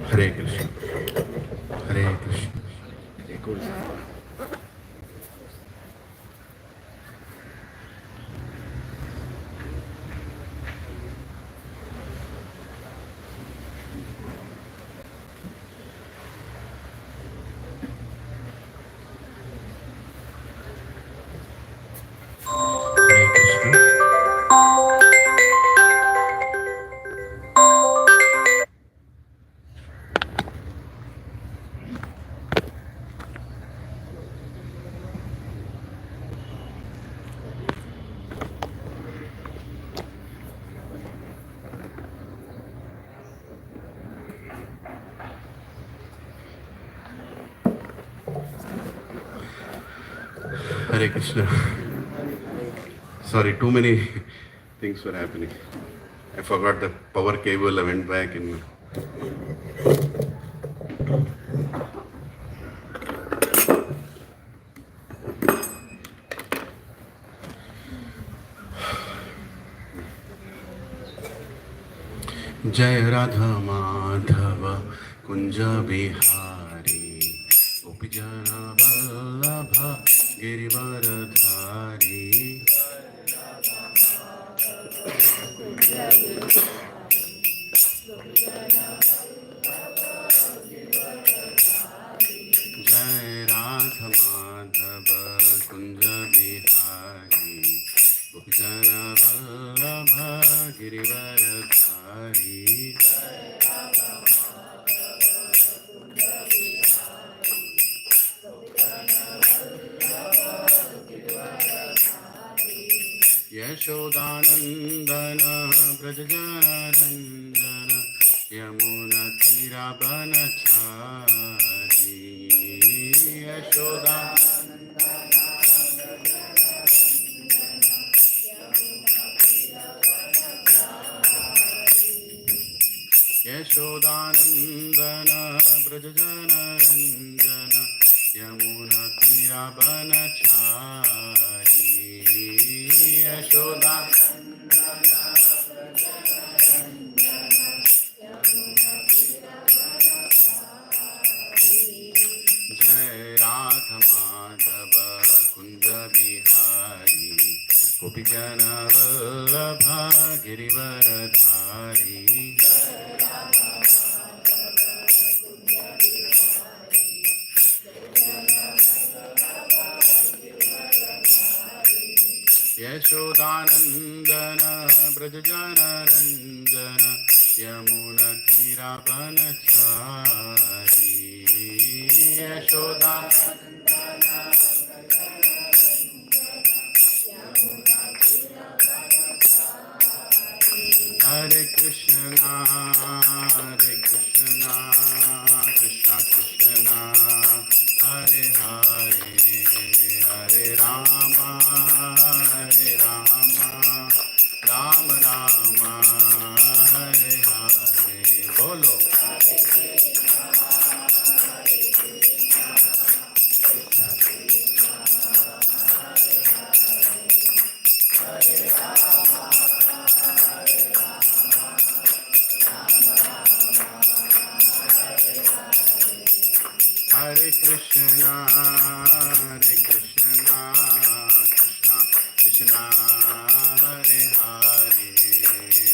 Hare Krishna, Hare Krishna. Hare Krishna. Hare Krishna. Sorry, too many things were happening. I forgot the power cable. I went back and Jai Radha Madhava Kunja Bihari Gopijana Vallabha Girivaradhari Jai Radha Madhava Kunja Bihari Gopijana Vallabha Girivaradhari Yashodanandana Brajajana Ranjana Yamuna Tirabanachari Yashodanandana Brajajana Ranjana Yamuna Tirabanachari Yashoda Jai Radha Madhava Kunja Bihari Gopijana Vallabha Girivaradhari Yashodanandana Brajajana Ranjana Yamuna Tirabanachari Yashoda Hare Krishna, Hare Krishna, Krishna Krishna, Hare Hare, Hare Rama, Hare Rama, Rama Rama, Hare Hare. Bolo. Hare Krishna, Hare Krishna, Krishna Krishna, Hare Hare,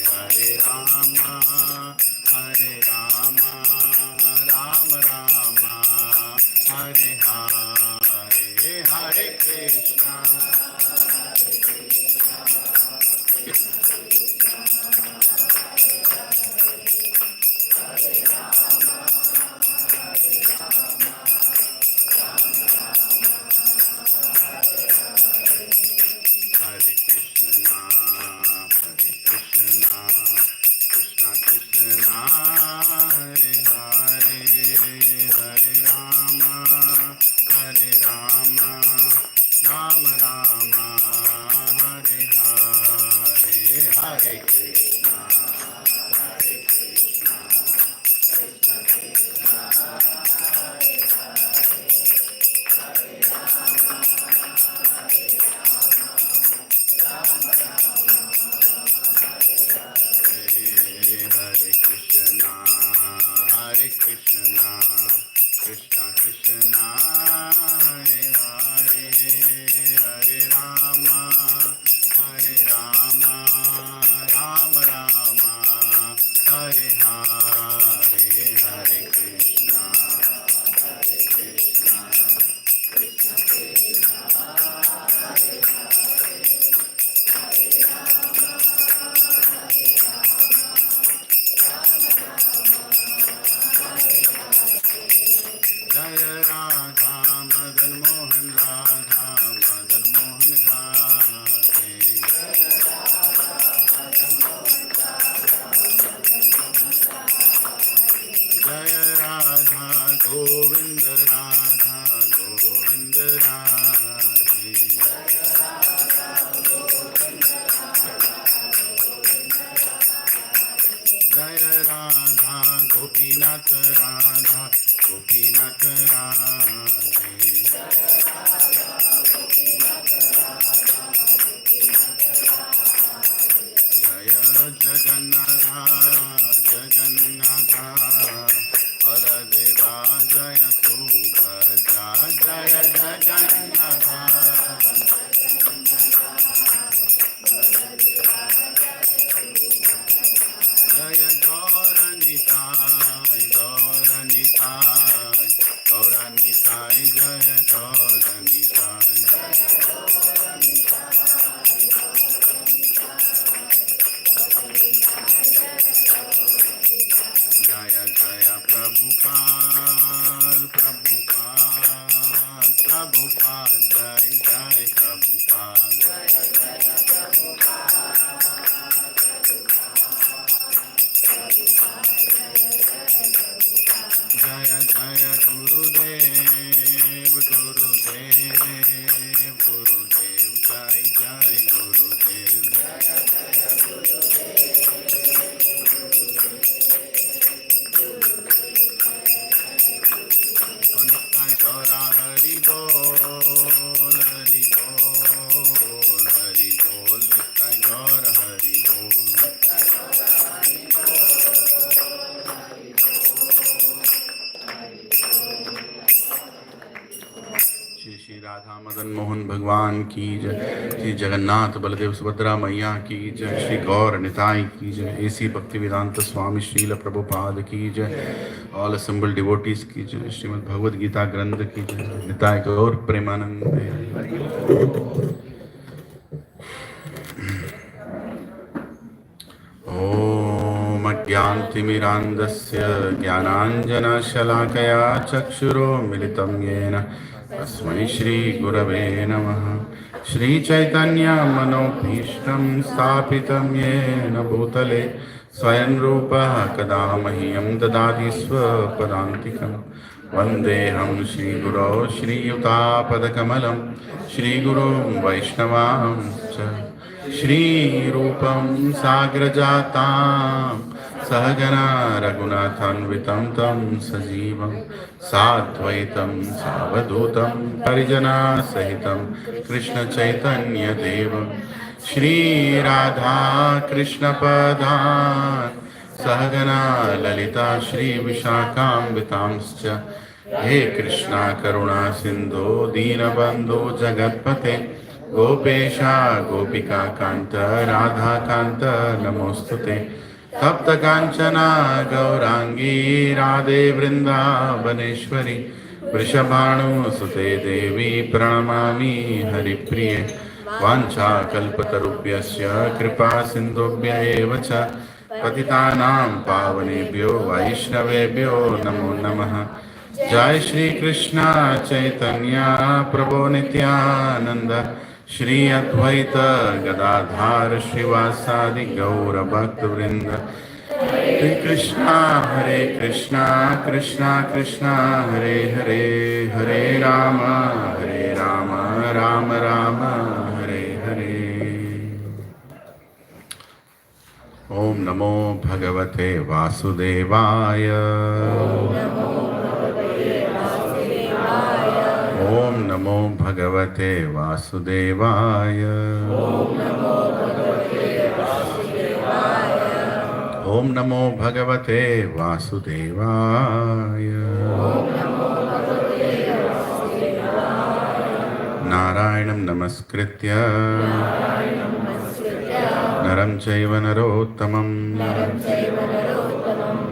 Hare Rama, Hare Rama, Rama Rama, Hare Hare, Hare Krishna. Hare Krishna, Krishna Krishna, Hare Hare, Hare Rama, Rama Radha Madan Mohan भगवान की जय, श्री जगन्नाथ बलदेव सुभद्रा मैया की जय, श्री गौर निताई की जय, AC भक्ति वेदांत स्वामी श्रील प्रभुपाद की जय, ऑल असेंबल डिवोटीज की जय, श्रीमद् भगवद गीता ग्रंथ की जय, निताय गौर प्रेमानंद। ओम अज्ञानतिमिरान्धस्य ज्ञानाञ्जनशलाकया चक्षुरोन्मिलितं येन तस्मै श्रीगुरवे नमः। श्रीचैतन्यमनोभीष्टं स्थापितं येन भूतले स्वयं रूपः कदा मह्यं ददाति स्वपदान्तिकं। वन्देऽहं श्रीगुरो श्रीयुतापदकमलं श्रीगुरुं वैष्णवांश्च श्रीरूपं साग्रजातां सहगना रघुनाथान्वितं तं सजीवं साद्वैतं सावधूतं परिजनसहितं कृष्णचैतन्यदेवं श्रीराधा कृष्णपदान् सहगना ललिता श्रीविशाखान्वितांश्च। हे कृष्णा करुणा सिन्धो दीनबन्धो जगत्पते गोपेशा गोपिका कांत राधा कांत नमोस्तुते। तप्त कांचना गौरांगी राधे वृंदावनेश्वरी वृषभानुसुते देवी प्रणमामि हरिप्रिये। वाञ्छाकल्पतरुभ्यश्च कृपा सिन्धुभ्य एव च पतितानां पावनेभ्यो वैष्णवेभ्यो नमो नमः। जय श्री कृष्ण चैतन्य प्रभु नित्यानंद श्री अद्वैत गदाधार श्रीवासादि गौर भक्त वृंद। हरे कृष्णा कृष्णा कृष्णा हरे हरे, हरे Ram Ram Ram Hare Hare. Om Namo Bhagavate Vasudevaya. Om Namo Bhagavate Vasudevaya. Om Namo Bhagavate Vasudevaya. Narayanam Namaskritya Naram Chaiva Narottamam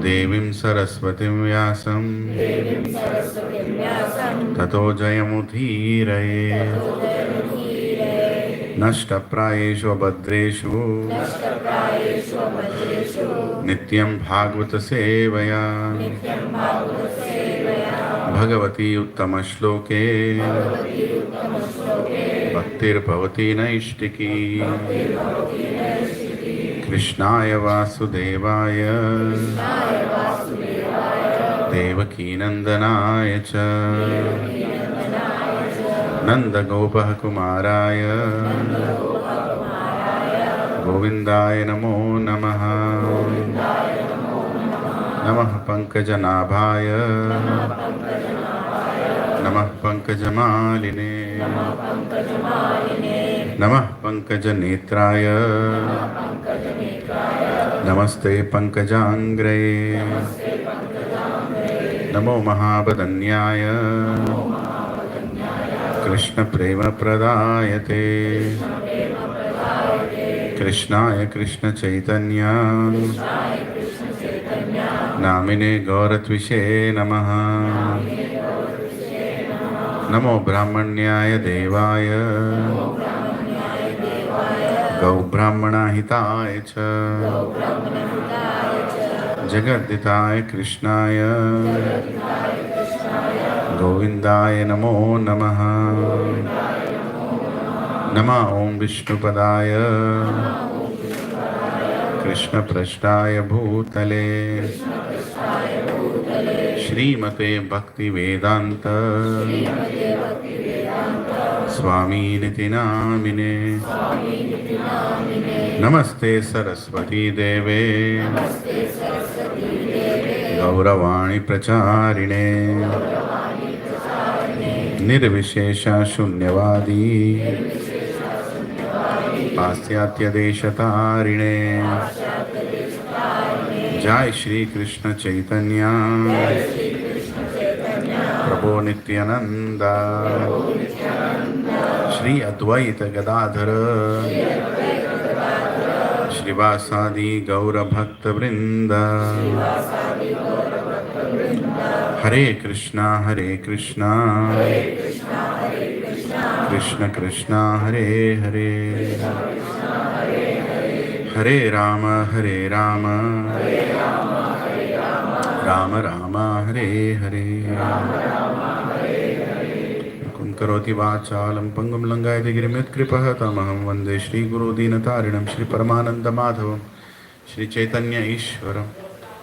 Devim Saraswatim Vyasam Tato Jayamudhiraye Nashtaprayeshu Abhadreshu Nityam Bhagavata Sevaya Bhagavati Uttama Shloke Bhaktir Bhavati Naishtiki Krishnaya Vasudevaya Devaki Nandanaya Cha Nanda Gopah Kumaraya Govindaya Namo Namaha Namah Pankajanabhaya Namah Pankajamaline Namah Pankajanetraya Namaste Pankajangre Namo Mahabadanyaya Krishna Prema Pradayate Krishnaya Krishna Chaitanya Namine Gauratvishe Namaha Namo Brahmanyaya Devaya Gau Brahmana Hitaya Cha Jagaditaya Krishnaya Govindaya Namo Namaha Nama Om Vishnupadaya Krishna Prashtaya Bhutale Srimate Bhakti Vedanta Swami Niti Namine Namaste Saraswati Deve Gauravani Pracharine Nirvishesha Shunyavadi Pasyatya Deshatarine Jai Shri Krishna Chaitanya Prabhu Nityananda Shri Advaita Gadadhara Shrivasadi Gaura Bhakta Vrinda Hare Krishna Krishna Krishna Hare Hare Hare Rama Rama Rama Hare Hare Karoti Vachalam Pangam Langayati Girimit Kripaha Tamaham Vande Shri Guru Dinatarinam Shri Paramananda Madhavam Shri Chaitanya Ishwaram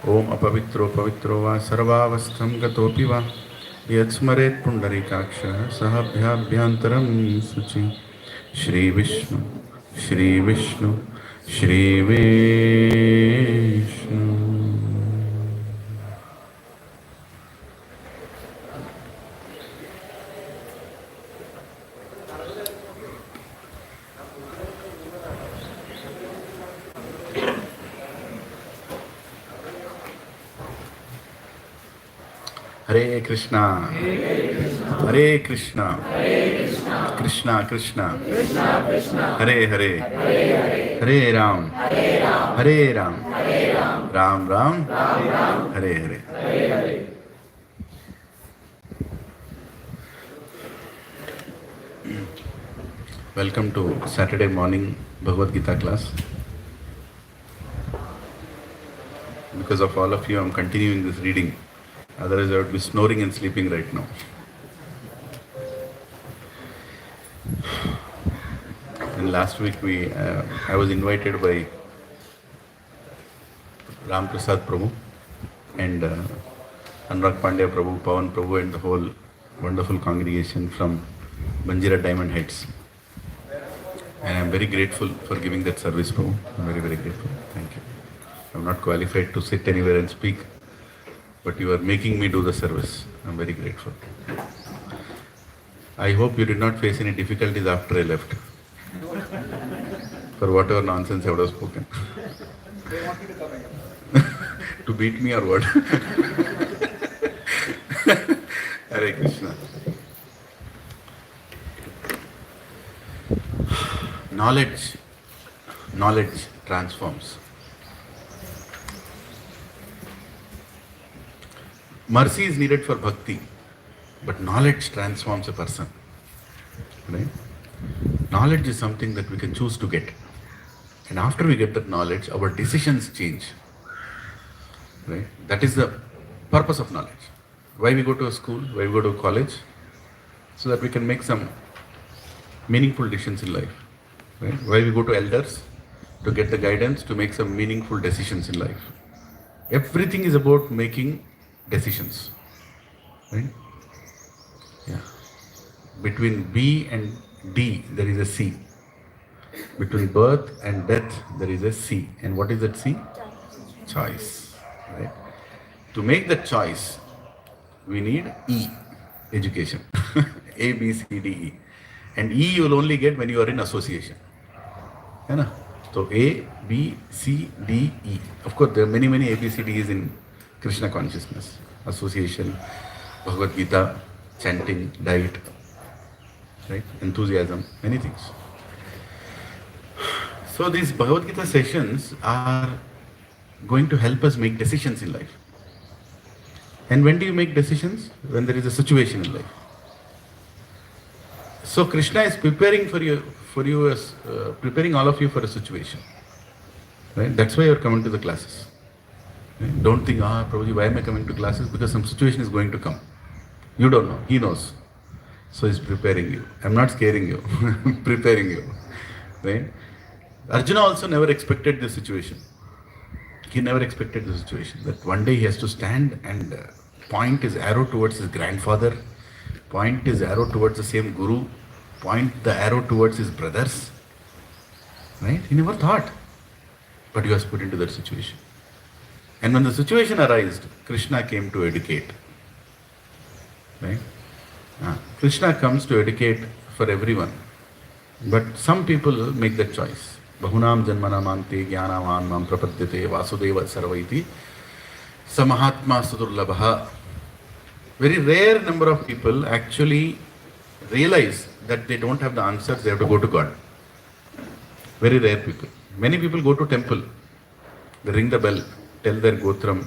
Om Apavitro Pavitro Va Sarvavastham Gatopi Va Yatsmaret Pundarikaksha Sahabhyabhyantaram Suchi Shri Vishnu Shri Vishnu Shri Vishnu Hare Krishna, Hare Krishna, Krishna Krishna, Hare Hare, Hare Ram, Hare Ram, Ram Ram, Hare Hare. Welcome to Saturday morning Bhagavad Gita class. Because of all of you, I'm continuing this reading. Otherwise, I would be snoring and sleeping right now. And last week, I was invited by Ram Prasad Prabhu and Anurag Pandya Prabhu, Pawan Prabhu, and the whole wonderful congregation from Banjira Diamond Heights. And I'm very grateful for giving that service, Prabhu. I'm very, very grateful. Thank you. I'm not qualified to sit anywhere and speak, but you are making me do the service. I'm very grateful. I hope you did not face any difficulties after I left. For whatever nonsense I would have spoken. They want you to come again. To beat me or what? Hare Krishna. Knowledge transforms. Mercy is needed for bhakti, but knowledge transforms a person. Right? Knowledge is something that we can choose to get. And after we get that knowledge, our decisions change. Right? That is the purpose of knowledge. Why we go to a school, why we go to a college? So that we can make some meaningful decisions in life. Right? Why we go to elders? To get the guidance, to make some meaningful decisions in life. Everything is about making decisions. Right? Yeah. Between B and D, there is a C. Between birth and death, there is a C. And what is that C? Choice. Right? To make that choice, we need E, education. A, B, C, D, E. And E you will only get when you are in association. Yeah, so A, B, C, D, E. Of course, there are many A, B, C, D is in Krishna consciousness. Association, Bhagavad Gita, chanting, diet, right? Enthusiasm, many things. So these Bhagavad Gita sessions are going to help us make decisions in life. And when do you make decisions? When there is a situation in life. So Krishna is preparing preparing all of you for a situation. Right? That's why you are coming to the classes. Right? Don't think, Prabhuji, why am I coming to classes? Because some situation is going to come. You don't know. He knows. So he's preparing you. I'm not scaring you. I'm preparing you. Right? Arjuna also never expected this situation. He never expected the situation. That one day he has to stand and point his arrow towards his grandfather, point his arrow towards the same guru, point the arrow towards his brothers. Right? He never thought. But he was put into that situation. And when the situation arose, Krishna came to educate. Right? Krishna comes to educate for everyone. But some people make that choice. Bahunam janmanam ante jnanavan mam prapadyate vasudeva sarvaiti samahatma sudurlabha. Very rare number of people actually realize that they don't have the answers, they have to go to God. Very rare people. Many people go to temple, they ring the bell, tell their gotram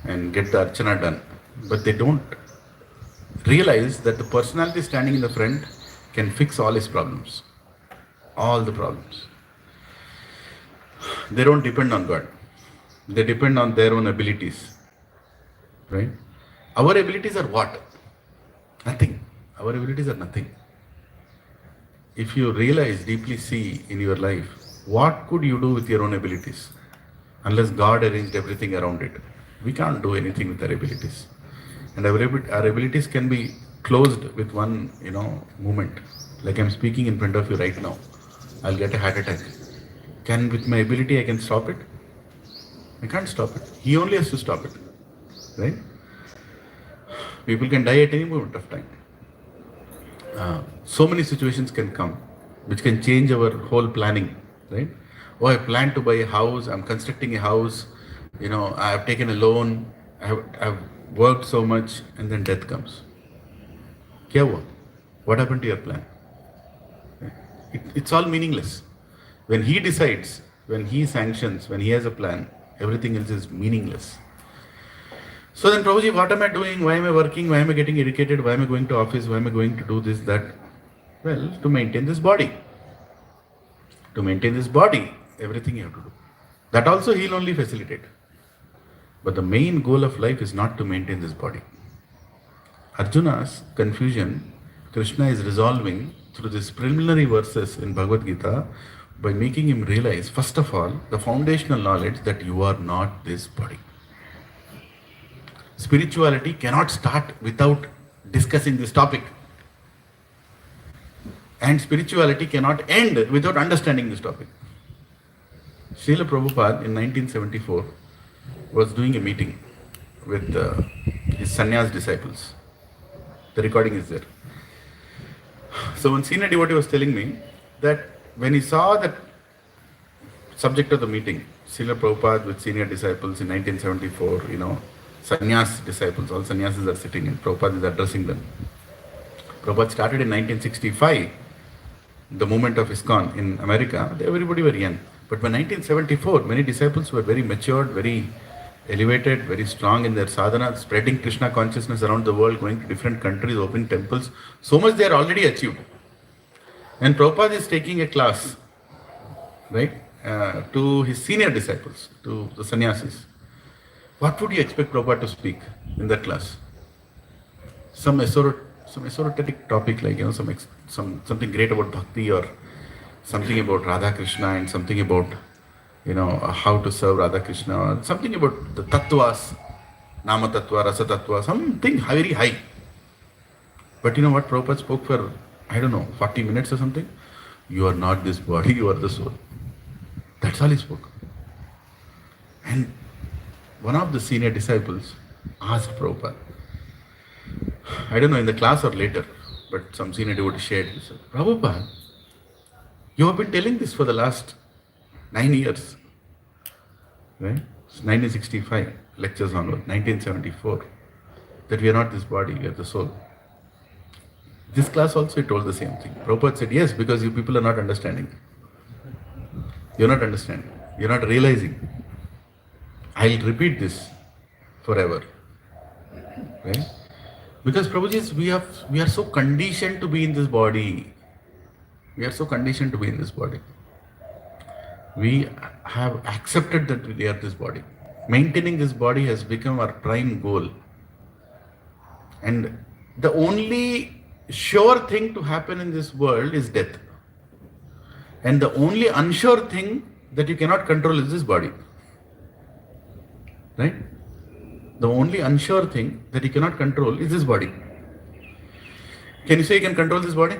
and get the archana done. But they don't realize that the personality standing in the front can fix all his problems. All the problems. They don't depend on God. They depend on their own abilities. Right? Our abilities are what? Nothing. Our abilities are nothing. If you realize, deeply see in your life, what could you do with your own abilities? Unless God arranged everything around it. We can't do anything with our abilities. And our abilities can be closed with one, movement. Like I'm speaking in front of you right now. I'll get a heart attack. With my ability, I can stop it? I can't stop it. He only has to stop it. Right? People can die at any moment of time. So many situations can come, which can change our whole planning. Right? Oh, I plan to buy a house. I'm constructing a house. I have taken a loan. I've worked so much, and then death comes. Kya hua? What happened to your plan? It's all meaningless. When he decides, when he sanctions, when he has a plan, everything else is meaningless. So then, Prabhuji, what am I doing? Why am I working? Why am I getting educated? Why am I going to office? Why am I going to do this, that? Well, to maintain this body. To maintain this body, everything you have to do. That also he'll only facilitate. But the main goal of life is not to maintain this body. Arjuna's confusion, Krishna is resolving through these preliminary verses in Bhagavad Gita by making him realize, first of all, the foundational knowledge that you are not this body. Spirituality cannot start without discussing this topic. And spirituality cannot end without understanding this topic. Srila Prabhupada in 1974 was doing a meeting with his sannyas disciples. The recording is there. So one senior devotee was telling me that when he saw that subject of the meeting, Srila Prabhupada with senior disciples in 1974, sannyas disciples, all sannyasis are sitting and Prabhupada is addressing them. Prabhupada started in 1965, the movement of ISKCON in America, everybody were young. But by 1974, many disciples were very matured, very elevated, very strong in their sadhana, spreading Krishna consciousness around the world, going to different countries, opening temples. So much they are already achieved. And Prabhupada is taking a class, right, to his senior disciples, to the sannyasis. What would you expect Prabhupada to speak in that class? Some esoteric topic like, something great about bhakti or something about Radha Krishna and something about, how to serve Radha Krishna or something about the tattvas, nama tattva, rasa tattva, something very high. But you know what Prabhupada spoke for, 40 minutes or something? You are not this body, you are the soul. That's all he spoke. And one of the senior disciples asked Prabhupada, I don't know in the class or later, but some senior devotee shared this. Prabhupada, you have been telling this for the last 9 years, right? It's 1965, lectures onward, 1974, that we are not this body, we are the soul. This class also told the same thing. Prabhupada said, yes, because you people are not understanding. You're not understanding. You're not realizing. I'll repeat this forever. Right? Because Prabhuji, we are so conditioned to be in this body. We are so conditioned to be in this body. We have accepted that we are this body. Maintaining this body has become our prime goal. And the only sure thing to happen in this world is death. And the only unsure thing that you cannot control is this body. Right? The only unsure thing that you cannot control is this body. Can you say you can control this body?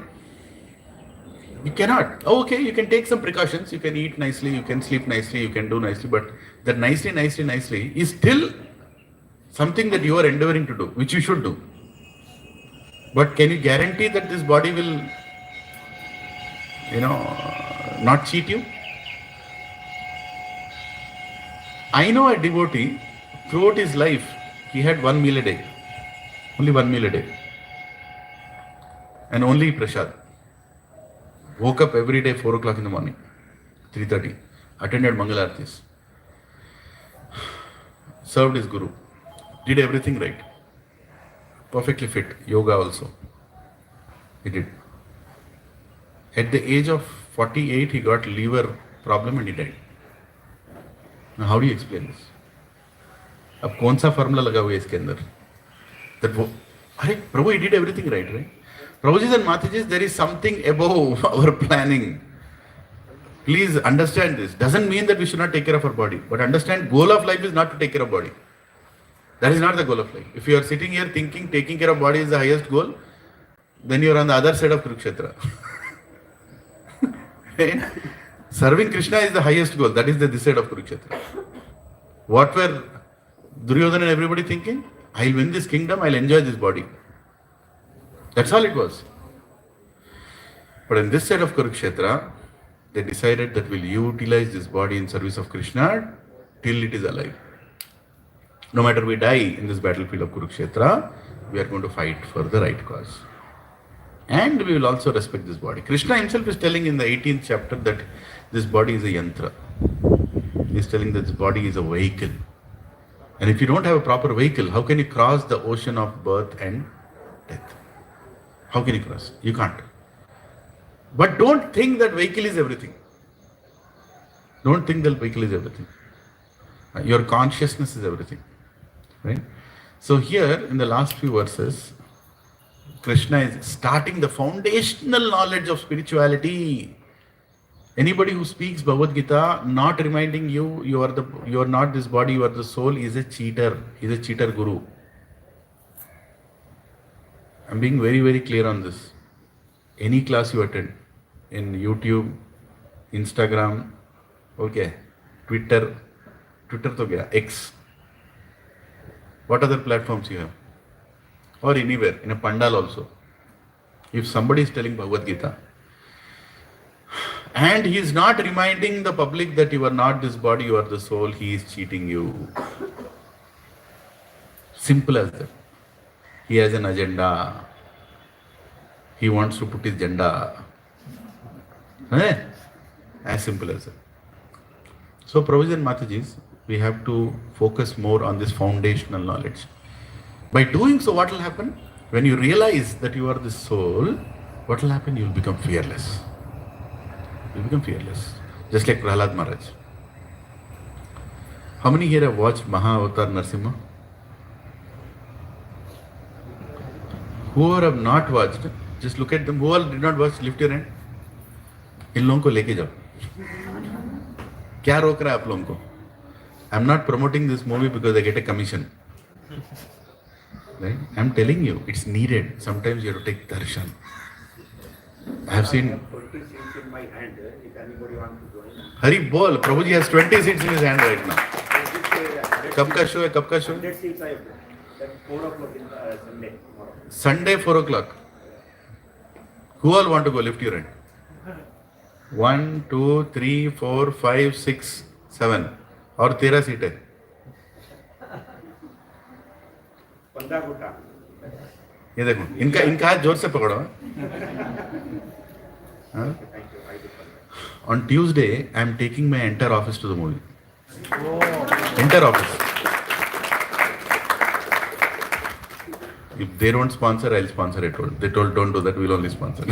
You cannot. Oh, okay, you can take some precautions. You can eat nicely, you can sleep nicely, you can do nicely. But that nicely is still something that you are endeavoring to do, which you should do. But can you guarantee that this body will, not cheat you? I know a devotee, throughout his life, he had 1 meal a day. Only 1 meal a day. And only prasad. Woke up every day 4 o'clock in the morning, 3:30. Attended Mangalartis. Served his guru. Did everything right. Perfectly fit. Yoga also. He did. At the age of 48, he got liver problem and he died. Now how do you explain this? अब कौन सा formula लगा हुआ है इसके अंदर? That अरे प्रभु, he did everything right, right? Prabhuji and Mataji, there is something above our planning. Please understand this. Doesn't mean that we should not take care of our body. But understand, goal of life is not to take care of body. That is not the goal of life. If you are sitting here thinking taking care of body is the highest goal, then you are on the other side of Kurukshetra. Serving Krishna is the highest goal. That is this side of Kurukshetra. What were Duryodhana and everybody thinking? I'll win this kingdom, I'll enjoy this body. That's all it was. But in this side of Kurukshetra, they decided that we'll utilize this body in service of Krishna till it is alive. No matter we die in this battlefield of Kurukshetra, we are going to fight for the right cause. And we will also respect this body. Krishna himself is telling in the 18th chapter that this body is a yantra. He is telling that this body is a vehicle. And if you don't have a proper vehicle, how can you cross the ocean of birth and death? How can you cross? You can't. But don't think that vehicle is everything. Don't think that vehicle is everything. Your consciousness is everything. Right? So here in the last few verses, Krishna is starting the foundational knowledge of spirituality. Anybody who speaks Bhagavad Gita, not reminding you, you are not this body, you are the soul, is a cheater. He is a cheater guru. I'm being very, very clear on this. Any class you attend, in YouTube, Instagram, okay, Twitter to gaya, X. What other platforms you have? Or anywhere, in a pandal also. If somebody is telling Bhagavad Gita, and he is not reminding the public that you are not this body, you are the soul, he is cheating you. Simple as that. He has an agenda. He wants to put his agenda. As simple as that. So, Prabhuji and Matajis, we have to focus more on this foundational knowledge. By doing so, what will happen? When you realize that you are the soul, what will happen? You will become fearless. You will become fearless. Just like Prahlad Maharaj. How many here have watched Mahavatar Narsimha? Whoever have not watched, just look at them. Whoever did not watch, lift your hand. इन लोगों को लेके जाओ. क्या रोक रहा है आप लोगों को? I am not promoting this movie because I get a commission. Right? I am telling you, it's needed. Sometimes you have to take darshan. I have seen. 20 seats in my hand. If anybody wants to join. Hari bol. Prabhuji has 20 seats in his hand right now. कब का show है? कब का show? 100 seats I have. That's 4 o'clock in Sunday. Tomorrow. Sunday 4 o'clock. Who all want to go? Lift your hand. 1, 2, 3, 4, 5, 6, 7. और 13 seat है. 15 गुटा. ये देखो, इनका हाथ जोर से पकड़ो. On Tuesday, I am taking my entire office to the movie. Entire office. If they don't sponsor, I'll sponsor it. They told don't do that, we'll only sponsor.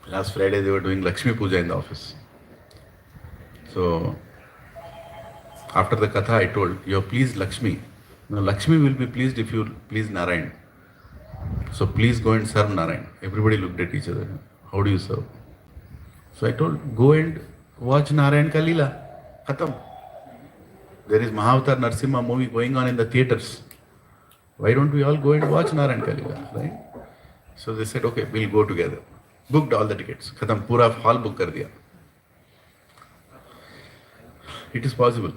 Last Friday they were doing Lakshmi Puja in the office. So after the katha I told, you please Lakshmi. No, Lakshmi will be pleased if you please Narayan. So please go and serve Narayan. Everybody looked at each other. How do you serve? So I told, go and watch Narayan ka Leela. Khatam. There is Mahavatar Narsimha movie going on in the theatres. Why don't we all go and watch Narayan ka Leela, right? So they said, okay, we'll go together. Booked all the tickets. Khatam, pura hall book kar diya. It is possible.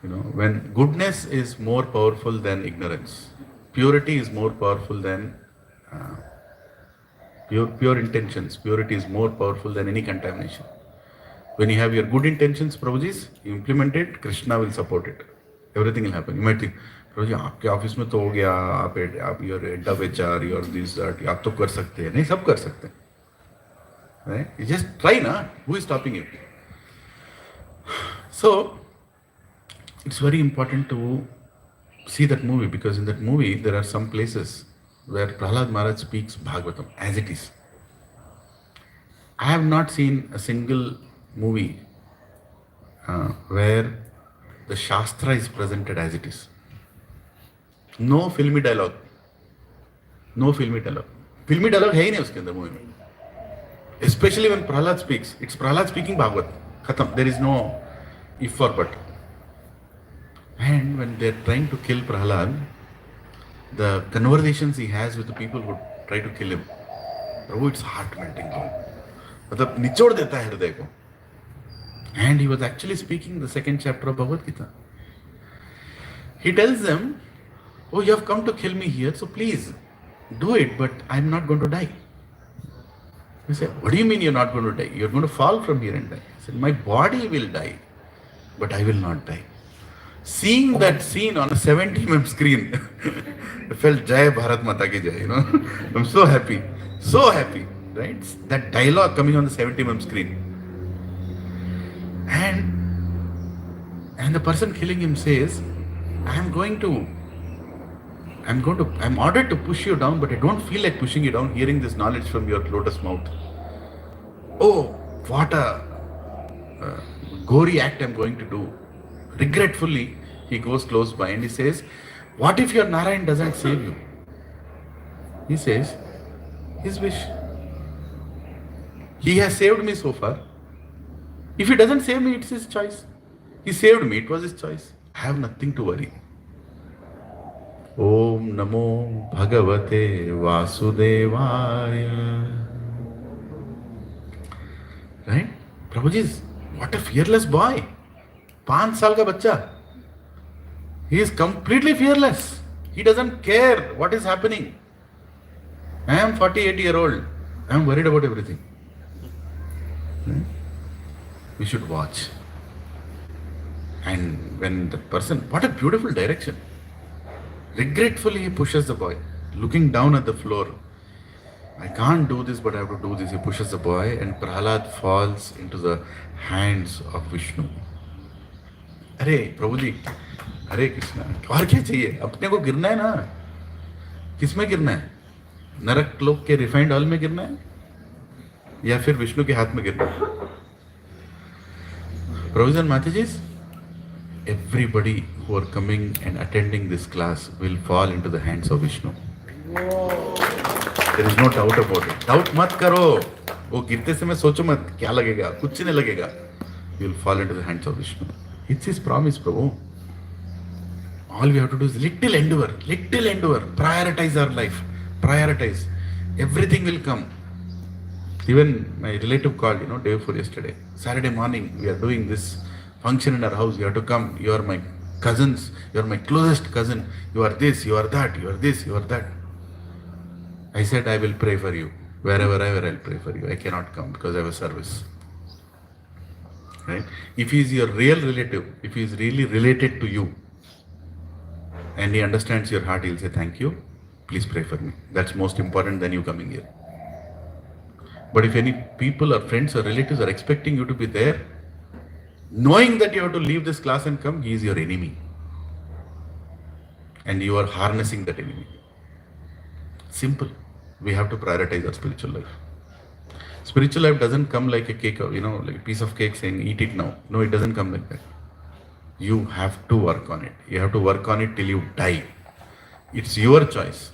You know, when goodness is more powerful than ignorance, purity is more powerful than pure intentions. Purity is more powerful than any contamination. When you have your good intentions, Prabhuji, you implement it, Krishna will support it. Everything will happen. You might think, Prabhuji, आपके office में तो हो गया, आप your head of HR, your this, that, आप तो कर सकते हैं. नहीं, सब कर सकते हैं. Right? You just try, na? Who is stopping you? So, it's very important to see that movie, because in that movie there are some places where Prahlad Maharaj speaks Bhagavatam as it is. I have not seen a single movie where the Shastra is presented as it is. No filmy dialogue. No filmy dialogue. Filmy dialogue है ही नहीं उसके अंदर movie में. Especially when Prahlad speaks. It's Prahlad speaking Bhagavad. Khatam. There is no if or but. And when they're trying to kill Prahlad, the conversations he has with the people who try to kill him, Prabhu, it's heart-melting. मतलब निचोड़ देता है हृदय को. And he was actually speaking the second chapter of Bhagavad Gita. He tells them, oh, you have come to kill me here, so please do it, but I'm not going to die. He said, what do you mean you're not going to die? You're going to fall from here and die. He said, my body will die, but I will not die. Seeing that scene on a 70mm screen, I felt Jai Bharat Mata ki Jai, you know. I'm so happy, right? That dialogue coming on the 70mm screen. And the person killing him says, I'm ordered to push you down, but I don't feel like pushing you down, hearing this knowledge from your lotus mouth. Oh, what a gory act I'm going to do. Regretfully, he goes close by and he says, what if your Narayan doesn't save you? He says, his wish. He has saved me so far. If he doesn't save me, it's his choice. He saved me, it was his choice. I have nothing to worry. Om Namo Bhagavate Vasudevaya. Right? Prabhuji, what a fearless boy. 5 साल का बच्चा. He is completely fearless. He doesn't care what is happening. I am 48-year-old. I am worried about everything. We should watch. And when the person, what a beautiful direction. Regretfully he pushes the boy, looking down at the floor. I can't do this, but I have to do this. He pushes the boy and Prahlad falls into the hands of Vishnu. अरे प्रभु जी, हरे कृष्णा, और क्या चाहिए? अपने को गिरना है ना. किस में गिरना है? नरक लोक के रिफाइंड ऑयल में गिरना है या फिर विष्णु के हाथ में गिरना है? Brothers and Mataji's, everybody who are coming and attending this class will fall into the hands of Vishnu. There is no doubt about it. Doubt मत करो. वो गिरते समय सोचो मत क्या लगेगा, कुछ नहीं लगेगा. You will fall into the hands of Vishnu. It's his promise, Prabhu. All we have to do is little endeavor, prioritize our life, prioritize. Everything will come. Even my relative called, day before yesterday. Saturday morning, we are doing this function in our house. You have to come. You are my cousins. You are my closest cousin. You are this, you are that, you are this, you are that. I said, I will pray for you. Wherever I'll pray for you. I cannot come because I have a service. Right? If he is your real relative, if he is really related to you, and he understands your heart, he'll say, thank you. Please pray for me. That's most important than you coming here. But if any people or friends or relatives are expecting you to be there, knowing that you have to leave this class and come, he is your enemy. And you are harnessing that enemy. Simple. We have to prioritize our spiritual life. Spiritual life doesn't come like a cake, like a piece of cake saying, eat it now. No, it doesn't come like that. You have to work on it. You have to work on it till you die. It's your choice.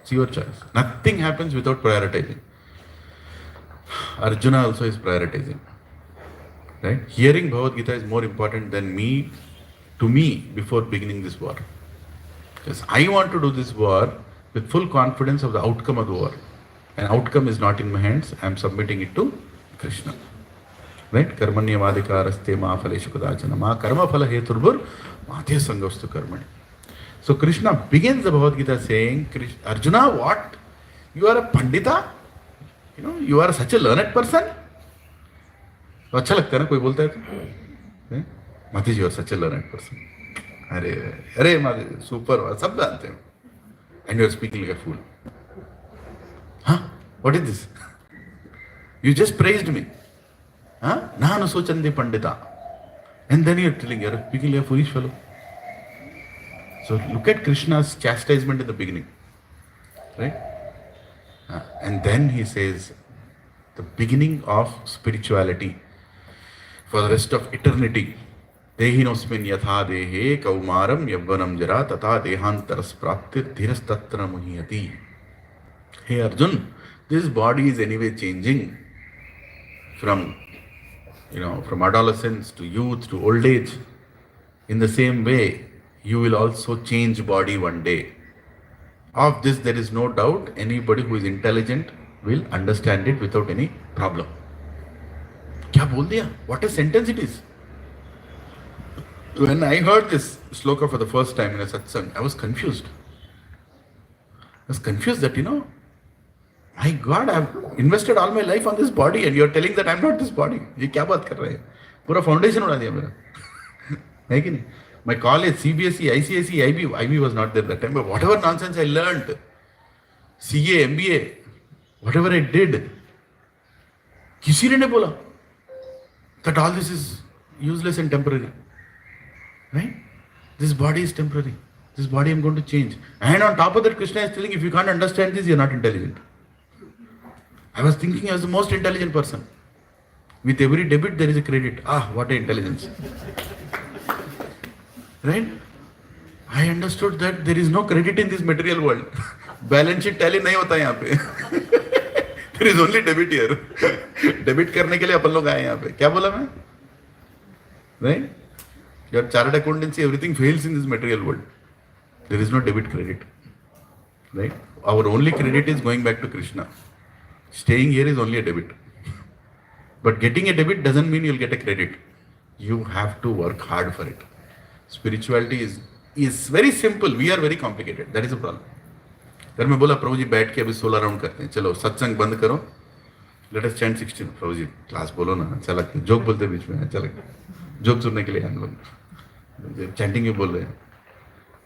It's your choice. Nothing happens without prioritizing. Arjuna also is prioritizing. Right? Hearing Bhagavad Gita is more important than to me before beginning this war. Because I want to do this war with full confidence of the outcome of the war. And outcome is not in my hands. I am submitting it to Krishna. Right? Karmanyavadikaraste ma phaleshu kadachana ma karma phala heturbhur madhya sanghastu karmani. So Krishna begins the Bhagavad Gita saying, Arjuna, what? You are a Pandita? You are such a learned person? तो अच्छा लगता है ना कोई बोलता है तो माती जी, you are such a learned person. अरे माती सुपर, सब जानते हैं. And you are speaking like a fool. Huh? What is this? You just praised me. Huh? Nanu sochandi pandita. And then you are telling, you are speaking like a foolish fellow. So look at Krishna's chastisement in the beginning. Right? And then he says, the beginning of spirituality for the rest of eternity. Dehinosmin yatha dehe kaumaram yavvanam jara tata dehantaras praptir dhiras tatra muhiyati. Hey Arjun, this body is anyway changing from adolescence to youth to old age. In the same way, you will also change body one day. Of this there is no doubt. Anybody who is intelligent will understand it without any problem. Kya bol diya? What a sentence it is. When I heard this sloka for the first time in a satsang, I was confused. I was confused that, my God, I have invested all my life on this body and you are telling that I am not this body. ये क्या बात कर रहे हैं? पूरा foundation उड़ा दिया मेरा. है कि नहीं? My college, CBSE, ICSE, IB was not there that time, but whatever nonsense I learned, CA, MBA, whatever I did, किसी ने नहीं बोला that all this is useless and temporary. Right? This body is temporary. This body I am going to change. And on top of that, Krishna is telling, if you can't understand this, you are not intelligent. I was thinking I was the most intelligent person. With every debit, there is a credit. What an intelligence. Right? I understood that there is no credit in this material world. Balance sheet tally नहीं होता यहाँ पे. There is only debit here. Debit करने के लिए अपन लोग आए यहाँ पे. क्या बोला मैं? Right? Your chartered accountancy, everything fails in this material world. There is no debit credit. Right? Our only credit is going back to Krishna. Staying here is only a debit. But getting a debit doesn't mean you'll get a credit. You have to work hard for it. Spirituality is very simple. We are very complicated. That is the problem. फिर मैं बोला प्रभु जी बैठ के अभी 16 round करते हैं, चलो सत्संग बंद करो, लेट अस चैंट 16. प्रभु जी क्लास बोलो ना, अच्छा लगता है, जोक बोलते बीच में, अच्छा लगता है, जोक सुनने के लिए हम लोग चैंटिंग भी बोल रहे हैं.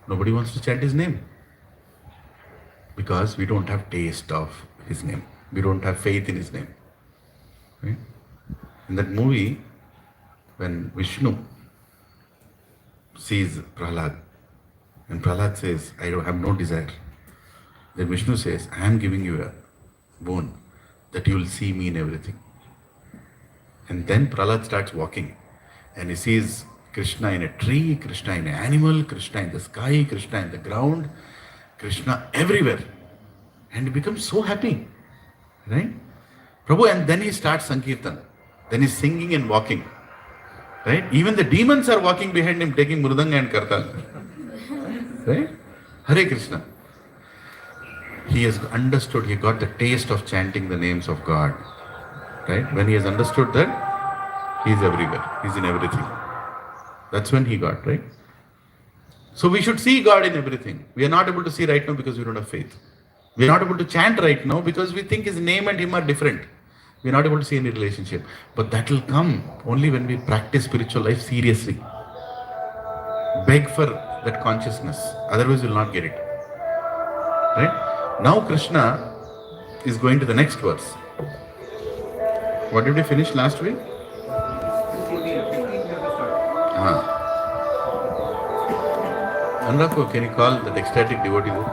Nobody wants to chant his name because we don't have taste of his name. We don't have faith in his name. Right? In that movie, when Vishnu sees Prahlad, and Prahlad says, I don't have no desire, then Vishnu says, I am giving you a boon that you will see me in everything. And then Prahlad starts walking and he sees Krishna in a tree, Krishna in an animal, Krishna in the sky, Krishna in the ground, Krishna everywhere. And he becomes so happy. Right? Prabhu, and then he starts Sankirtan. Then he's singing and walking. Right? Even the demons are walking behind him, taking Mridanga and Kartal. Right? Hare Krishna. He has understood, he got the taste of chanting the names of God. Right? When he has understood that, he is everywhere. He is in everything. That's when he got, right? So we should see God in everything. We are not able to see right now because we don't have faith. We are not able to chant right now because we think his name and him are different. We are not able to see any relationship. But that will come only when we practice spiritual life seriously. Beg for that consciousness. Otherwise we will not get it. Right? Now Krishna is going to the next verse. What did we finish last week? Anurag, can you call that ecstatic devotee there?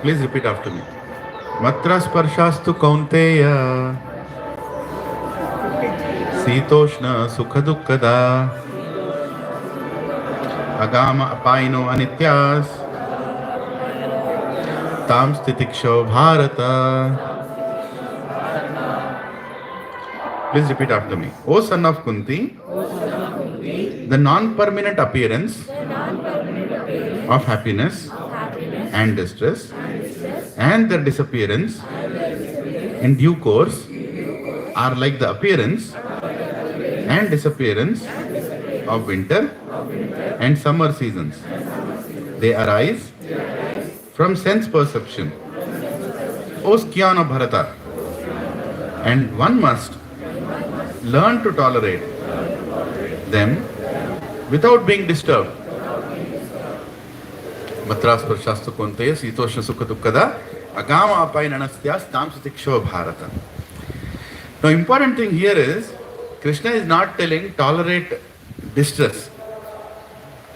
Please repeat after me. Matra sparshastu kaunteya Sitoshna sukha dukkada Agama apaino anityas Tam stitiksho bharata. Please repeat after me. O son of Kunti, the non-permanent appearance of happiness and distress and their disappearance in due course are like the appearance and disappearance of winter and summer seasons. They arise from sense perception. O Skyana Bharata, and one must learn to tolerate them without being disturbed. Matras Prashastu Konteya Sitoshna Sukha Dukkada Agama Apai Nanastyas Tam Sutiksho Bharata. Now, important thing here is Krishna is not telling tolerate distress.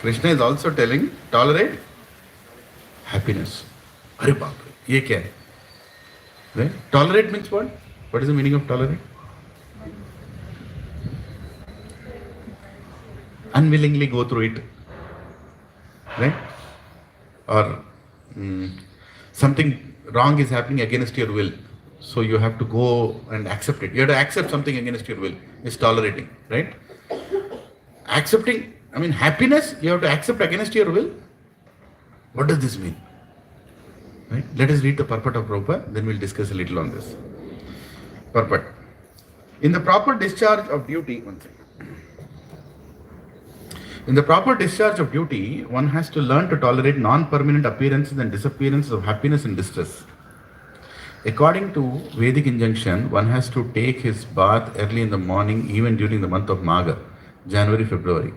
Krishna is also telling tolerate happiness. Hare Bapre, ye kya hai? Right? Tolerate means what? What is the meaning of tolerate? Unwillingly go through it. Right? Or something wrong is happening against your will. So you have to go and accept it. You have to accept something against your will. It's tolerating, right? Accepting, happiness, you have to accept against your will. What does this mean? Right? Let us read the purport of Prabhupada, then we'll discuss a little on this. Purport. In the proper discharge of duty, one has to learn to tolerate non-permanent appearances and disappearances of happiness and distress. According to Vedic injunction, one has to take his bath early in the morning, even during the month of Magha, January, February.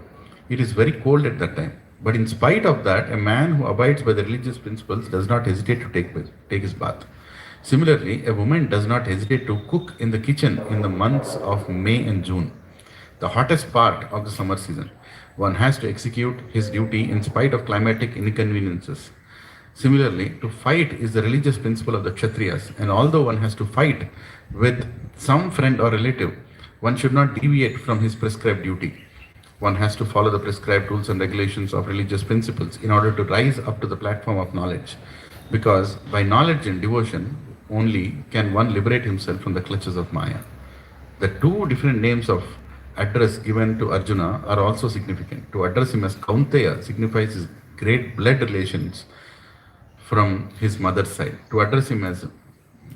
It is very cold at that time. But in spite of that, a man who abides by the religious principles does not hesitate to take his bath. Similarly, a woman does not hesitate to cook in the kitchen in the months of May and June, the hottest part of the summer season. One has to execute his duty in spite of climatic inconveniences. Similarly, to fight is the religious principle of the Kshatriyas, and although one has to fight with some friend or relative, one should not deviate from his prescribed duty. One has to follow the prescribed rules and regulations of religious principles in order to rise up to the platform of knowledge, because by knowledge and devotion only can one liberate himself from the clutches of Maya. The two different names of address given to Arjuna are also significant. To address him as Kaunteya signifies his great blood relations from his mother's side. To address him as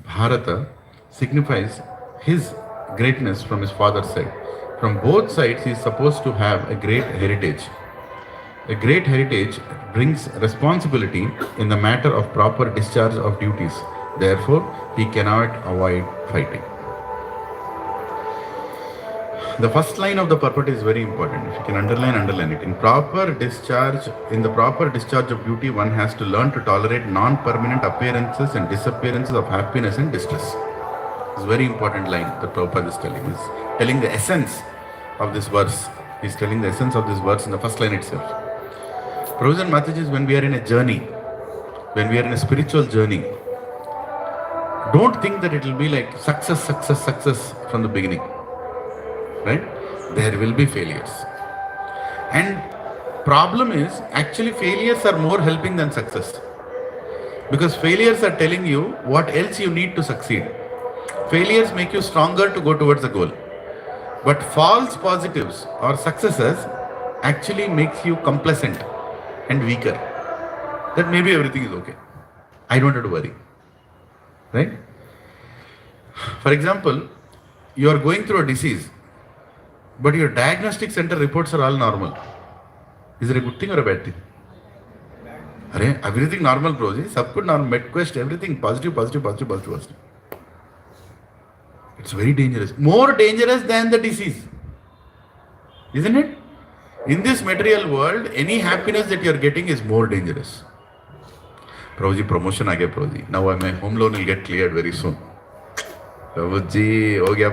Bharata signifies his greatness from his father's side. From both sides, he is supposed to have a great heritage. A great heritage brings responsibility in the matter of proper discharge of duties. Therefore, he cannot avoid fighting. The first line of the purport is very important. If you can underline it. In the proper discharge of duty, one has to learn to tolerate non-permanent appearances and disappearances of happiness and distress. It's a very important line that Prabhupada is telling. He's telling the essence of this verse. He's telling the essence of this verse in the first line itself. Prabhupada and Mataji, when we are in a journey, when we are in a spiritual journey, don't think that it will be like success from the beginning. Right? There will be failures. And problem is, actually failures are more helping than success. Because failures are telling you what else you need to succeed. Failures make you stronger to go towards the goal. But false positives or successes actually makes you complacent and weaker. That maybe everything is okay. I don't have to worry. Right? For example, you are going through a disease, but your diagnostic center reports are all normal. Is it a good thing or a bad thing? Everything normal, bro. Sab kuch normal. MedQuest, everything positive. It's very dangerous. More dangerous than the disease. Isn't it? In this material world, any happiness that you are getting is more dangerous. Prabhuji, promotion aa gaya, Prabhuji. Now my home loan will get cleared very soon. Prabhuji, ho gaya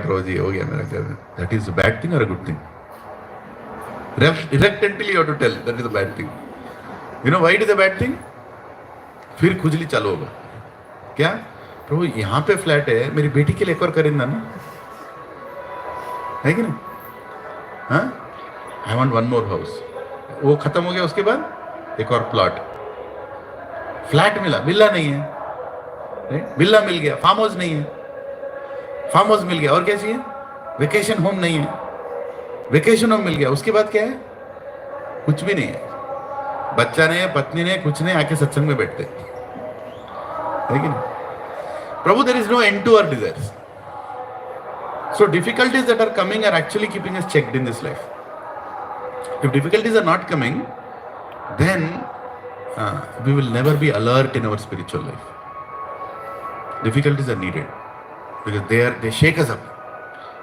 mera kya. That is a bad thing or a good thing? Reluctantly you have to tell that is a bad thing. You know why it is a bad thing? फिर खुजली चालू होगा. क्या? प्रभु यहाँ पे flat है, मेरी बेटी के लिए एक और करेंगे ना? है कि नहीं? हाँ? I want one more house. वो खत्म हो गया उसके बाद एक और प्लॉट. फ्लैट मिला, विला नहीं है. विला मिल गया, फार्म हाउस नहीं है. फार्म हाउस मिल गया और क्या चाहिए? वेकेशन होम नहीं है. वेकेशन होम मिल गया, उसके बाद क्या है? कुछ भी नहीं है. बच्चा नहीं है, पत्नी नहीं, कुछ नहीं, आके सत्संग में बैठते. है कि नहीं? प्रभु, there is no end to our desires. So difficulties that are coming are actually keeping us checked in this life. If difficulties are not coming, then we will never be alert in our spiritual life. Difficulties are needed because they shake us up,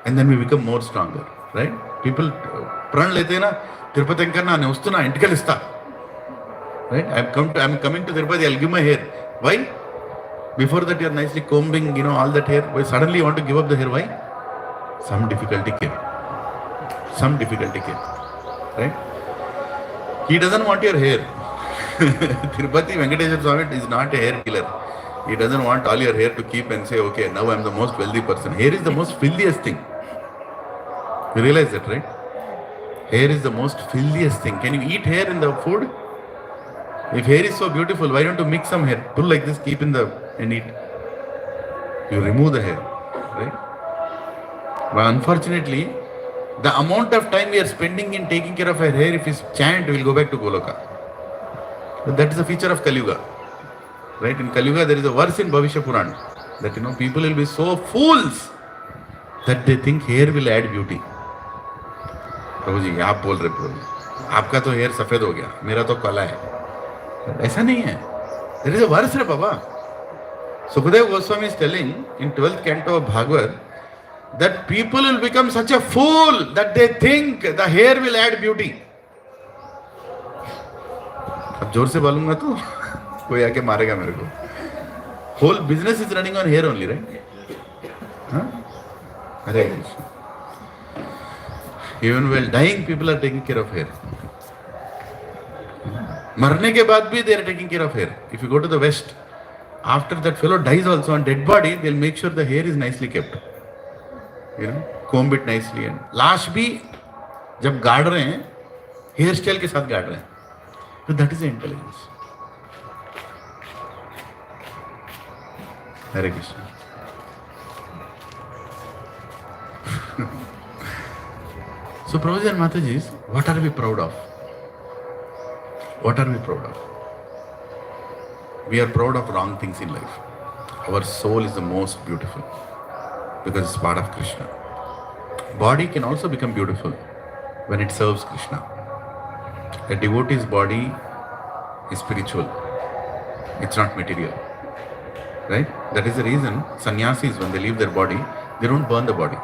and then we become more stronger. Right? People pran lete na Tirupati enkarna ne ustuna intikalista. Right? I'm coming to Tirupati. I'll give my hair. Why? Before that, you're nicely combing, all that hair. But suddenly you want to give up the hair. Why? Some difficulty came. Right? He doesn't want your hair. Tirupati Venkateswara Swami is not a hair killer. He doesn't want all your hair to keep and say, okay, now I'm the most wealthy person. Hair is the most filthiest thing. You realize that, right? Hair is the most filthiest thing. Can you eat hair in the food? If hair is so beautiful, why don't you mix some hair? Pull like this, keep and eat. You remove the hair, right? But unfortunately, the amount of time we are spending in taking care of our hair, if it's chant, we will go back to Goloka. But that is a feature of Kali Yuga. Right? In Kali Yuga, there is a verse in Bhavishya Puran that people will be so fools that they think hair will add beauty. प्रभु जी, आप बोल रहे प्रभु, आपका तो hair सफेद हो गया, मेरा तो काला है. ऐसा नहीं है. There is a verse, रे बाबा. Sukadeva Goswami is telling in 12th canto of Bhagavad that people will become such a fool that they think the hair will add beauty. अब जोर से बोलूंगा तो कोई आके मारेगा मेरे को. Whole business is running on hair only, right? Huh? Hare Krishna. Even while dying, people are taking care of hair. मरने के बाद भी they are taking care of hair. If you go to the West, after that fellow dies also on dead body, they'll make sure the hair is nicely kept. Comb it nicely. And लाश भी जब गाड़ रहे हैं, hair style के साथ गाड़ रहे हैं. So that is the intelligence. Hare Krishna. So Prabhuji and Matajis, what are we proud of? What are we proud of? We are proud of wrong things in life. Our soul is the most beautiful because it's part of Krishna. Body can also become beautiful when it serves Krishna. A devotee's body is spiritual. It's not material. Right? That is the reason sannyasis, when they leave their body, they don't burn the body.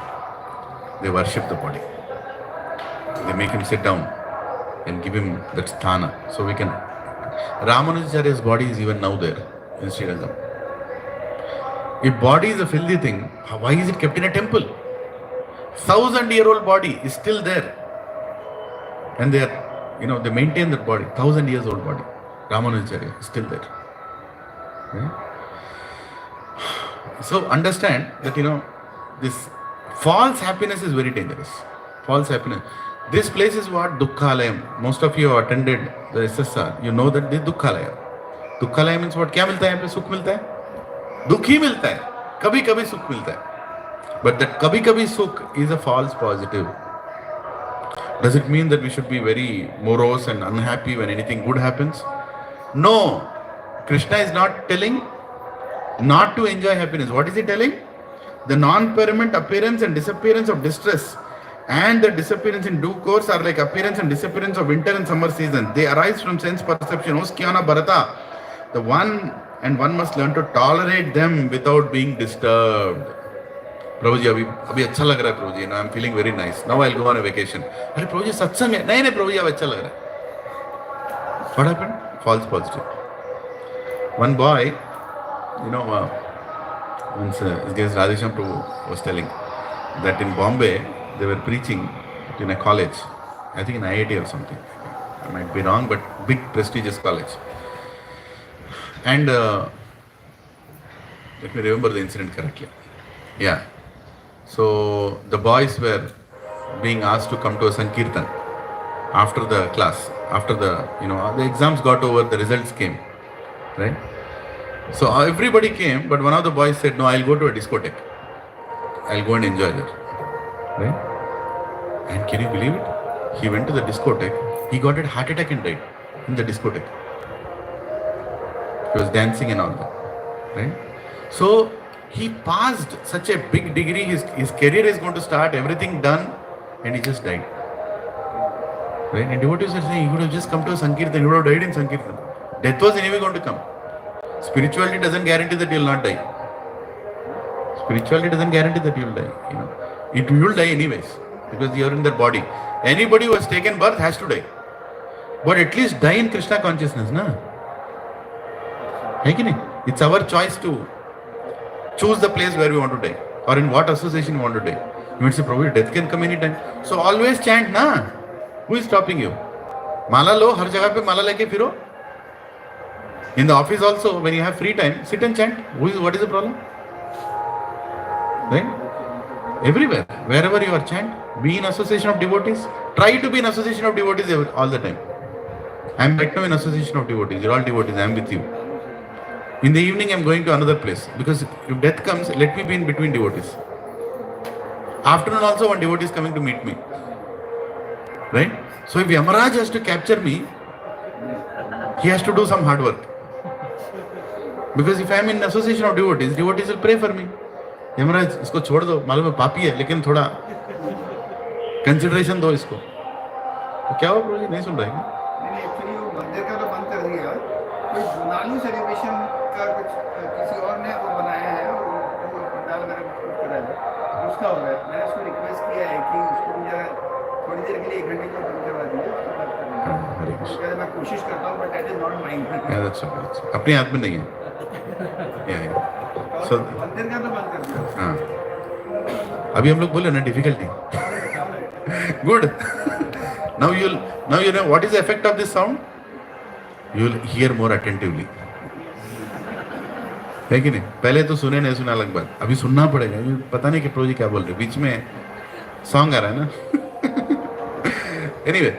They worship the body. They make him sit down and give him that sthana. So we can... Ramanujacharya's body is even now there in Srirangam. If body is a filthy thing, why is it kept in a temple? 1,000-year-old body is still there. And they are, they maintain that body. 1,000-years-old body. Ramanujacharya is still there. Right? So understand that, this false happiness is very dangerous. False happiness. This place is what? Dukkhalayam. Most of you have attended the SSR. You know that this is Dukkhalayam. Dukkhalayam means what? क्या मिलता है यहाँ पे? सुख मिलता है? दुख ही मिलता है. कभी कभी सुख मिलता है. But that कभी कभी सुख is a false positive. Does it mean that we should be very morose and unhappy when anything good happens? No. Krishna is not telling not to enjoy happiness. What is he telling? The non-permanent appearance and disappearance of distress and the disappearance in due course are like appearance and disappearance of winter and summer season. They arise from sense perception. Oskiana Bharata. The one must learn to tolerate them without being disturbed. Prabhuji, abhi अच्छा लग रहा है Prabhuji. I am feeling very nice. Now I'll go on a vacation. अरे Prabhuji सत्संग है. नहीं Prabhuji अब अच्छा लग रहा है. What happened? False positive. One boy, once his guest Radhesham Prabhu was telling that in Bombay they were preaching in a college, I think in IIT or something. I might be wrong, but big prestigious college. And let me remember the incident correctly. Yeah. So the boys were being asked to come to a Sankirtan after the class, after the exams got over, the results came, right? So everybody came, but one of the boys said, no, I'll go to a discotheque. I'll go and enjoy that. Right? And can you believe it? He went to the discotheque, he got a heart attack and died in the discotheque. He was dancing and all that. Right? So he passed such a big degree, his career is going to start, everything done, and he just died. Right? And devotees are saying, he would have just come to a Sankirtan, he would have died in Sankirtan. Death was anyway going to come. Spirituality doesn't guarantee that you will not die. Spirituality doesn't guarantee that you will die. You will die anyways because you are in that body. Anybody who has taken birth has to die. But at least die in Krishna consciousness, na? It's our choice to choose the place where we want to die or in what association we want to die. You might say, Prabhu, death can come anytime. So always chant, na? Who is stopping you? Mala lo, har jagah pe mala leke firo. In the office also, when you have free time, sit and chant. What is the problem? Right? Everywhere, wherever you are, chant. Be in association of devotees. Try to be in association of devotees all the time. I am right now in association of devotees. You are all devotees. I am with you. In the evening, I am going to another place. Because if death comes, let me be in between devotees. Afternoon also, one devotee is coming to meet me. Right? So if Yamaraj has to capture me, he has to do some hard work. Because if I am in association of devotees will pray for me. Yamraj इसको छोड़ दो, मालूम है पापी है, लेकिन थोड़ा consideration दो इसको. तो क्या हुआ प्रभु जी, नहीं सुन रहे हैं? नहीं, एक्चुअली वो मंदिर का तो बंद कर दिया. कोई जुनालू सेलिब्रेशन का कुछ किसी और ने वो बनाया है और वो पंडाल वगैरह करा है, उसका हो गया. मैंने उसको रिक्वेस्ट किया है कि उसको मुझे थोड़ी देर के लिए 1 घंटे को बंद करवा दीजिए. मैं कोशिश करता हूँ, but that is not mind. अपने हाथ में नहीं है. So, मंदिर का तो बंद कर दिया. हाँ, अभी हम लोग बोले ना difficulty. Good. Now you know what is the effect of this sound? You will hear more attentively. है कि नहीं? पहले तो सुने नहीं सुना अलग बात, अभी सुनना पड़ेगा. पता नहीं कि प्रोजी क्या बोल रहे, बीच में सॉन्ग आ रहा है ना. Anyway,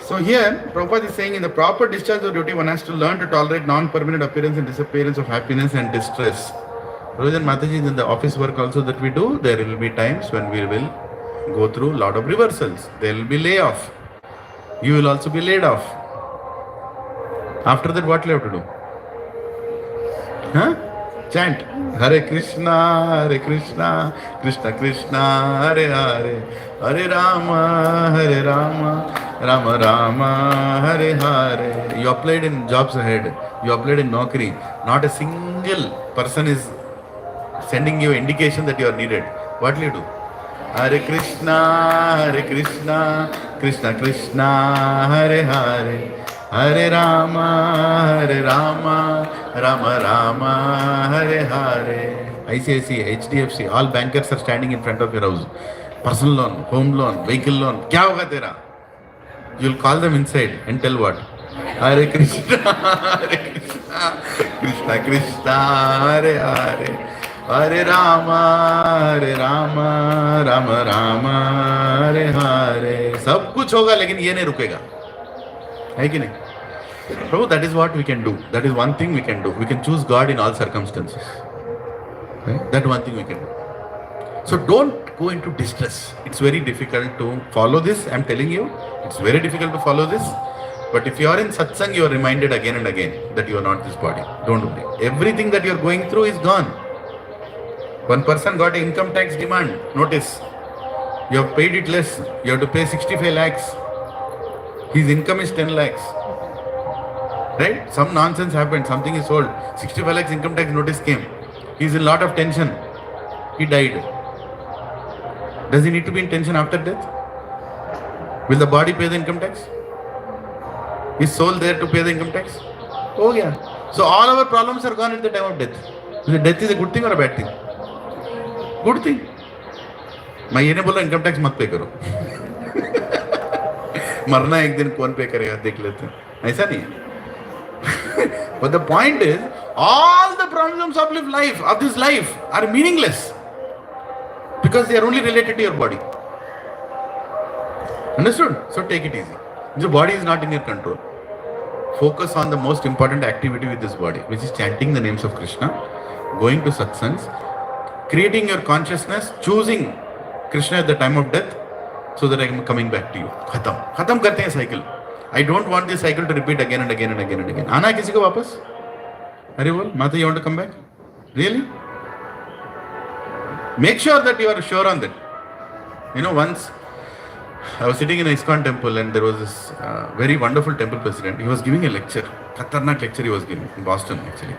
so here Prabhupada is saying in the proper discharge of duty one has to learn to tolerate non-permanent appearance and disappearance of happiness and distress. Prabhuji and Mataji, in the office work also that we do, there will be times when we will go through a lot of reversals. There will be layoff. You will also be laid off. After that, what will you have to do? Huh? Chant. Hare Krishna, Krishna Krishna, Hare Hare, Hare Rama, Rama Rama, Hare Hare. You applied in jobs ahead. You applied in Naukri. Not a single person is sending you indication that you are needed. What will you do? Hare Krishna, Krishna Krishna, Hare Hare, Hare Rama, Rama Rama, Hare Hare. ICICI, HDFC, all bankers are standing in front of your house. Personal loan, home loan, vehicle loan. क्या होगा तेरा? You'll call them inside and tell what? Hare Krishna, Krishna Krishna, Hare Hare. Hare Rama, Rama Rama, Hare Hare. सब कुछ होगा लेकिन ये नहीं रुकेगा, है कि नहीं? Prabhu, that is what we can do. That is one thing we can do. We can choose God in all circumstances. Right? That one thing we can do. So don't go into distress. It's very difficult to follow this. I'm telling you, it's very difficult to follow this. But if you are in satsang, you are reminded again and again that you are not this body. Don't worry. Everything that you are going through is gone. One person got an income tax demand. Notice, you have paid it less. You have to pay 65 lakhs. His income is 10 lakhs. Right? Some nonsense happened. Something is sold. 65 lakhs income tax notice came. He is in a lot of tension. He died. Does he need to be in tension after death? Will the body pay the income tax? Is soul there to pay the income tax? Oh yeah. So all our problems are gone at the time of death. So death is a good thing or a bad thing? Good thing. मैं ये नहीं बोल रहा income tax मत पे करो. मरना एक दिन कौन पे करेगा देख लेते हैं. ऐसा नहीं है. But the point is, all the problems of this life are meaningless because they are only related to your body. Understood? So take it easy. Your body is not in your control. Focus on the most important activity with this body, which is chanting the names of Krishna, going to satsangs, creating your consciousness, choosing Krishna at the time of death, so that I am coming back to you. Khatam karte hain cycle. I don't want this cycle to repeat again and again and again and again. Aana hai kisi ko wapas? Are you Mata, you want to come back? Really? Make sure that you are sure on that. You know, once I was sitting in an ISKCON temple and there was this very wonderful temple president. He was giving a lecture, Khatarnak lecture he was giving in Boston actually.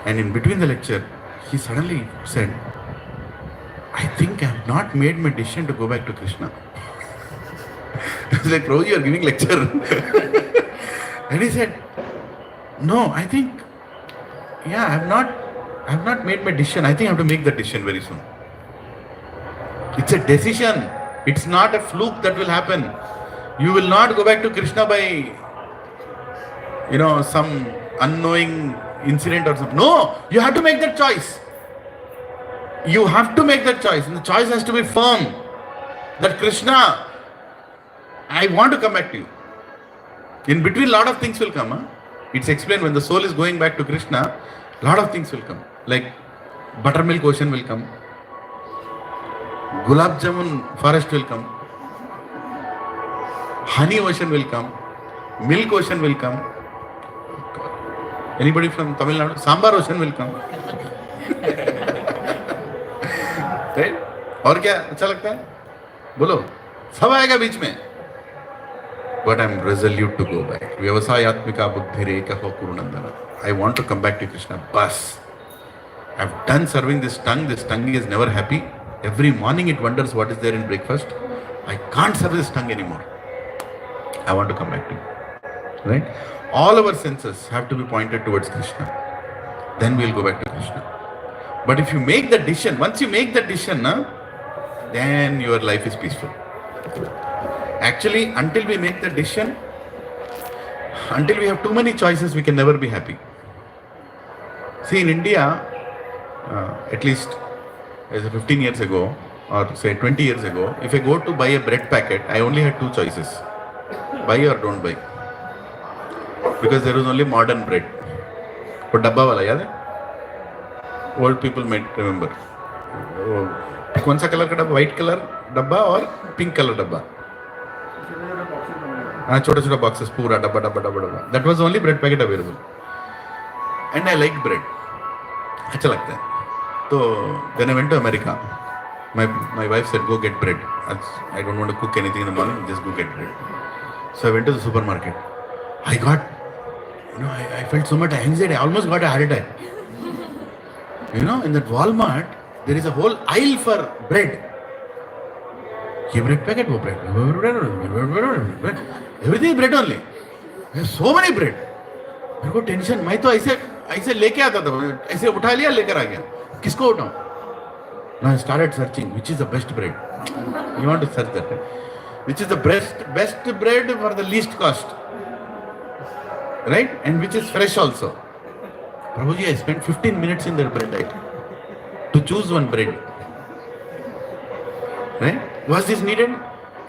And in between the lecture, he suddenly said, I think I have not made my decision to go back to Krishna. I was like, bro, you are giving lecture. And he said, no, I think, yeah, I have not made my decision. I think I have to make that decision very soon. It's a decision. It's not a fluke that will happen. You will not go back to Krishna by, some unknowing incident or something. No, you have to make that choice. You have to make that choice. And the choice has to be firm. That Krishna, I want to come back to you. In between, a lot of things will come. Huh? It's explained when the soul is going back to Krishna, a lot of things will come. Like buttermilk ocean will come. Gulab Jamun forest will come. Honey ocean will come. Milk ocean will come. Anybody from Tamil Nadu? Sambar ocean will come. Right? और क्या अच्छा लगता है? बोलो, सब आएगा बीच में. But I'm resolute to go back. Vyavasayatmika buddhireka ho kurunandana. I want to come back to Krishna. Bas. I've done serving this tongue. This tongue is never happy. Every morning it wonders what is there in breakfast. I can't serve this tongue anymore. I want to come back to you. Right? All our senses have to be pointed towards Krishna. Then we'll go back to Krishna. But if you make the decision, once you make the decision, then your life is peaceful. Actually, until we make the decision, until we have too many choices, we can never be happy. See, in India, at least as 15 years ago, or say 20 years ago, if I go to buy a bread packet, I only had two choices. Buy or don't buy. Because there was only modern bread. But dabba wala yaad hai? Old people might remember. कौन सा colour का डब्बा? White colour डब्बा और pink colour डब्बा. हाँ, छोटा छोटा boxes, पूरा डब्बा. That was the only bread packet available. And I liked bread. अच्छा लगता है. तो then I went to America. My wife said, go get bread. I don't want to cook anything in the morning, just go get bread. So I went to the supermarket. I got, I felt so much anxiety. I almost got a heart attack. In that Walmart, there is a whole aisle for bread. ये bread packet, वो bread. Everything is bread only. There's so many bread. मेरे को tension, मैं तो ऐसे लेके आता था, ऐसे उठा लिया लेकर आ गया. किसको उठाऊं? Now I started searching which is the best bread. You want to search that? Which is the best bread for the least cost, right? And which is fresh also. Prabhuji, I spent 15 minutes in that bread aisle to choose one bread. Right? Was this needed?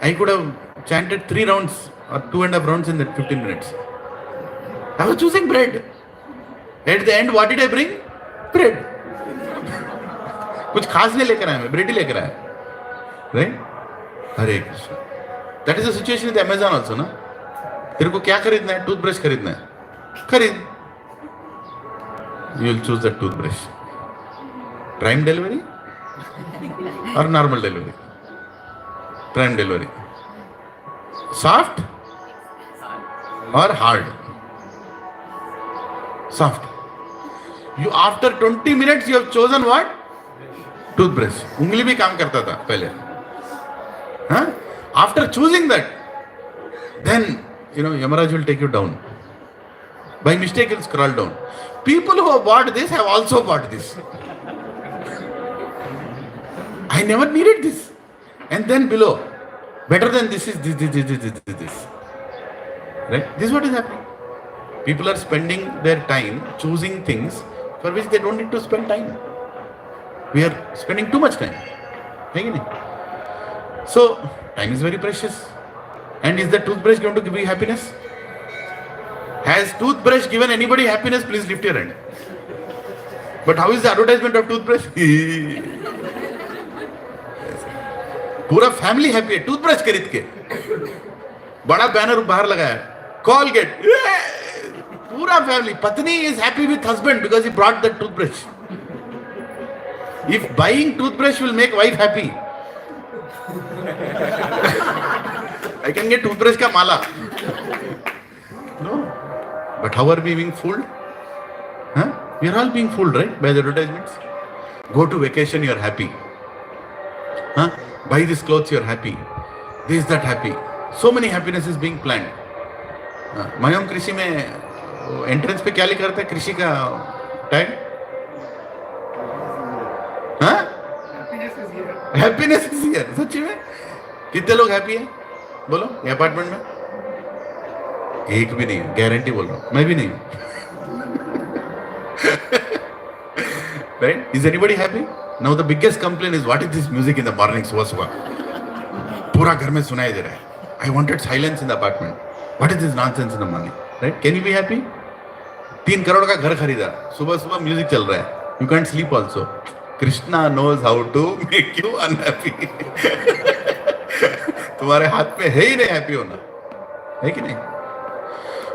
I could have chanted 3 rounds or 2.5 rounds in that 15 minutes. I was choosing bread. At the end, what did I bring? Bread. कुछ खास नहीं लेकर आया, मैं bread ही लेकर आया. Right? Hare Krishna. That is the situation with Amazon also ना. तेरे को क्या खरीदना है? टूथब्रश खरीदना है, खरीद. You will choose the toothbrush. Prime delivery और normal delivery? Prime delivery. Soft और hard? Soft. You after 20 minutes you have chosen what? Toothbrush. उंगली भी काम करता था पहले. हाँ? After choosing that, then Yamaraj will take you down. By mistake he'll scroll down. People who have bought this have also bought this. I never needed this. And then below, better than this is this. Right? This is what is happening. People are spending their time choosing things for which they don't need to spend time. We are spending too much time. So, time is very precious. And is the toothbrush going to give you happiness? Has toothbrush given anybody happiness? Please lift your hand. But how is the advertisement of toothbrush? पूरा family happy है toothbrush खरीद के. बड़ा banner बाहर लगाया, Colgate. पूरा family. पत्नी is happy with husband because he brought the toothbrush. If buying toothbrush will make wife happy, I can get toothbrush ka mala. No. But how are we being fooled? Huh? We are all being fooled, right? By the advertisements. Go to vacation, you are happy. Huh? Buy these clothes, you are happy. This, that, happy. So many happiness is being planned. मायूम कृषि में entrance पे क्या लिखा रहता है? कृषि का tag? हाँ? Happiness is here. सच्ची में कितने लोग हैप्पी हैं? बोलो ये अपार्टमेंट में. एक भी नहीं है, गारंटी बोल रहा हूं. मैं भी नहीं हूं. Right? Is anybody happy? Now the biggest complain is what is this music in the morning. सुबह सुबह पूरा घर में सुनाई दे रहा है. I wanted silence in the apartment. What is this nonsense in the morning? Right? Can you be happy? 3 crore का घर खरीदा, सुबह सुबह म्यूजिक चल रहा है. You can't sleep also. Krishna knows how to make you unhappy. तुम्हारे हाथ में है ही नहीं हैप्पी होना, है कि नहीं?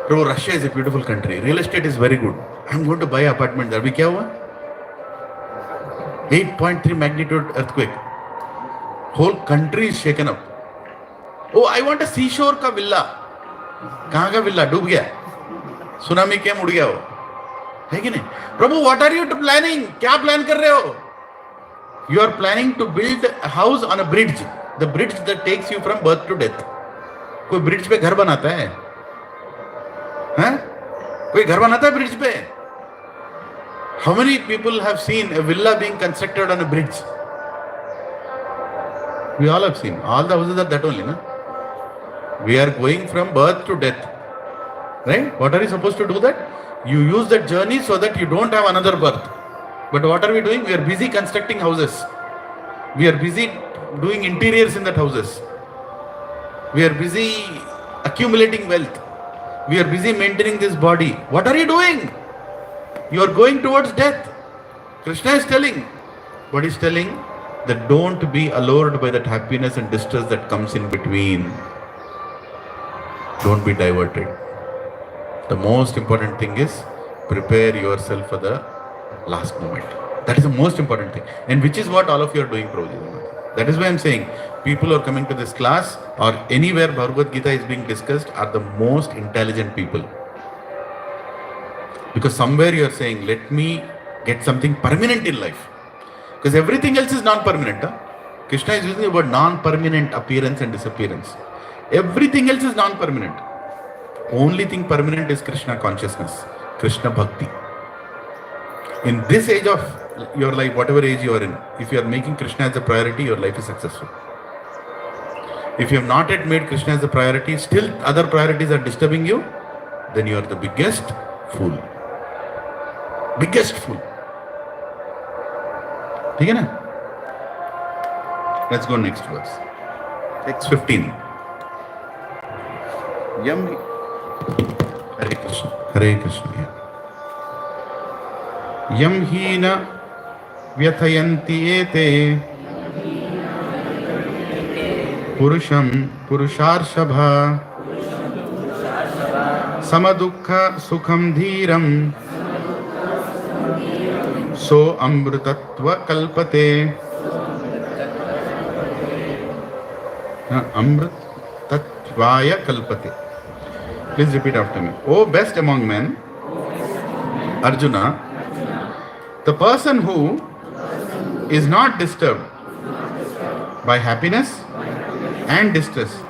Prabhu, Russia is a beautiful country. Real estate is very good. I am going to buy apartment. अभी क्या हुआ? 8.3 magnitude earthquake. Whole country is shaken up. Oh I want a sea shore का विला. कहां का विला? डूब गया. Tsunami क्या उड़ गया वो, है कि नहीं? प्रभु, व्हाट आर यू प्लानिंग? क्या प्लान कर रहे हो? You are planning to build house on a bridge, the bridge that takes you from birth to death. कोई ब्रिज पे घर बनाता है? हैं? कोई घर बनाता है ब्रिज पे? How many people have seen a villa being constructed on a bridge? We all have seen. All the houses are that only, na? We are going from birth to death, right? What are you supposed to do that? You use that journey so that you don't have another birth. But what are we doing? We are busy constructing houses. We are busy doing interiors in that houses. We are busy accumulating wealth. We are busy maintaining this body. What are you doing? You are going towards death. Krishna is telling. But he is telling that don't be allured by that happiness and distress that comes in between. Don't be diverted. The most important thing is prepare yourself for the last moment. That is the most important thing, and which is what all of you are doing, Prabhuji. That is why I'm saying people who are coming to this class or anywhere Bhagavad Gita is being discussed are the most intelligent people. Because somewhere you are saying, let me get something permanent in life. Because everything else is non-permanent. Huh? Krishna is using the word non-permanent appearance and disappearance. Everything else is non-permanent. Only thing permanent is Krishna consciousness, Krishna bhakti. In this age of your life, whatever age you are in, if you are making Krishna as a priority, your life is successful. If you have not yet made Krishna as a priority, still other priorities are disturbing you, then you are the biggest fool. Biggest fool. ठीक है ना? Let's go next verse. Text 15. Yam. Hare Krishna. Hare Krishna. Yeah. Yam hi na vyathayanti ete purusham purusharshabha samadukha sukham dhiram so amrutatva kalpate. Amrutattvaya kalpate. Please repeat after me. O best among men, Arjuna, the person who is not disturbed by happiness and distress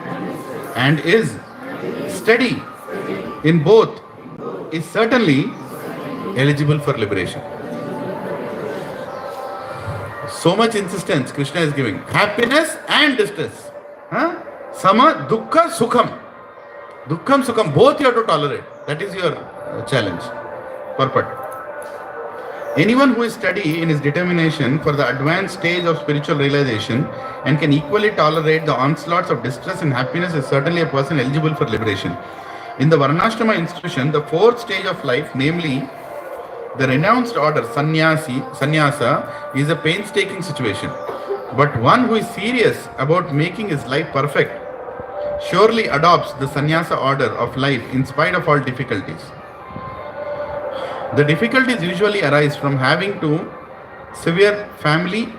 and is steady in both is certainly eligible for liberation. So much insistence Krishna is giving. Happiness and distress. Sama, dukkha, sukham. Dukkham, sukham, both you have to tolerate. That is your challenge. Purport. Anyone who is steady in his determination for the advanced stage of spiritual realization and can equally tolerate the onslaughts of distress and happiness is certainly a person eligible for liberation. In the Varnashrama institution, the fourth stage of life, namely the renounced order, sannyasa, is a painstaking situation. But one who is serious about making his life perfect surely adopts the sannyasa order of life in spite of all difficulties. The difficulties usually arise from having to severe family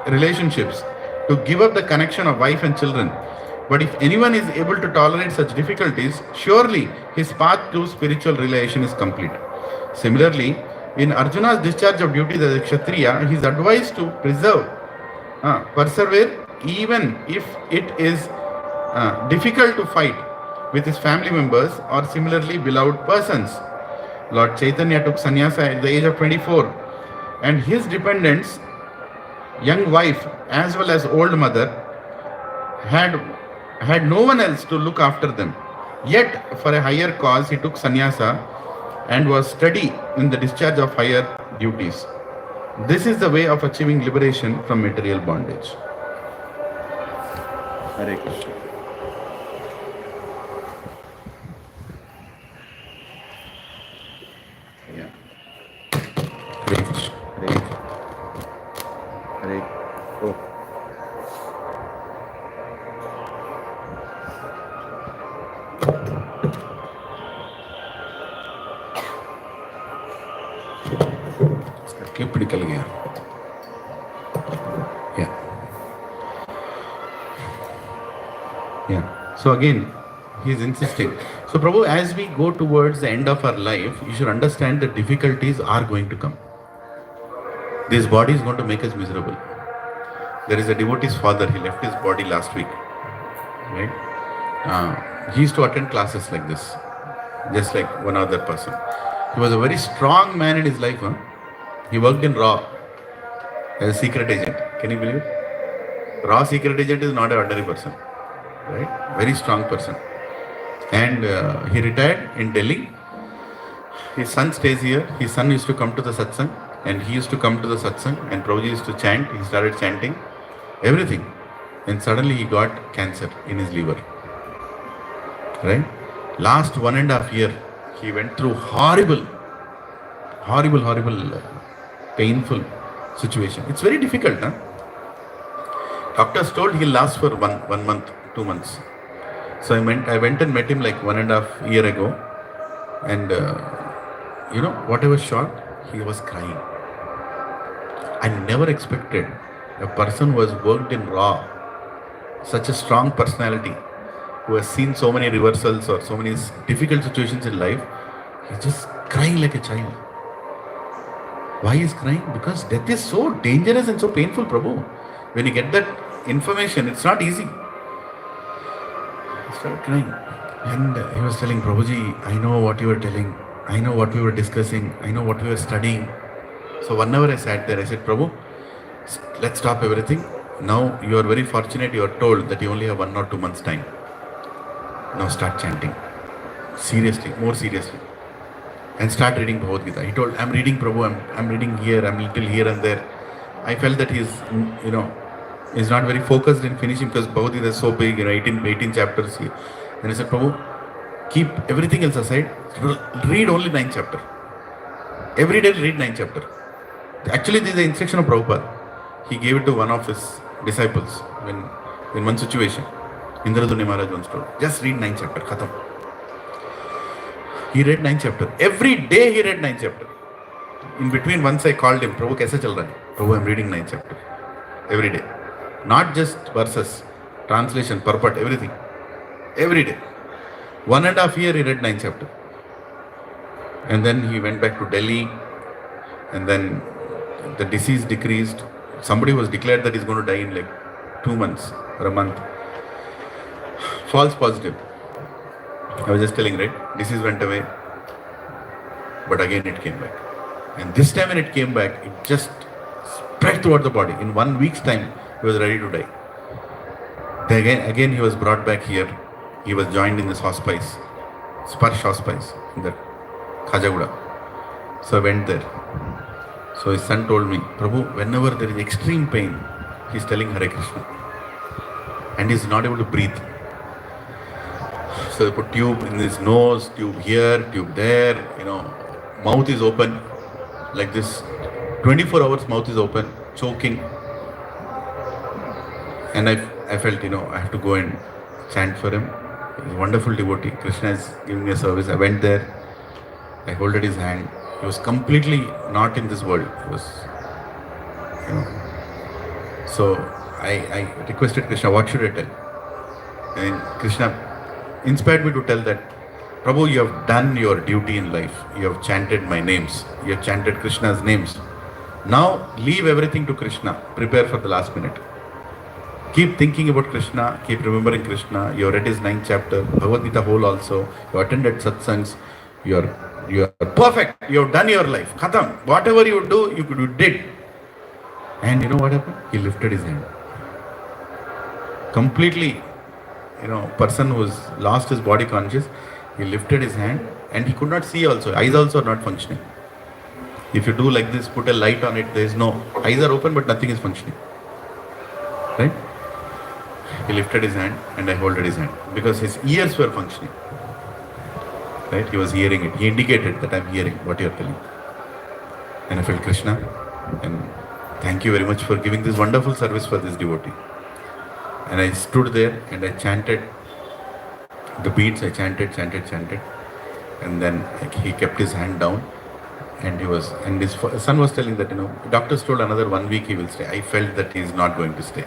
relationships to give up the connection of wife and children. But if anyone is able to tolerate such difficulties, surely his path to spiritual realization is complete. Similarly, in Arjuna's discharge of duties as a Kshatriya, he is advised to persevere even if it is difficult to fight with his family members or similarly beloved persons. Lord Chaitanya took sannyasa at the age of 24, and his dependents, young wife as well as old mother, had no one else to look after them. Yet, for a higher cause, he took sannyasa and was steady in the discharge of higher duties. This is the way of achieving liberation from material bondage. Hare Krishna. Yeah. Hare Krishna. Hare. Hare. Oh. निकल गया. Yeah. So again, he is insisting. So Prabhu, as we go towards the end of our life, you should understand that difficulties are going to come. This body is going to make us miserable. There is a devotee's father, he left his body last week. Right? He used to attend classes like this, just like one other person. He was a very strong man in his life. Huh? He worked in RAW as a secret agent. Can you believe it? RAW secret agent is not an ordinary person. Right? Very strong person. And he retired in Delhi. His son stays here. His son used to come to the satsang, and he used to come to the satsang, and Prabhuji used to chant. He started chanting everything. And suddenly he got cancer in his liver. Right? Last 1.5 years, he went through horrible, painful situation. It's very difficult. Huh? Doctors told he'll last for one month, 2 months. So I went and met him like 1.5 years ago. And, what I was shocked, he was crying. I never expected a person who has worked in raw, such a strong personality, who has seen so many reversals or so many difficult situations in life, he's just crying like a child. Why is crying? Because death is so dangerous and so painful, Prabhu. When you get that information, it's not easy. He started crying. And he was telling, Prabhuji, I know what you were telling. I know what we were discussing. I know what we were studying. So 1 hour I sat there. I said, Prabhu, let's stop everything. Now you are very fortunate. You are told that you only have 1 or 2 months time. Now start chanting. Seriously, more seriously. And start reading Bhagavad Gita. He told, I'm reading Prabhu, I'm reading here, I'm little here and there. I felt that he's not very focused in finishing because Bhagavad Gita is so big, 18 chapters here. And I said, Prabhu, keep everything else aside, read only 9th chapter. Every day read 9th chapter. Actually, this is the instruction of Prabhupada. He gave it to one of his disciples in one situation. Indraduni Maharaj once told, just read 9th chapter, khatam. He read 9th chapter. Every day he read 9th chapter. In between, once I called him, Prabhu, kaise chal raha hai? Prabhu, I'm reading 9th chapter. Every day. Not just verses, translation, purport, everything. Every day. 1.5 years he read 9th chapter. And then he went back to Delhi. And then the disease decreased. Somebody was declared that he's going to die in like 2 months or a month. False positive. I was just telling, right? Disease went away. But again it came back. And this time when it came back, it just spread throughout the body. In 1 week's time, he was ready to die. Then again he was brought back here. He was joined in this hospice, Sparsh hospice, in the Khajaguda. So I went there. So his son told me, Prabhu, whenever there is extreme pain, he's telling Hare Krishna. And he's not able to breathe. So they put tube in his nose, tube here, tube there, mouth is open, like this, 24 hours mouth is open, choking. And I felt, I have to go and chant for him. He's a wonderful devotee. Krishna is giving me a service. I went there, I holded his hand. He was completely not in this world. He was, So I requested Krishna, what should I tell? And Krishna inspired me to tell that, Prabhu, you have done your duty in life. You have chanted my names. You have chanted Krishna's names. Now leave everything to Krishna. Prepare for the last minute. Keep thinking about Krishna. Keep remembering Krishna. You have read his 9th chapter. Bhagavad Gita whole also. You attended satsangs. You are perfect. You have done your life. Khatam. Whatever you do, you did. And you know what happened? He lifted his hand. Completely, person who has lost his body conscious, he lifted his hand and he could not see also. Eyes also are not functioning. If you do like this, put a light on it, there is no, eyes are open but nothing is functioning. Right? He lifted his hand and I holded his hand because his ears were functioning. Right? He was hearing it. He indicated that I'm hearing what you're telling. And I felt, Krishna, and thank you very much for giving this wonderful service for this devotee. And I stood there and I chanted the beats. I chanted. And then he kept his hand down. And his son was telling that, doctors told another 1 week he will stay. I felt that he is not going to stay.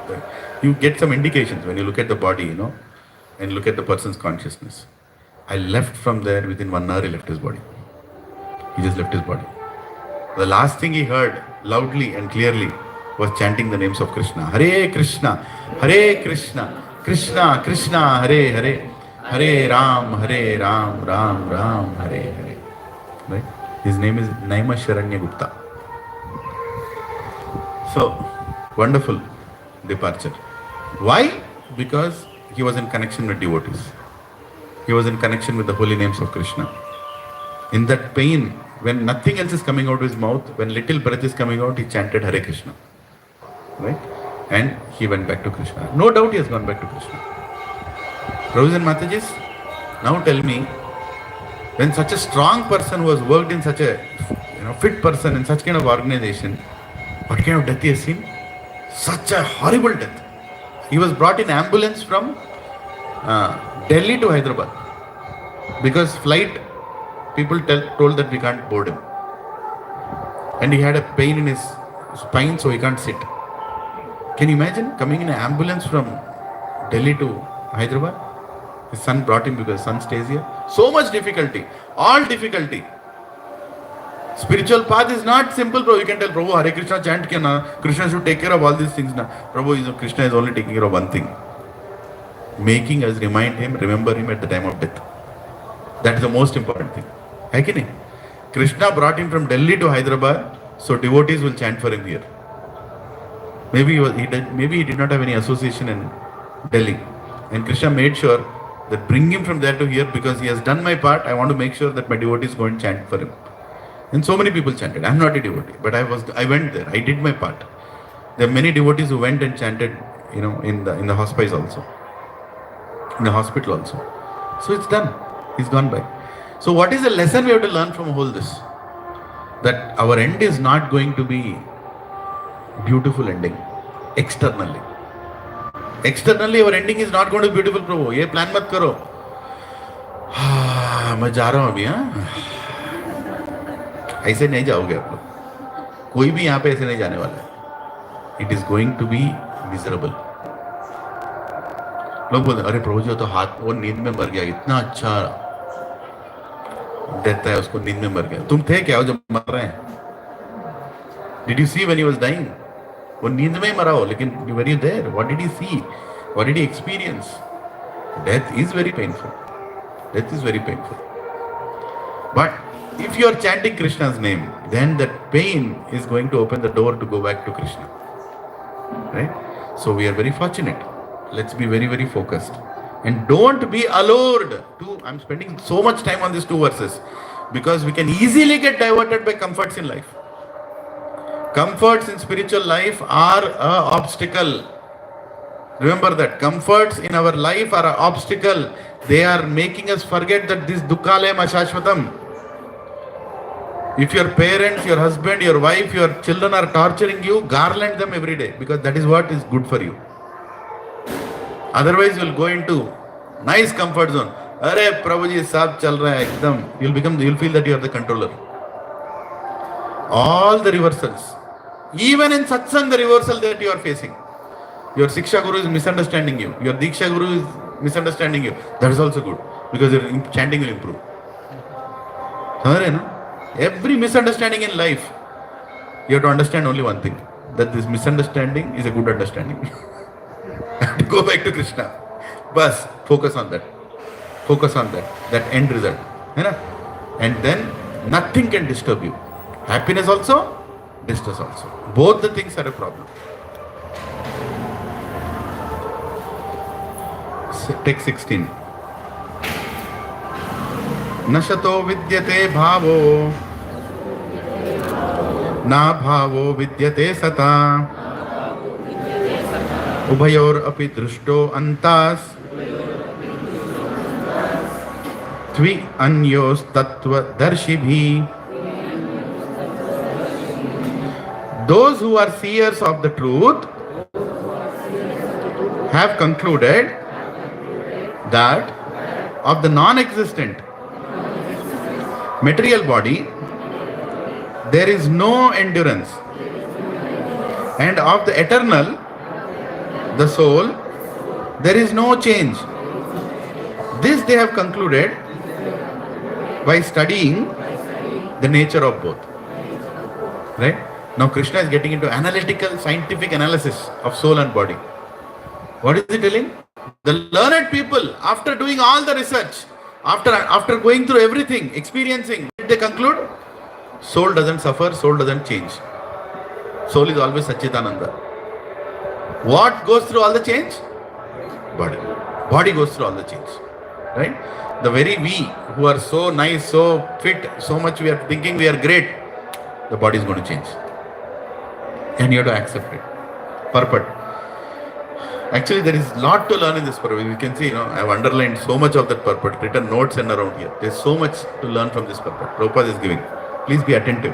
But you get some indications when you look at the body, and look at the person's consciousness. I left from there within 1 hour. He left his body. He just left his body. The last thing he heard loudly and clearly was chanting the names of Krishna. Hare Krishna, Krishna Krishna, Hare Hare, Hare Ram, Ram Ram, Hare Hare. Right? His name is Naima Sharanya Gupta. So, wonderful departure. Why? Because he was in connection with devotees. He was in connection with the holy names of Krishna. In that pain, when nothing else is coming out of his mouth, when little breath is coming out, he chanted Hare Krishna. Right? And he went back to Krishna. No doubt he has gone back to Krishna. Prabhus and Matajis, now tell me, when such a strong person who has worked in such a fit person in such kind of organization, what kind of death he has seen? Such a horrible death. He was brought in ambulance from Delhi to Hyderabad because flight people told that we can't board him. And he had a pain in his spine, so he can't sit. Can you imagine coming in an ambulance from Delhi to Hyderabad? His son brought him because his son stays here. So much difficulty, all difficulty. Spiritual path is not simple, bro. You can tell, Prabhu, Hare Krishna chant kiya na. Krishna should take care of all these things na. Prabhu, Krishna is only taking care of one thing. Making us remind him, remember him at the time of death. That is the most important thing. Hai ki nahi? Krishna brought him from Delhi to Hyderabad, so devotees will chant for him here. Maybe he did not have any association in Delhi. And Krishna made sure that bring him from there to here because he has done my part. I want to make sure that my devotees go and chant for him. And so many people chanted. I am not a devotee, but I went there. I did my part. There are many devotees who went and chanted, in the hospice also, in the hospital also. So it's done. He's gone by. So what is the lesson we have to learn from all this? That our end is not going to be beautiful ending externally. Externally our ending is not going to be beautiful, Prabhu. ये plan मत करो. मैं जा रहा हूँ अभी, हाँ. ऐसे नहीं जाओगे आप लोग. कोई भी यहाँ पे ऐसे नहीं जाने वाला है. It is going to be miserable. लोग बोलते अरे प्रभु जी तो हाथ वो नींद में मर गया, इतना अच्छा देता है, उसको नींद में मर गया. तुम थे क्या जब मर रहे हैं? Did you see when he was dying? वो नींद में ही मरा हो, लेकिन were you there? What did he see? What did he experience? Death is very painful. Death is very painful. But if you are chanting Krishna's name, then that pain is going to open the door to go back to Krishna. Right? So we are very fortunate. Let's be very, very focused. And don't be allured to, I'm spending so much time on these two verses, because we can easily get diverted by comforts in life. Comforts in spiritual life are an obstacle. Remember that. Comforts in our life are an obstacle. They are making us forget that this dukkhalayam ashashvatam. If your parents, your husband, your wife, your children are torturing you, garland them every day, because that is what is good for you. Otherwise, you will go into nice comfort zone. Arey Prabhuji, sab chal raha hai ekdam. You'll feel that you are the controller. All the reversals. Even in satsang, the reversal that you are facing. Your Siksha Guru is misunderstanding you. Your Diksha Guru is misunderstanding you. That is also good, because your chanting will improve. Every misunderstanding in life, you have to understand only one thing, that this misunderstanding is a good understanding. Go back to Krishna. Bas, focus on that. Focus on that end result. And then nothing can disturb you. Happiness also, distress also. Both the things are a problem. Text 16. Nashato vidyate bhavo, na bhavo vidyate sata, ubhayor api drushto antas, tvi anyos tattva darshibhi. Those who are seers of the truth have concluded that of the non-existent material body there is no endurance, and of the eternal, the soul, there is no change. This they have concluded by studying the nature of both. Right? Now Krishna is getting into analytical, scientific analysis of soul and body. What is he telling? The learned people, after doing all the research, after going through everything, experiencing, they conclude, soul doesn't suffer, soul doesn't change. Soul is always Satchitananda. What goes through all the change? Body. Body goes through all the change. Right? The very we who are so nice, so fit, so much we are thinking we are great, the body is going to change. And you have to accept it. Purport. Actually, there is a lot to learn in this purport. You can see, I have underlined so much of that purport, written notes and around here. There is so much to learn from this purport. Prabhupada is giving. Please be attentive.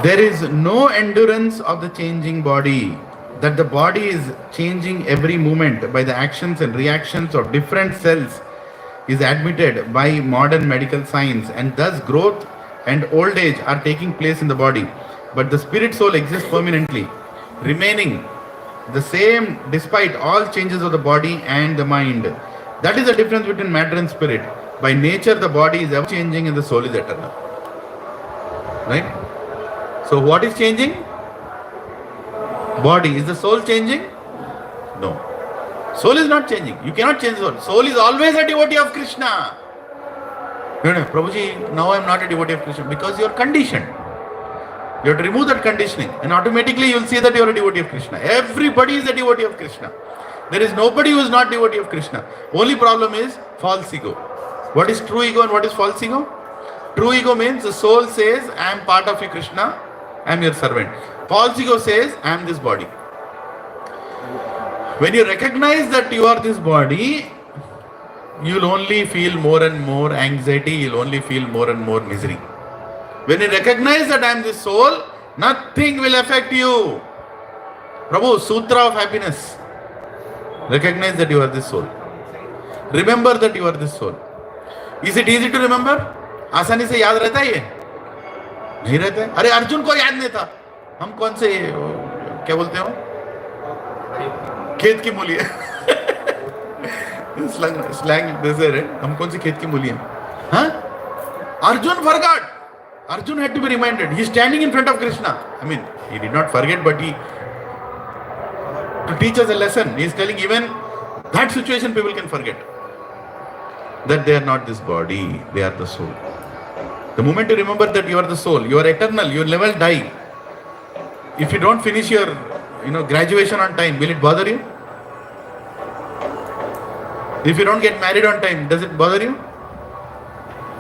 There is no endurance of the changing body. That the body is changing every moment by the actions and reactions of different cells is admitted by modern medical science, and thus growth and old age are taking place in the body, but the spirit soul exists permanently, remaining the same despite all changes of the body and the mind. That is the difference between matter and spirit. By nature, the body is ever changing and the soul is eternal. Right? So, what is changing? Body. Is the soul changing? No. Soul is not changing. You cannot change soul. Soul is always a devotee of Krishna. No, Prabhuji, now I am not a devotee of Krishna because you are conditioned. You have to remove that conditioning and automatically you will see that you are a devotee of Krishna. Everybody is a devotee of Krishna. There is nobody who is not devotee of Krishna. Only problem is false ego. What is true ego and what is false ego? True ego means the soul says, I am part of you, Krishna. I am your servant. False ego says, I am this body. When you recognize that you are this body, you will only feel more and more anxiety. You will only feel more and more misery. When you recognize that I am this soul, nothing will affect you. Prabhu, Sutra of Happiness. Recognize that you are this soul. Remember that you are this soul. Is it easy to remember? आसानी से याद रहता है ये? नहीं रहता है. अरे अर्जुन को याद नहीं था. हम कौन से क्या बोलते हो? खेत की मूली है. Slang this is it. हम कौन सी खेत की मूली है? हाँ? Arjun forgot. Arjun had to be reminded. He is standing in front of Krishna. I mean, he did not forget, but to teach us a lesson, he is telling even that situation people can forget. That they are not this body, they are the soul. The moment you remember that you are the soul, you are eternal, you will never die. If you don't finish your graduation on time, will it bother you? If you don't get married on time, does it bother you?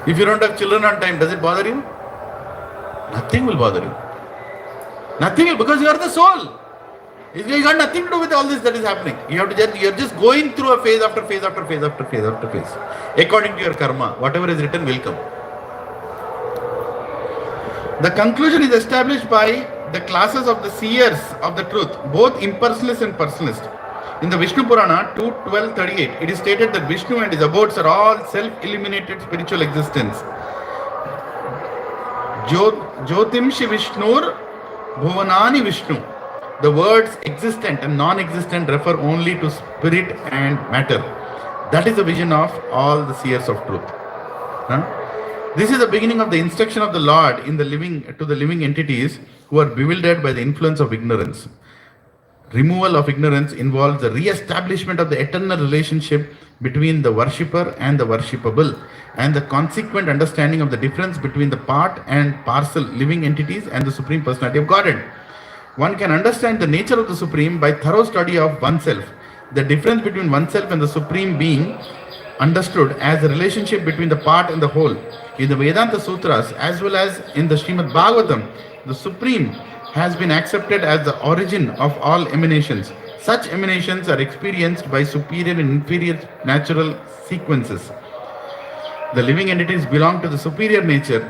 If you don't have children on time, does it bother you? Nothing will bother you. Nothing will, because you are the soul. You got nothing to do with all this that is happening. You are just going through a phase after phase after phase after phase after phase. According to your karma, whatever is written will come. The conclusion is established by the classes of the seers of the truth, both impersonalist and personalist. In the Vishnu Purana 2.12.38, it is stated that Vishnu and his abodes are all self-illuminated spiritual existence. Jyotimshi Vishnur Bhuvanani Vishnu. The words existent and non-existent refer only to spirit and matter. That is the vision of all the seers of truth. This is the beginning of the instruction of the Lord to the living entities who are bewildered by the influence of ignorance. Removal of ignorance involves the re-establishment of the eternal relationship between the worshipper and the worshipable, and the consequent understanding of the difference between the part and parcel living entities and the Supreme Personality of Godhead. One can understand the nature of the Supreme by thorough study of oneself. The difference between oneself and the Supreme Being understood as the relationship between the part and the whole. In the Vedanta Sutras as well as in the Srimad Bhagavatam, the Supreme has been accepted as the origin of all emanations. Such emanations are experienced by superior and inferior natural sequences. The living entities belong to the superior nature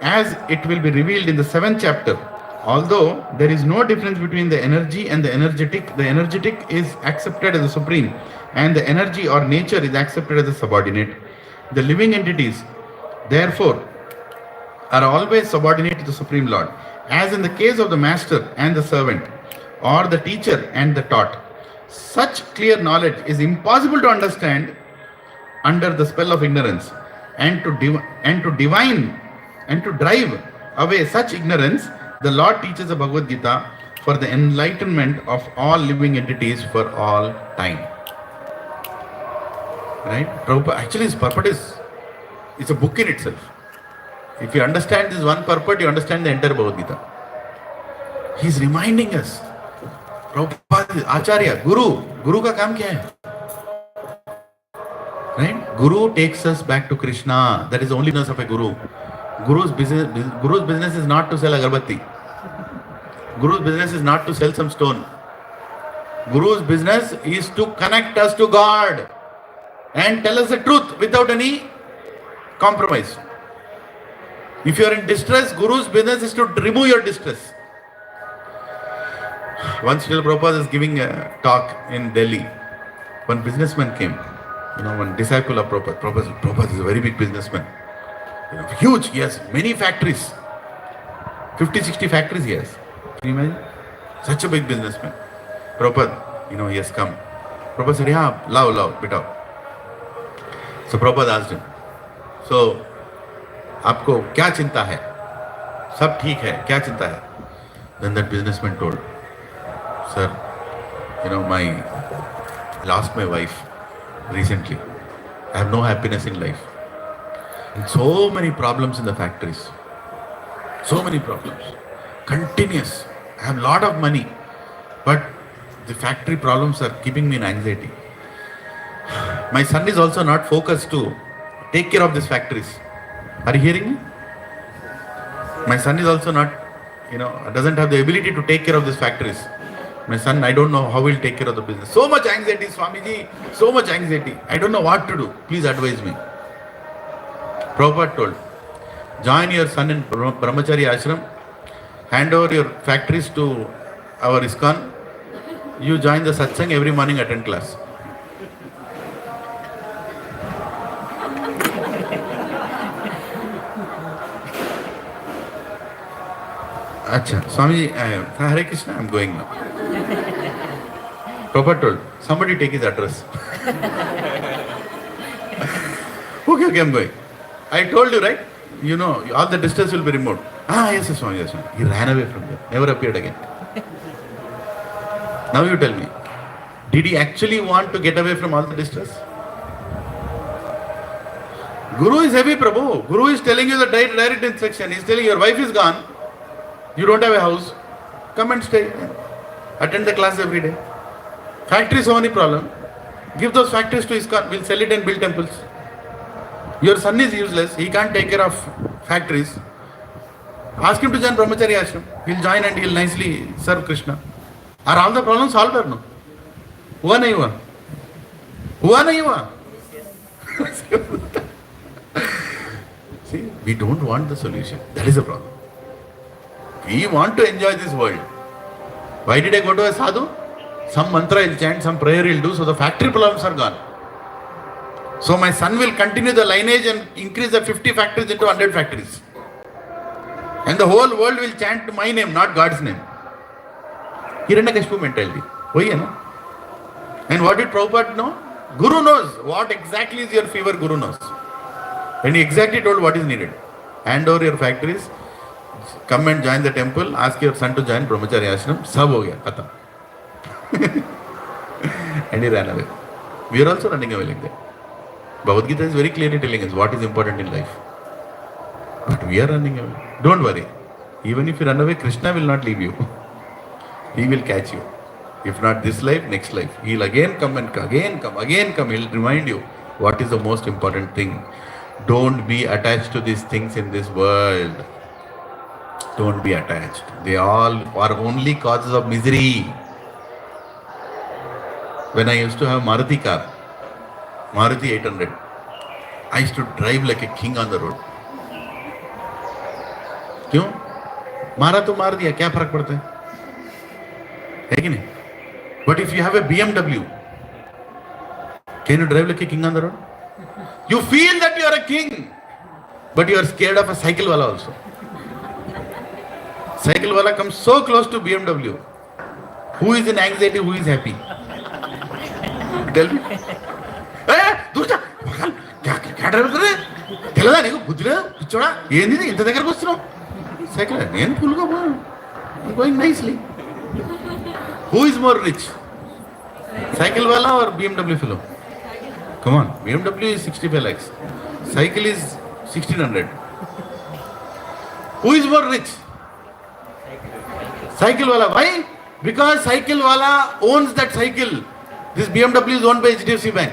as it will be revealed in the 7th chapter. Although there is no difference between the energy and the energetic is accepted as the supreme and the energy or nature is accepted as a subordinate. The living entities, therefore, are always subordinate to the Supreme Lord, as in the case of the master and the servant, or the teacher and the taught. Such clear knowledge is impossible to understand under the spell of ignorance, and to drive away such ignorance, the Lord teaches the Bhagavad Gita for the enlightenment of all living entities for all time. Right? Prabhupada, actually his purport it's a book in itself. If you understand this one purport, you understand the entire Bhagavad Gita. He is reminding us. Prabhupada, Acharya, Guru ka kaam kya hai? Right? Guru takes us back to Krishna. That is the only business of a Guru. Guru's business is not to sell agarbatti. Guru's business is not to sell some stone. Guru's business is to connect us to God and tell us the truth without any compromise. If you are in distress, Guru's business is to remove your distress. Once Srila Prabhupada is giving a talk in Delhi. One businessman came, one disciple of Prabhupada. Prabhupada is a very big businessman. Huge, yes, many factories. 50, 60 factories he has. Can you imagine? Such a big businessman. Prabhupada, he has come. Prabhupada said, yeah, lao, beta. So Prabhupada asked him, so, आपको क्या चिंता है? सब ठीक है, क्या चिंता है? Then that businessman told, sir, I lost my wife recently. I have no happiness in life. And so many problems in the factories. So many problems. Continuous. I have a lot of money. But the factory problems are keeping me in anxiety. My son is also not focused to take care of these factories. Are you hearing me? My son is also not, doesn't have the ability to take care of these factories. My son, I don't know how he'll take care of the business. So much anxiety, Swamiji, so much anxiety. I don't know what to do. Please advise me. Prabhupada told, join your son in Brahmachari ashram, hand over your factories to our ISKCON, you join the satsang every morning, attend class. Acha, Swamiji, Hare Krishna, I'm going now. Prabhupada told, somebody take his address. Okay, I'm going. I told you, right? All the distress will be removed. Yes, Swami, yes, Swami. He ran away from there, never appeared again. Now you tell me, did he actually want to get away from all the distress? Guru is heavy, Prabhu. Guru is telling you the direct instruction. He is telling your wife is gone. You don't have a house. Come and stay. Attend the class every day. Factories have any problem. Give those factories to ISKCON. We'll sell it and build temples. Your son is useless. He can't take care of factories. Ask him to join Brahmachari ashram. He'll join and he'll nicely serve Krishna. Are all the problems solved or no? हुआ नहीं हुआ? हुआ नहीं हुआ? See, we don't want the solution. That is the problem. We want to enjoy this world. Why did I go to a sadhu? Some mantra he'll chant, some prayer he'll do, so the factory problems are gone. So my son will continue the lineage and increase the 50 factories into 100 factories. And the whole world will chant my name, not God's name. Hiranyakashipu mentality. वही है ना? And what did Prabhupada know? Guru knows what exactly is your fever. Guru knows. And he exactly told what is needed. Hand over your factories, come and join the temple, ask your son to join Brahmachari ashram. Sab ho gaya, khatam. And he ran away. We are also running away like that. Bhagavad Gita is very clearly telling us what is important in life. But we are running away. Don't worry. Even if you run away, Krishna will not leave you. He will catch you. If not this life, next life. He will again come. He will remind you what is the most important thing. Don't be attached to these things in this world. Don't be attached. They all are only causes of misery. When I used to have Maruti car, Maruti 800, I used to drive like a king on the road. क्यों? मारा तो मार दिया, क्या फर्क पड़ता है कि नहीं? But if you have a BMW, can you drive like a king on the road? You feel that you are a king, but you are scared of a cycle wala also. Cycle wala comes so close to BMW. Who is in anxiety? Who is happy? Tell me. दूसरा क्या drive कर रहे हैं? तेलदा नहीं को बुद्धि पिछड़ा ये नहीं इंत దగ్గరకు వస్తున్నావు సైకిల్ నేను ఫుల్ గా going nicely. Who is more rich? Cycle wala or BMW fellow? Come on, BMW is 65 lakhs. Cycle is 1600. Who is more rich? Cycle wala. Why? Because cycle wala owns that cycle. This BMW is owned by HDFC Bank.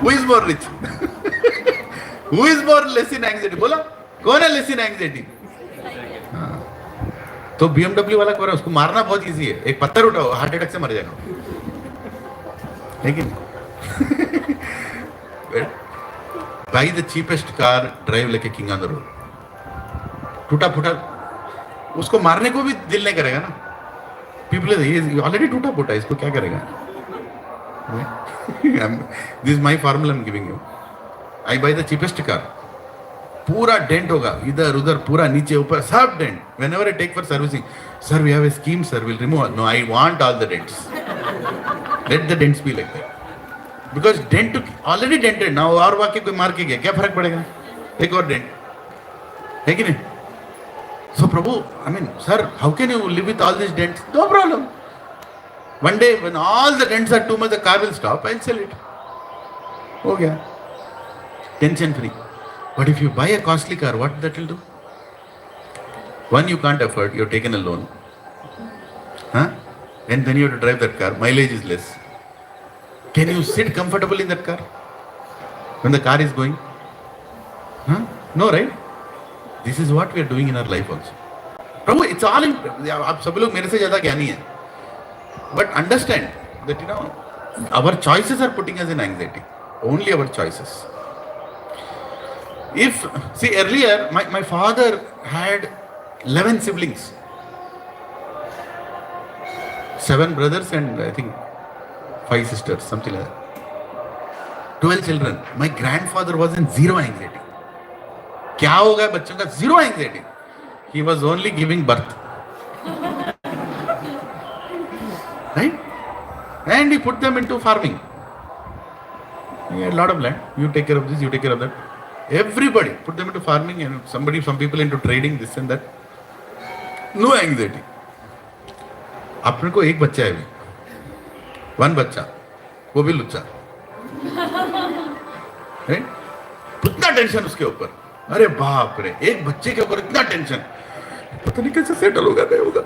Who is more rich? Who is more less in anxiety? बोला कौन है less in anxiety? तो BMW वाला कौन है? उसको मारना बहुत इजी है. एक पत्थर उठाओ, हार्ट अटैक से मर जाएगा. लेकिन buy the cheapest car, drive like a king on the road. टूटा फूटा उसको मारने को भी दिल नहीं करेगा ना. People say already टूटा फूटा, इसको क्या करेगा? This is my formula I'm giving you. I buy the cheapest car. पूरा डेंट होगा, इधर उधर पूरा नीचे ऊपर सब dent. Whenever I take for servicing, sir, we have a scheme, sir, we'll remove. No, I want all the dents. Let the dents be like that. Because dent already dented. Now और वाके कोई मार के गया, क्या फर्क पड़ेगा? एक और डेंट है कि नहीं? So Prabhu, I mean, sir, how can you live with all these dents? No problem. One day when all the dents are too much, the car will stop. I'll sell it. हो गया. Tension free. But if you buy a costly car, what that will do? One, you can't afford. You've taken a loan. Huh? And then you have to drive that car. Mileage is less. Can you sit comfortable in that car? When the car is going? Huh? No, right? This is what we are doing in our life also. Prabhu, it's all in... आप सब लोग मेरे से ज़्यादा ज्ञानी हैं. But understand that, you know, our choices are putting us in anxiety. Only our choices. If, see, earlier, my father had 11 siblings. 7 brothers and I think 5 sisters, something like that. 12 children. My grandfather was in zero anxiety. क्या होगा बच्चों का? Zero anxiety. He was only giving birth. Right? And he put them into farming. He had a lot of land. You take care of this, you take care of that. Everybody put them into farming and some people into trading, this and that. No anxiety. अपने को एक बच्चा है भी, 1 बच्चा, वो भी लुच्चा, right? इतना टेंशन उसके ऊपर. अरे बाप रे, एक बच्चे के ऊपर इतना टेंशन, पता नहीं कैसे सेटल होगा नहीं होगा.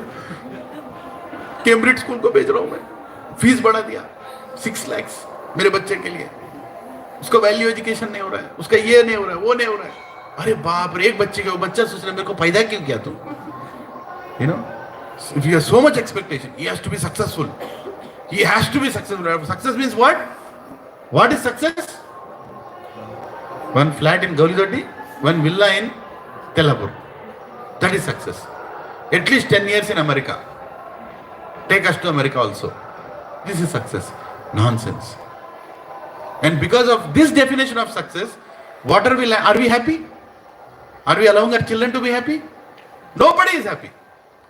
कैम्ब्रिज स्कूल को भेज रहा हूं मैं, फीस बढ़ा दिया 6 लाख मेरे बच्चे के लिए. उसको वैल्यू एजुकेशन नहीं हो रहा है, उसका ये नहीं हो रहा है, वो नहीं हो रहा है. अरे बाप रे, एक बच्चे के बच्चा सोच रहा है मेरे को पैदा क्यों किया तुम? You know, if you have so much expectation, he has to be successful. He has to be successful. Success means what? What is success? 1 flat in Gauridatti, 1 villa in Telapur. That is success. At least 10 years in America. Take us to America also. This is success. Nonsense. And because of this definition of success, what are we happy? Are we allowing our children to be happy? Nobody is happy.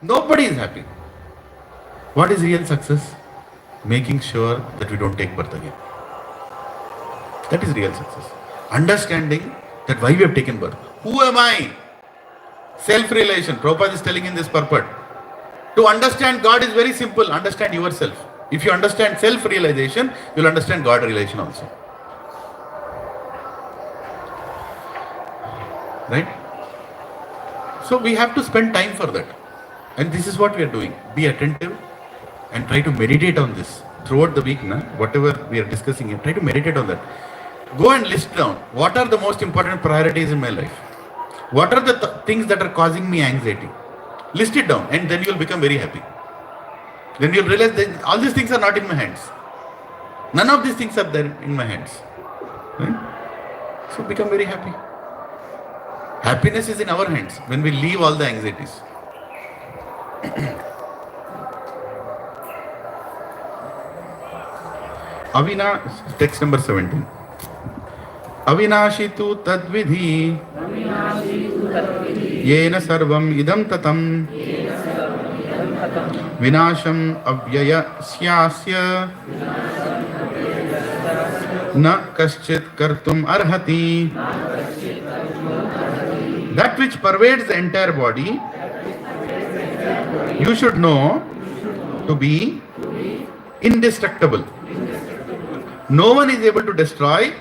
Nobody is happy. What is real success? Making sure that we don't take birth again. That is real success. Understanding that why we have taken birth. Who am I? Self-realization. Prabhupada is telling in this purport. To understand God is very simple. Understand yourself. If you understand self-realization, you will understand God realization also. Right? So we have to spend time for that. And this is what we are doing. Be attentive and try to meditate on this. Throughout the week, whatever we are discussing here, try to meditate on that. Go and list down what are the most important priorities in my life. What are the things that are causing me anxiety? List it down and then you will become very happy. Then you will realize that all these things are not in my hands. None of these things are there in my hands. Right? So become very happy. Happiness is in our hands when we leave all the anxieties. Text number 17. Avinashi tu tadvidhi yena sarvam idam tatam vinasham avyaya syasya na kaschit kartum arhati. That which pervades the entire body, you should know to be indestructible. No one is able to destroy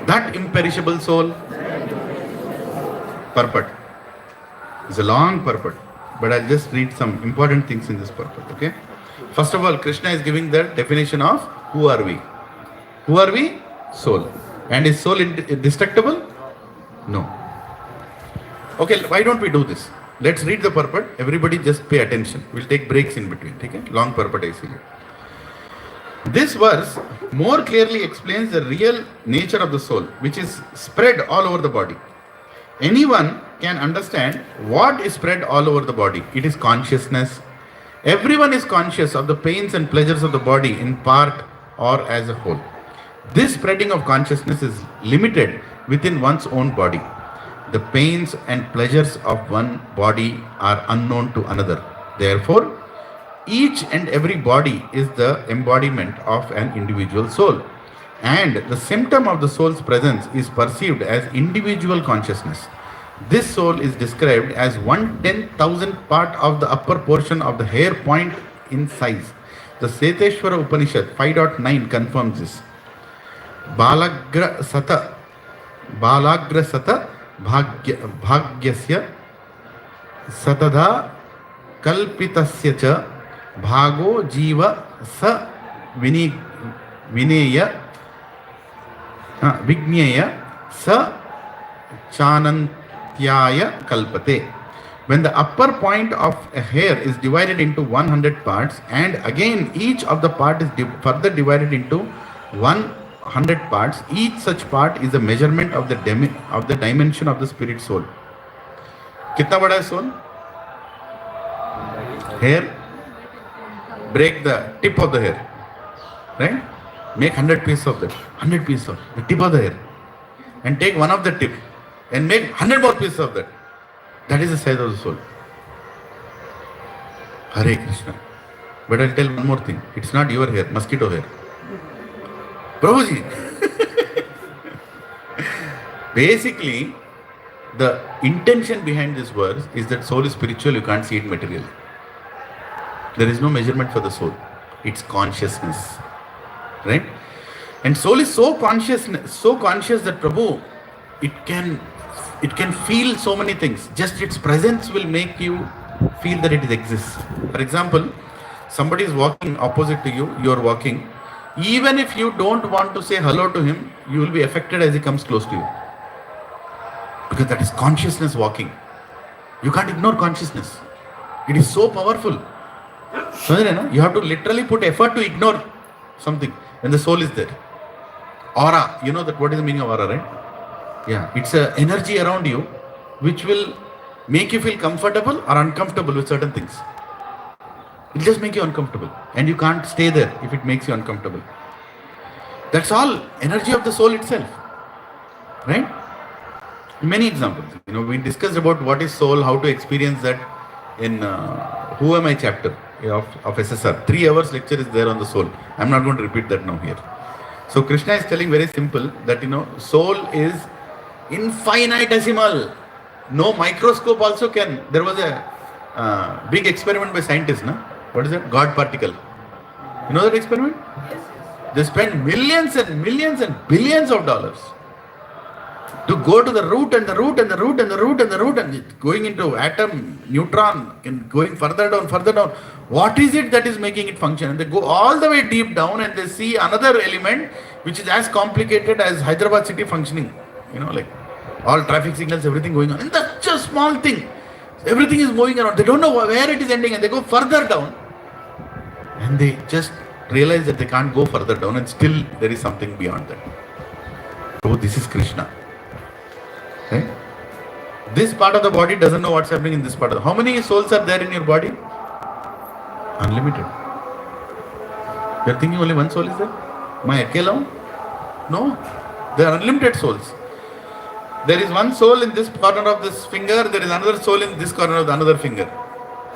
that imperishable soul. Purport. It's a long purport, but I'll just read some important things in this purport. Okay. First of all, Krishna is giving the definition of who are we. Who are we? Soul. And is soul indestructible? No. Okay, why don't we do this? Let's read the purport. Everybody just pay attention. We'll take breaks in between. Okay? Long purport I see. This verse more clearly explains the real nature of the soul, which is spread all over the body. Anyone can understand what is spread all over the body. It is consciousness. Everyone is conscious of the pains and pleasures of the body in part or as a whole. This spreading of consciousness is limited within one's own body. The pains and pleasures of one body are unknown to another. Therefore, each and every body is the embodiment of an individual soul, and the symptom of the soul's presence is perceived as individual consciousness. This soul is described as 1/10,000th part of the upper portion of the hair point in size. The Seteshwara Upanishad 5.9 confirms this. बालाग्रसत भाग्यस्य सतधा कल्पितस्य च भागो जीव स विनेय विज्ञेय स चानन्त्याय कल्पते. When the upper point of a hair is divided into 100 parts, and again each of the part is further divided into 100 parts, each such part is a measurement of the dimension of the spirit soul. कितना बड़ा है soul? Hair, break the tip of the hair, right? Make 100 pieces of that, 100 pieces of the tip of the hair, and take one of the tip and make 100 more pieces of that. That is the size of the soul. Hare Krishna. But I'll tell one more thing. It's not your hair, mosquito hair. Prabhuji. Basically, the intention behind this verse is that soul is spiritual, you can't see it materially. There is no measurement for the soul. It's consciousness. Right? And soul is so conscious that Prabhu, it can feel so many things. Just its presence will make you feel that it exists. For example, somebody is walking opposite to you, you are walking. Even if you don't want to say hello to him, you will be affected as he comes close to you. Because that is consciousness walking. You can't ignore consciousness. It is so powerful. You have to literally put effort to ignore something when the soul is there. Aura, you know that what is the meaning of aura, right? Yeah, it's an energy around you which will make you feel comfortable or uncomfortable with certain things. It'll just make you uncomfortable, and you can't stay there if it makes you uncomfortable. That's all energy of the soul itself, right? Many examples. We discussed about what is soul, how to experience that in Who Am I chapter of SSR. 3 hours lecture is there on the soul. I'm not going to repeat that now here. So Krishna is telling very simple that soul is infinitesimal. No microscope also can. There was a big experiment by scientists, no? What is that? God particle. You know that experiment? They spent millions and millions and billions of dollars to go to the root and the root and the root and the root and the root and going into atom, neutron, and going further down, further down. What is it that is making it function? And they go all the way deep down and they see another element which is as complicated as Hyderabad city functioning. Like all traffic signals, everything going on. And that's just a small thing. Everything is moving around. They don't know where it is ending and they go further down. And they just realize that they can't go further down and still there is something beyond that. Oh, this is Krishna. Right? This part of the body doesn't know what's happening in this part of the... How many souls are there in your body? Unlimited. You're thinking only one soul is there? My akela? No. There are unlimited souls. There is one soul in this corner of this finger, there is another soul in this corner of the another finger.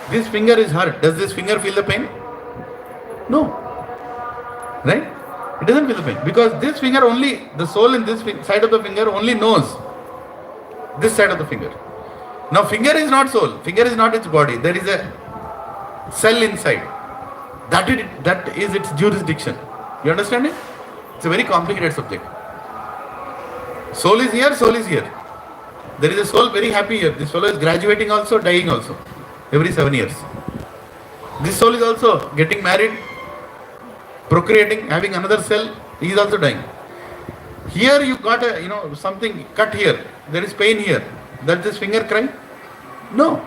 This finger is hurt. Does this finger feel the pain? No. Right? It doesn't feel the pain. Because this finger only, the soul in this side of the finger only knows this side of the finger. Now finger is not soul. Finger is not its body. There is a cell inside. That is its jurisdiction. You understand it? It's a very complicated subject. Soul is here, soul is here. There is a soul very happy here. This fellow is graduating also, dying also. Every 7 years. This soul is also getting married, procreating, having another cell. He is also dying. Here you got a, something cut here. There is pain here. Does this finger cry? No.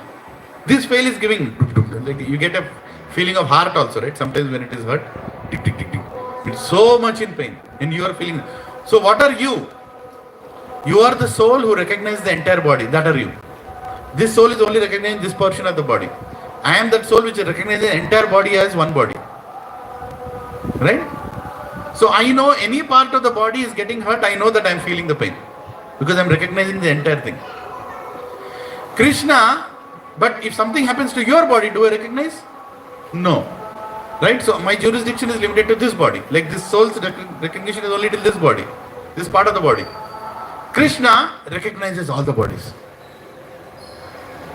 This veil is giving. Like you get a feeling of heart also, right? Sometimes when it is hurt, tick, tick, tick, tick. It's so much in pain. And you are feeling. So what are you? You are the soul who recognizes the entire body. That are you. This soul is only recognizing this portion of the body. I am that soul which recognizes the entire body as one body. Right? So I know any part of the body is getting hurt, I know that I'm feeling the pain. Because I'm recognizing the entire thing. Krishna, but if something happens to your body, do I recognize? No. Right? So my jurisdiction is limited to this body. Like this soul's recognition is only till this body. This part of the body. Krishna recognizes all the bodies.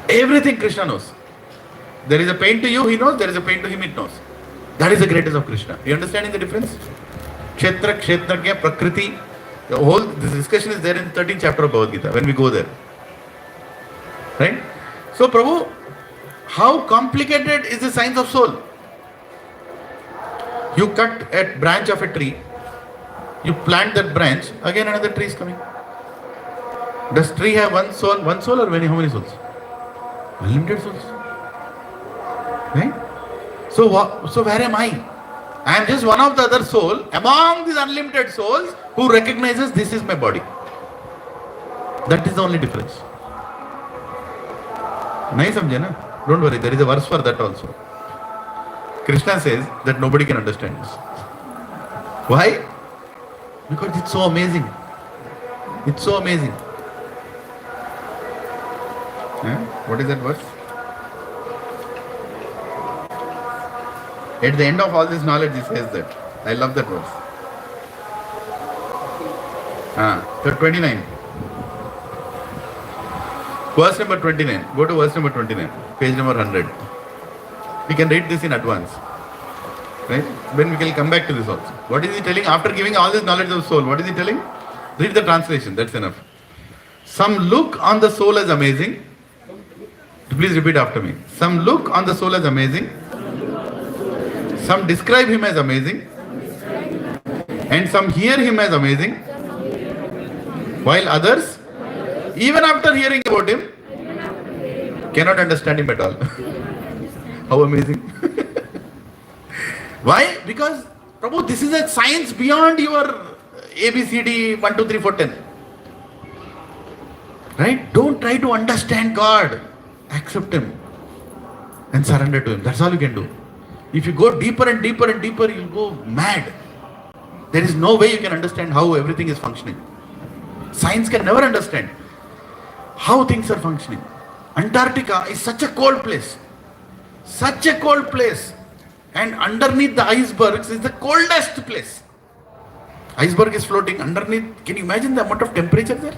Everything Krishna knows. There is a pain to you, he knows. There is a pain to him, he knows. That is the greatness of Krishna. You understanding the difference? Kshetra, Kshetragya, Prakriti. This discussion is there in 13th chapter of Bhagavad Gita when we go there. Right? So Prabhu, how complicated is the science of soul? You cut a branch of a tree, you plant that branch, again another tree is coming. Does tree have one soul or how many souls? Unlimited souls. Right? So where am I? I am just one of the other soul among these unlimited souls who recognizes this is my body. That is the only difference. Nahi samjhe na? Don't worry, there is a verse for that also. Krishna says that nobody can understand this. Why? Because it's so amazing. It's so amazing. What is that verse? At the end of all this knowledge, he says that. I love that verse. 29. Verse number 29. Go to verse number 29. Page number 100. We can read this in advance. Right? When we can come back to this also. What is he telling? After giving all this knowledge of soul, what is he telling? Read the translation. That's enough. Some look on the soul as amazing. Please repeat after me. Some look on the soul as amazing. Some describe him as amazing. And some hear him as amazing. While others, even after hearing about him, cannot understand him at all. How amazing. Why? Because, Prabhu, this is a science beyond your ABCD 1, 2, 3, 4, 10. Right? Don't try to understand God. Accept him and surrender to him. That's all you can do. If you go deeper and deeper and deeper, you'll go mad. There is no way you can understand how everything is functioning. Science can never understand how things are functioning. Antarctica is such a cold place. Such a cold place. And underneath the icebergs is the coldest place. Iceberg is floating underneath. Can you imagine the amount of temperature there?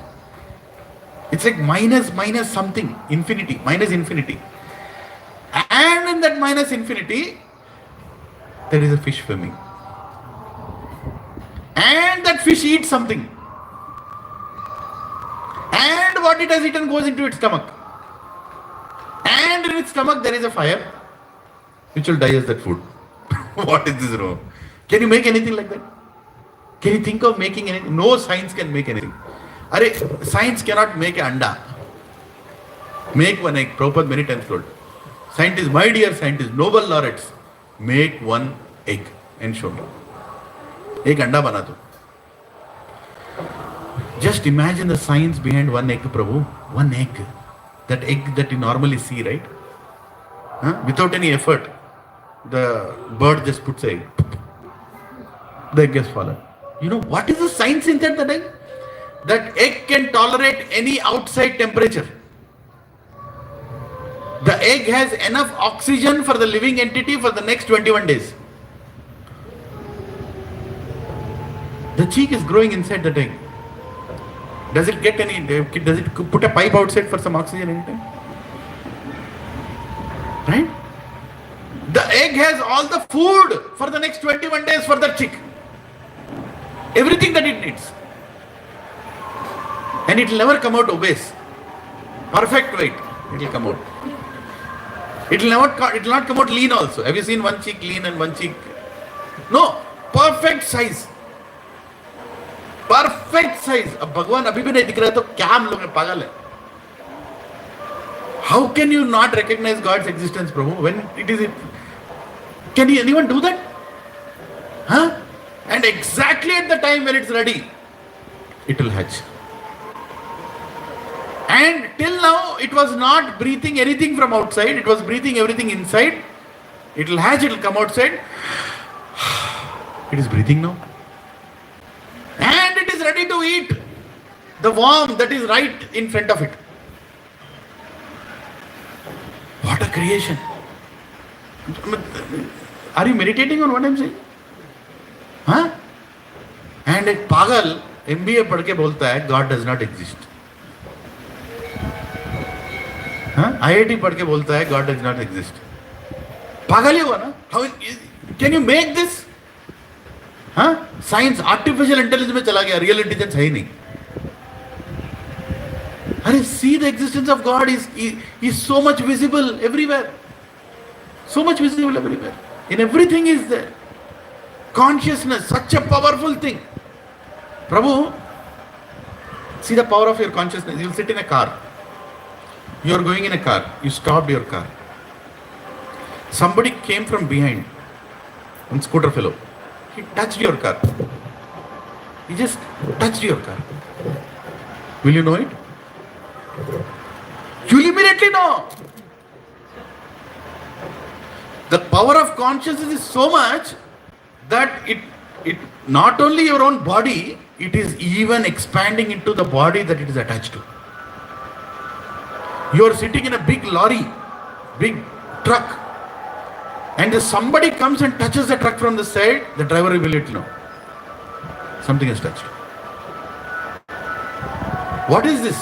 It's like minus something. Infinity. Minus infinity. And in that minus infinity, there is a fish swimming. And that fish eats something. And what it has eaten goes into its stomach. And in its stomach there is a fire which will digest that food. What is this wrong? Can you make anything like that? Can you think of making anything? No science can make anything. Science cannot make an anda. Make one egg. Prabhupada many times told. Scientists, my dear scientists, Nobel laureates, make one egg and show me. Ek anda bana do. Just imagine the science behind one egg, Prabhu. One egg. That egg that you normally see, right? Without any effort, the bird just puts an egg. The egg has fallen. You know what is the science inside that egg? That egg can tolerate any outside temperature. The egg has enough oxygen for the living entity for the next 21 days. The cheek is growing inside that egg. Does it put a pipe outside for some oxygen anytime? Right? The egg has all the food for the next 21 days for the chick. Everything that it needs. And it will never come out obese. Perfect weight. It will come out. It will not come out lean also. Have you seen one cheek lean and one cheek? No. Perfect size. Perfect size. अब भगवान अभी भी नहीं दिख रहा है तो क्या हम लोग पागल है? How can you not recognize God's existence, Prabhu? When it is, can anyone do that? Huh? And exactly at the time when it's ready, it will hatch. And till now, it was not breathing anything from outside. It was breathing everything inside. It will hatch, it will come outside. It is breathing now. ready to eat the worm that is right in front of it. What a creation. Are you meditating on what I'm saying? Huh? And एक पागल MBA पढ़ के बोलता है God does not exist. हाँ? IIT पढ़ के बोलता है God does not exist. पागल ही हुआ ना? Can you make this? हाँ? Science artificial intelligence में चला गया, real intelligence है ही नहीं. अरे see the existence of God is so much visible everywhere. So much visible everywhere. In everything is there. Consciousness, such a powerful thing. Prabhu, see the power of your consciousness. You sit in a car. You are going in a car. You stopped your car. Somebody came from behind. One scooter fellow. He touched your car. He just touched your car. Will you know it? You will immediately know. The power of consciousness is so much that it not only your own body, it is even expanding into the body that it is attached to. You are sitting in a big lorry, big truck, and if somebody comes and touches the truck from the side, the driver will let you know. Something is touched. What is this?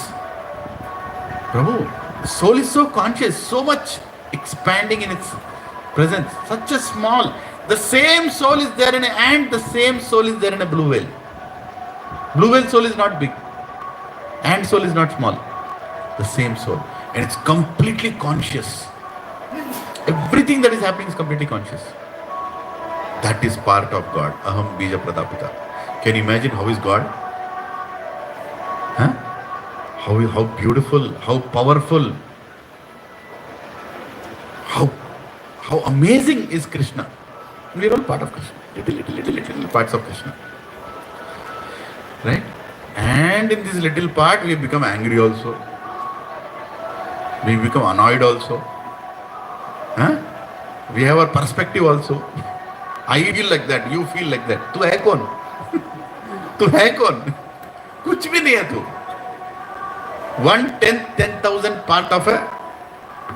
Prabhu, the soul is so conscious, so much expanding in its presence. Such a small. The same soul is there in an ant, the same soul is there in a blue whale. Blue whale soul is not big. Ant soul is not small. The same soul. And it's completely conscious. Everything that is happening is completely conscious. That is part of God. Aham bija pradapita. Can you imagine how is God? Huh? How beautiful, how powerful, how amazing is Krishna. We are all part of Krishna. Little parts of Krishna. Right? And in this little part, we become angry also. We become annoyed also. Huh? We have our perspective also. I feel like that, you feel like that. तू है कौन? तू है कौन? कुछ भी नहीं है तू. 1/10,000 part of a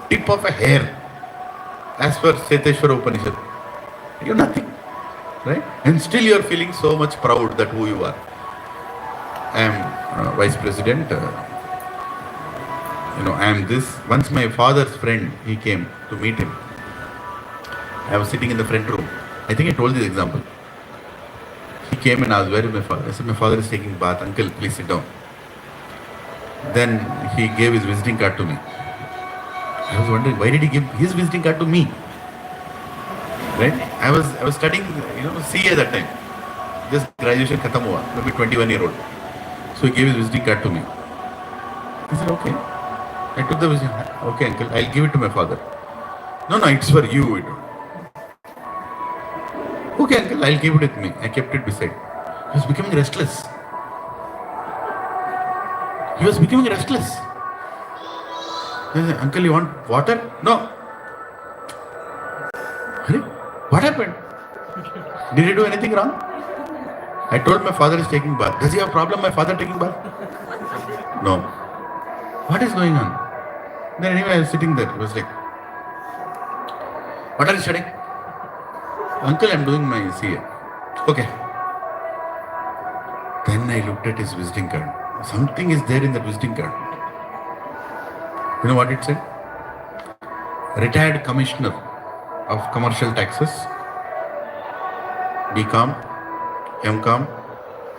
tip of a hair. As per Seteshwara Upanishad. You're nothing. Right? And still you're feeling so much proud that who you are. I am vice president. I am this. Once my father's friend, he came to meet him. I was sitting in the front room. I think I told this example. He came and asked, where is my father? I said, my father is taking bath. Uncle, please sit down. Then he gave his visiting card to me. I was wondering, why did he give his visiting card to me? Right? I was studying, CA that time. Just graduation khatam hua, maybe 21-year-old. So he gave his visiting card to me. I said, okay. I took the visiting card. Okay, uncle, I'll give it to my father. No, it's for you. Okay, uncle, I'll keep it with me. I kept it beside. He was becoming restless. I said, uncle, you want water? No. What happened? Did he do anything wrong? I told my father is taking bath. Does he have a problem my father taking bath? No. What is going on? Then anyway, I was sitting there. He was like, what are you studying? Uncle, I'm doing my CA. Okay. Then I looked at his visiting card. Something is there in that visiting card. You know what it said? Retired Commissioner of Commercial Taxes, BCom, MCom,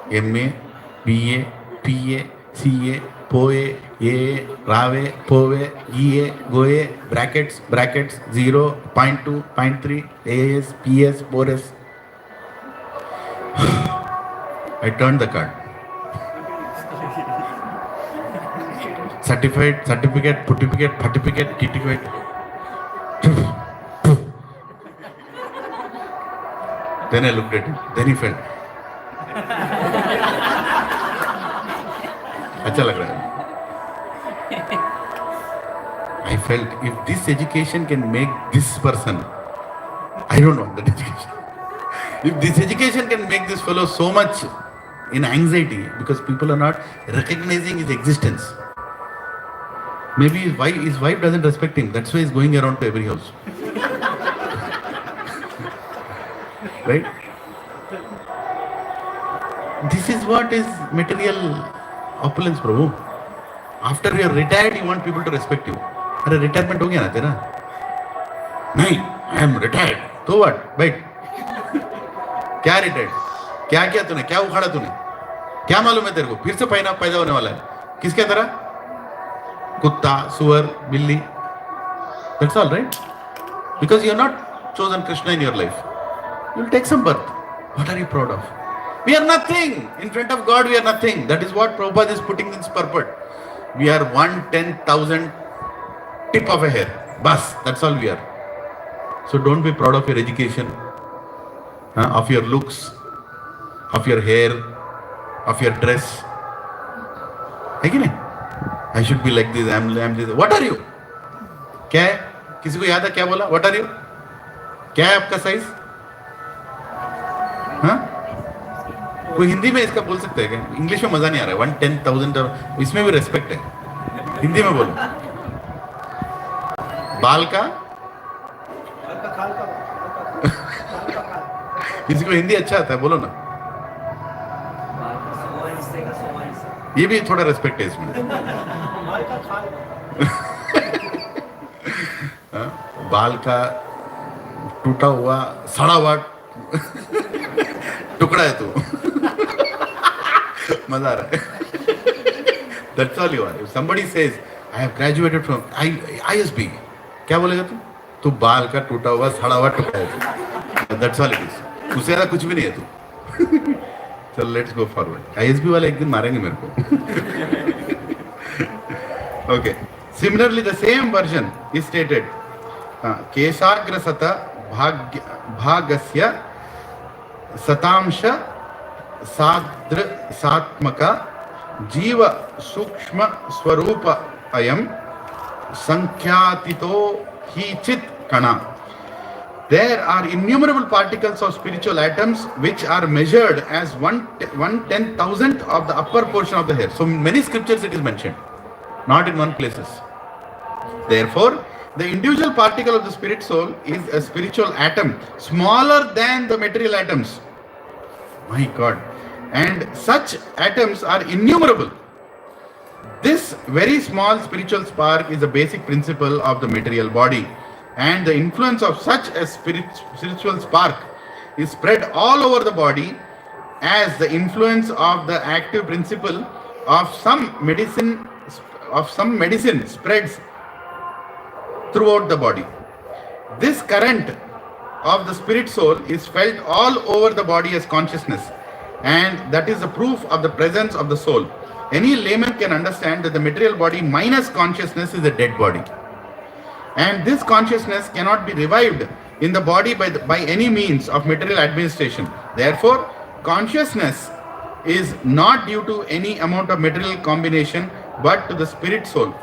MA, BA, PA, CA, POA, AA, RAVE, POVE, EA, GOE, brackets, 0, 0.2, 0.3, AAS, PS, 4S. I turned the card. Certificate, certificate. Then I looked at him. Then he felt. अच्छा लग रहा है. I felt if this education can make this person, I don't want that education. If this education can make this fellow so much in anxiety because people are not recognizing his existence. Maybe his wife doesn't respect him. That's why he's going around to every house. Right? This is what is material opulence, Prabhu. After you are retired, you want people to respect you. अरे retirement हो गया ना तेरा? नहीं, I am retired. तो what? बैठ. क्या retired? क्या किया तूने? क्या उखाड़ा तूने? क्या मालूम है तेरे को? फिर से पैदा होने वाला है. किसके तरह? कुत्ता, सुअर, बिल्ली. That's all, right? Because you are not chosen Krishna in your life. You will take some birth. What are you proud of? We are nothing. In front of God, we are nothing. That is what Prabhupada is putting in purport. We are 1/10,000 tip of a hair. Bas, that's all we are. So don't be proud of your education, of your looks, of your hair, of your dress. Again, I should be like this. I'm this. What are you? क्या है? किसी को याद है क्या बोला? What are you? क्या है आपका साइज? हाँ? कोई हिंदी में इसका बोल सकता है क्या? इंग्लिश में मजा नहीं आ रहा है. 1/10,000 इसमें भी रेस्पेक्ट है. हिंदी में बोलो. बाल का? किसी को हिंदी अच्छा आता है बोलो ना. ये भी थोड़ा रेस्पेक्ट है इसमें. बाल का टूटा हुआ सड़ा हुआ टुकड़ा है तू. मजा आ रहा है. That's all you are. If somebody says, I have graduated from ISB, क्या बोलेगा तू? तू बाल का टूटा हुआ सड़ा हुआ टुकड़ा है. That's all it is. उससे ज़्यादा कुछ भी नहीं है तू. चल let's go forward. ISB वाले एक दिन मारेंगे मेरे को. Okay. Similarly, the same version is stated. केशाग्र सत भागस्य सतांश साद्र सात्मक जीव सूक्ष्म स्वरूप अयम संख्यातितो ही चित कणा. There are innumerable particles of spiritual atoms which are measured as 1/10,000th of the upper portion of the hair. So many scriptures it is mentioned, not in one places. Therefore, the individual particle of the spirit soul is a spiritual atom smaller than the material atoms. My God. And such atoms are innumerable. This very small spiritual spark is the basic principle of the material body. And the influence of such a spiritual spark is spread all over the body as the influence of the active principle of some medicine spreads throughout the body. This current of the spirit soul is felt all over the body as consciousness, and that is the proof of the presence of the soul. Any layman can understand that the material body minus consciousness is a dead body, and this consciousness cannot be revived in the body by any means of material administration. Therefore, consciousness is not due to any amount of material combination but to the spirit soul.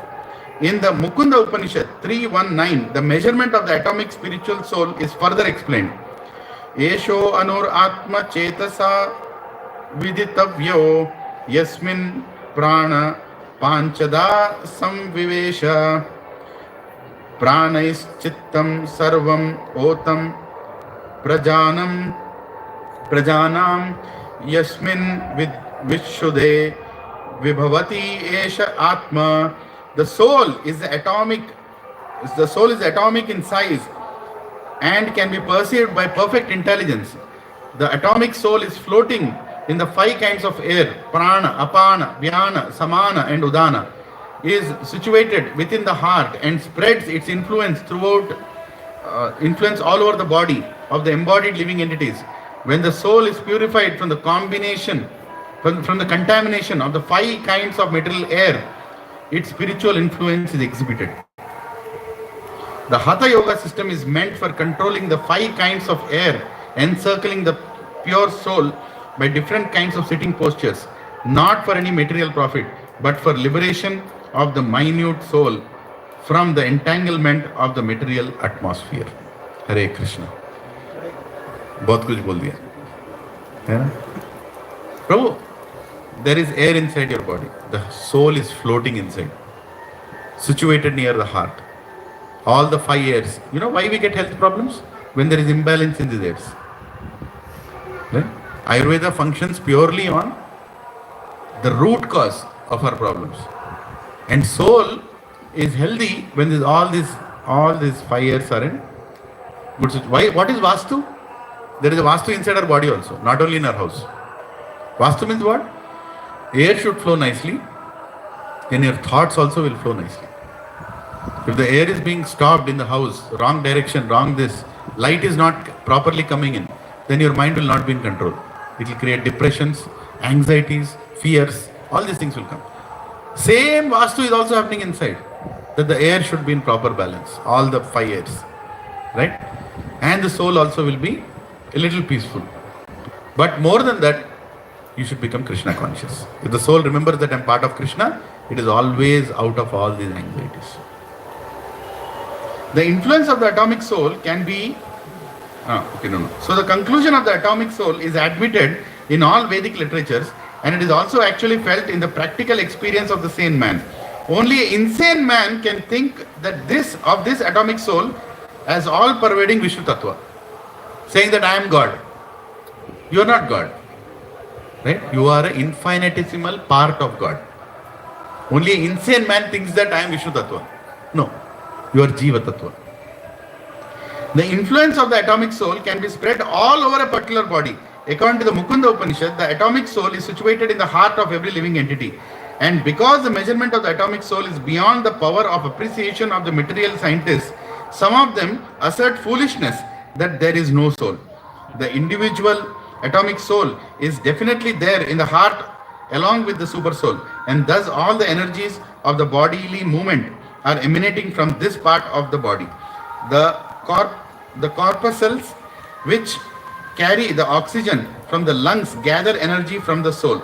In the Mukunda Upanishad 3.1.9, the measurement of the atomic spiritual soul is further explained. Esho anur atma chetasa viditavyo yasmin prana panchada samvivesha pranayischittam sarvam otam prajanam yasmin vishude vibhavati esha atma. The soul is atomic in size and can be perceived by perfect intelligence. The atomic soul is floating in the 5 kinds of air, prana, apana, vyana, samana and udana, is situated within the heart and spreads its influence all over the body of the embodied living entities. When the soul is purified from the contamination of the 5 kinds of material air, its spiritual influence is exhibited. The Hatha Yoga system is meant for controlling the 5 kinds of air encircling the pure soul by different kinds of sitting postures, not for any material profit, but for liberation of the minute soul from the entanglement of the material atmosphere. Hare Krishna. बहुत कुछ बोल दिया है ना प्रभु. there is air inside your body. The soul is floating inside, situated near the heart. All the 5 airs. You know why we get health problems? When there is imbalance in these airs. Right? Ayurveda functions purely on the root cause of our problems. And soul is healthy when there's all these 5 airs are in good situation. Why? What is Vastu? There is a Vastu inside our body also, not only in our house. Vastu means what? Air should flow nicely, and your thoughts also will flow nicely. If the air is being stopped in the house, wrong direction, wrong this, light is not properly coming in, then your mind will not be in control. It will create depressions, anxieties, fears, all these things will come. Same Vastu is also happening inside, that the air should be in proper balance, all the 5 airs, right? And the soul also will be a little peaceful. But more than that, you should become Krishna conscious. If the soul remembers that I am part of Krishna, it is always out of all these anxieties. The influence of the atomic soul can be... So the conclusion of the atomic soul is admitted in all Vedic literatures, and it is also actually felt in the practical experience of the sane man. Only an insane man can think that this atomic soul as all-pervading Vishnu Tattva, saying that I am God. You are not God. Right? You are an infinitesimal part of God. Only an insane man thinks that I am Vishnu Tattva. No, you are Jiva Tattva. The influence of the atomic soul can be spread all over a particular body. According to the Mukunda Upanishad, the atomic soul is situated in the heart of every living entity. And because the measurement of the atomic soul is beyond the power of appreciation of the material scientists, some of them assert foolishness that there is no soul. The individual atomic soul is definitely there in the heart along with the super soul, and thus all the energies of the bodily movement are emanating from this part of the body. The corpuscles which carry the oxygen from the lungs gather energy from the soul.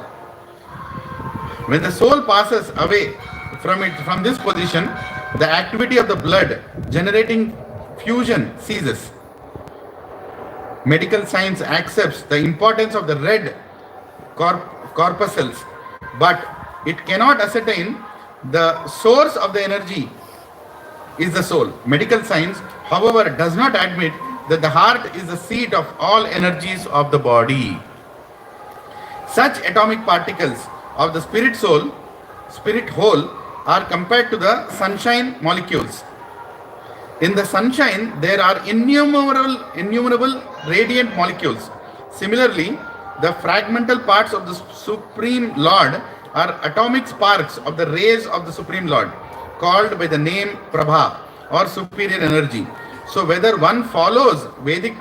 When the soul passes away from this position, the activity of the blood generating fusion ceases. Medical science accepts the importance of the red corpuscles, but it cannot ascertain the source of the energy is the soul. Medical science, however, does not admit that the heart is the seat of all energies of the body. Such atomic particles of the spirit whole are compared to the sunshine molecules. In the sunshine, there are innumerable radiant molecules. Similarly, the fragmental parts of the Supreme Lord are atomic sparks of the rays of the Supreme Lord, called by the name Prabha or superior energy. So whether one follows Vedic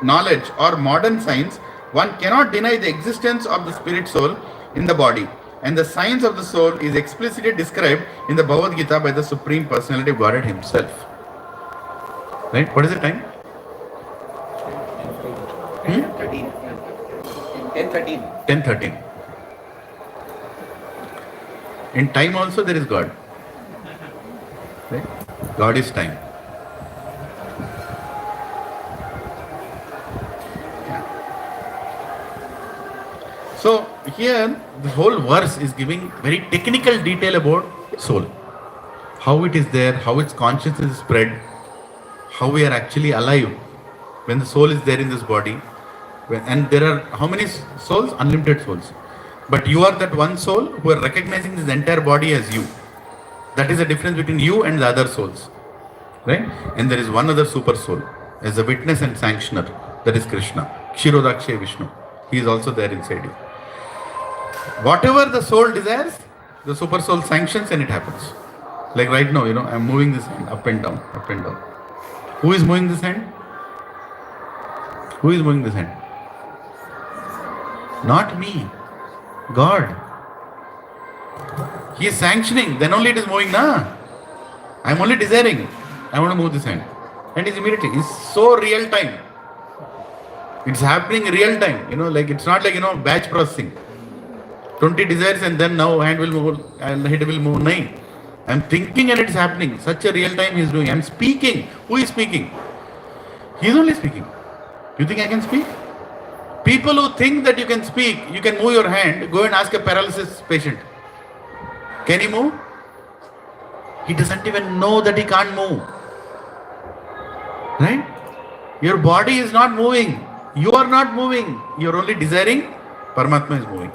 knowledge or modern science, one cannot deny the existence of the spirit soul in the body. And the science of the soul is explicitly described in the Bhagavad Gita by the Supreme Personality of Godhead himself. Right? What is the time? 10:13. In time also there is God. Right? God is time. So here the whole verse is giving very technical detail about soul. How it is there, how its consciousness is spread, how we are actually alive when the soul is there in this body. And there are how many souls? Unlimited souls. But you are that one soul who are recognizing this entire body as you. That is the difference between you and the other souls. Right? And there is one other super soul as a witness and sanctioner. That is Krishna. Kshirodakshay Vishnu. He is also there inside you. Whatever the soul desires, the super soul sanctions and it happens. Like right now, I am moving this hand up and down, up and down. Who is moving this hand? Who is moving this hand? Not me. God. He is sanctioning, then only it is moving, na? I am only desiring. I want to move this hand. And it's immediately. It's so real time. It's happening real time. Like it's not like, batch processing. 20 desires and then now hand will move and head will move. No. I'm thinking and it's happening. Such a real time he is doing. I'm speaking. Who is speaking? He is only speaking. You think I can speak? People who think that you can speak, you can move your hand, go and ask a paralysis patient. Can he move? He doesn't even know that he can't move. Right? Your body is not moving. You are not moving. You are only desiring. Paramatma is moving.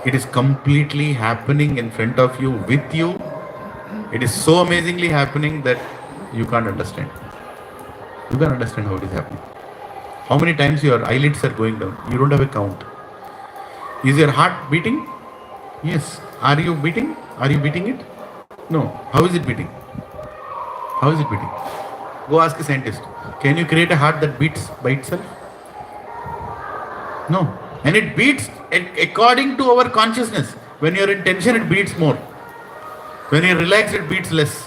It is completely happening in front of you, with you. It is so amazingly happening that you can't understand. You can't understand how it is happening. How many times your eyelids are going down? You don't have a count. Is your heart beating? Yes. Are you beating? Are you beating it? No. How is it beating? How is it beating? Go ask a scientist. Can you create a heart that beats by itself? No. And it beats according to our consciousness. When you are in tension, it beats more. When you are relaxed, it beats less.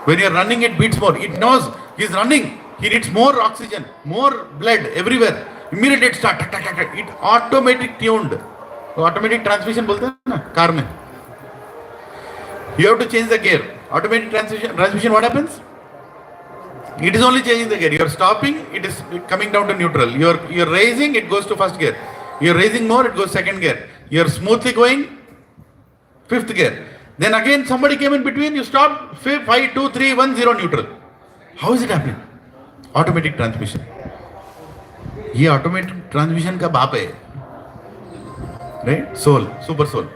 When you are running, it beats more. It knows he is running. He needs more oxygen, more blood everywhere. Immediately it starts. It automatic tuned. Automatic transmission बोलते हैं ना car में. You have to change the gear. Automatic transmission. What happens? It is only changing the gear. You are stopping, it is coming down to neutral. You are raising, it goes to first gear. You are raising more, it goes second gear. You are smoothly going, fifth gear. Then again somebody came in between, you stop, 5, 2, 3, 1, 0 neutral. How is it happening? Automatic transmission. ये automatic transmission का बाप है. Right? Soul, super soul.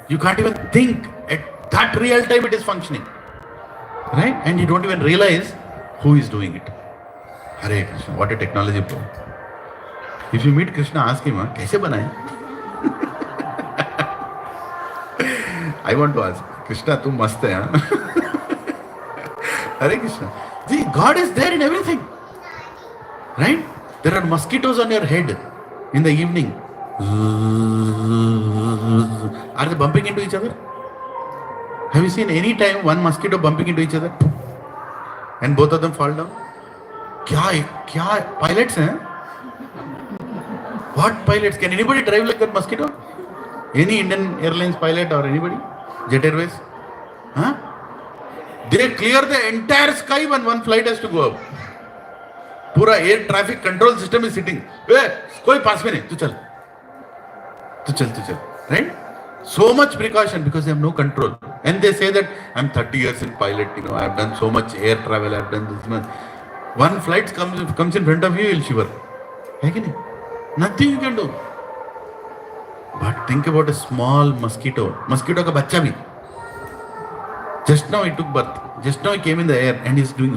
You can't even think at that real time it is functioning. Right? And you don't even realize who is doing it. Hare Krishna, what a technology bro. If you meet Krishna, ask him, कैसे बनाए? I want to ask, Krishna, तू मस्त है हाँ? Hare Krishna. See, God is there in everything. Right? There are mosquitoes on your head in the evening. Are they bumping into each other? Have you seen any time one mosquito bumping into each other? And both of them fall down? क्या pilots हैं? What pilots? Can anybody drive like that mosquito? Any Indian Airlines pilot or anybody? Jet Airways? Huh? They clear the entire sky when one flight has to go up. पूरा air traffic control system is sitting. कोई पास में नहीं, तू चल. Right? So much precaution because they have no control. And they say that I'm 30 years in pilot, I have done so much air travel, I have done this much. One flight comes in front of you, you'll shiver. Nothing you can do. But think about a small mosquito. Mosquito ka bachcha bhi. Just now he took birth. Just now he came in the air and he's doing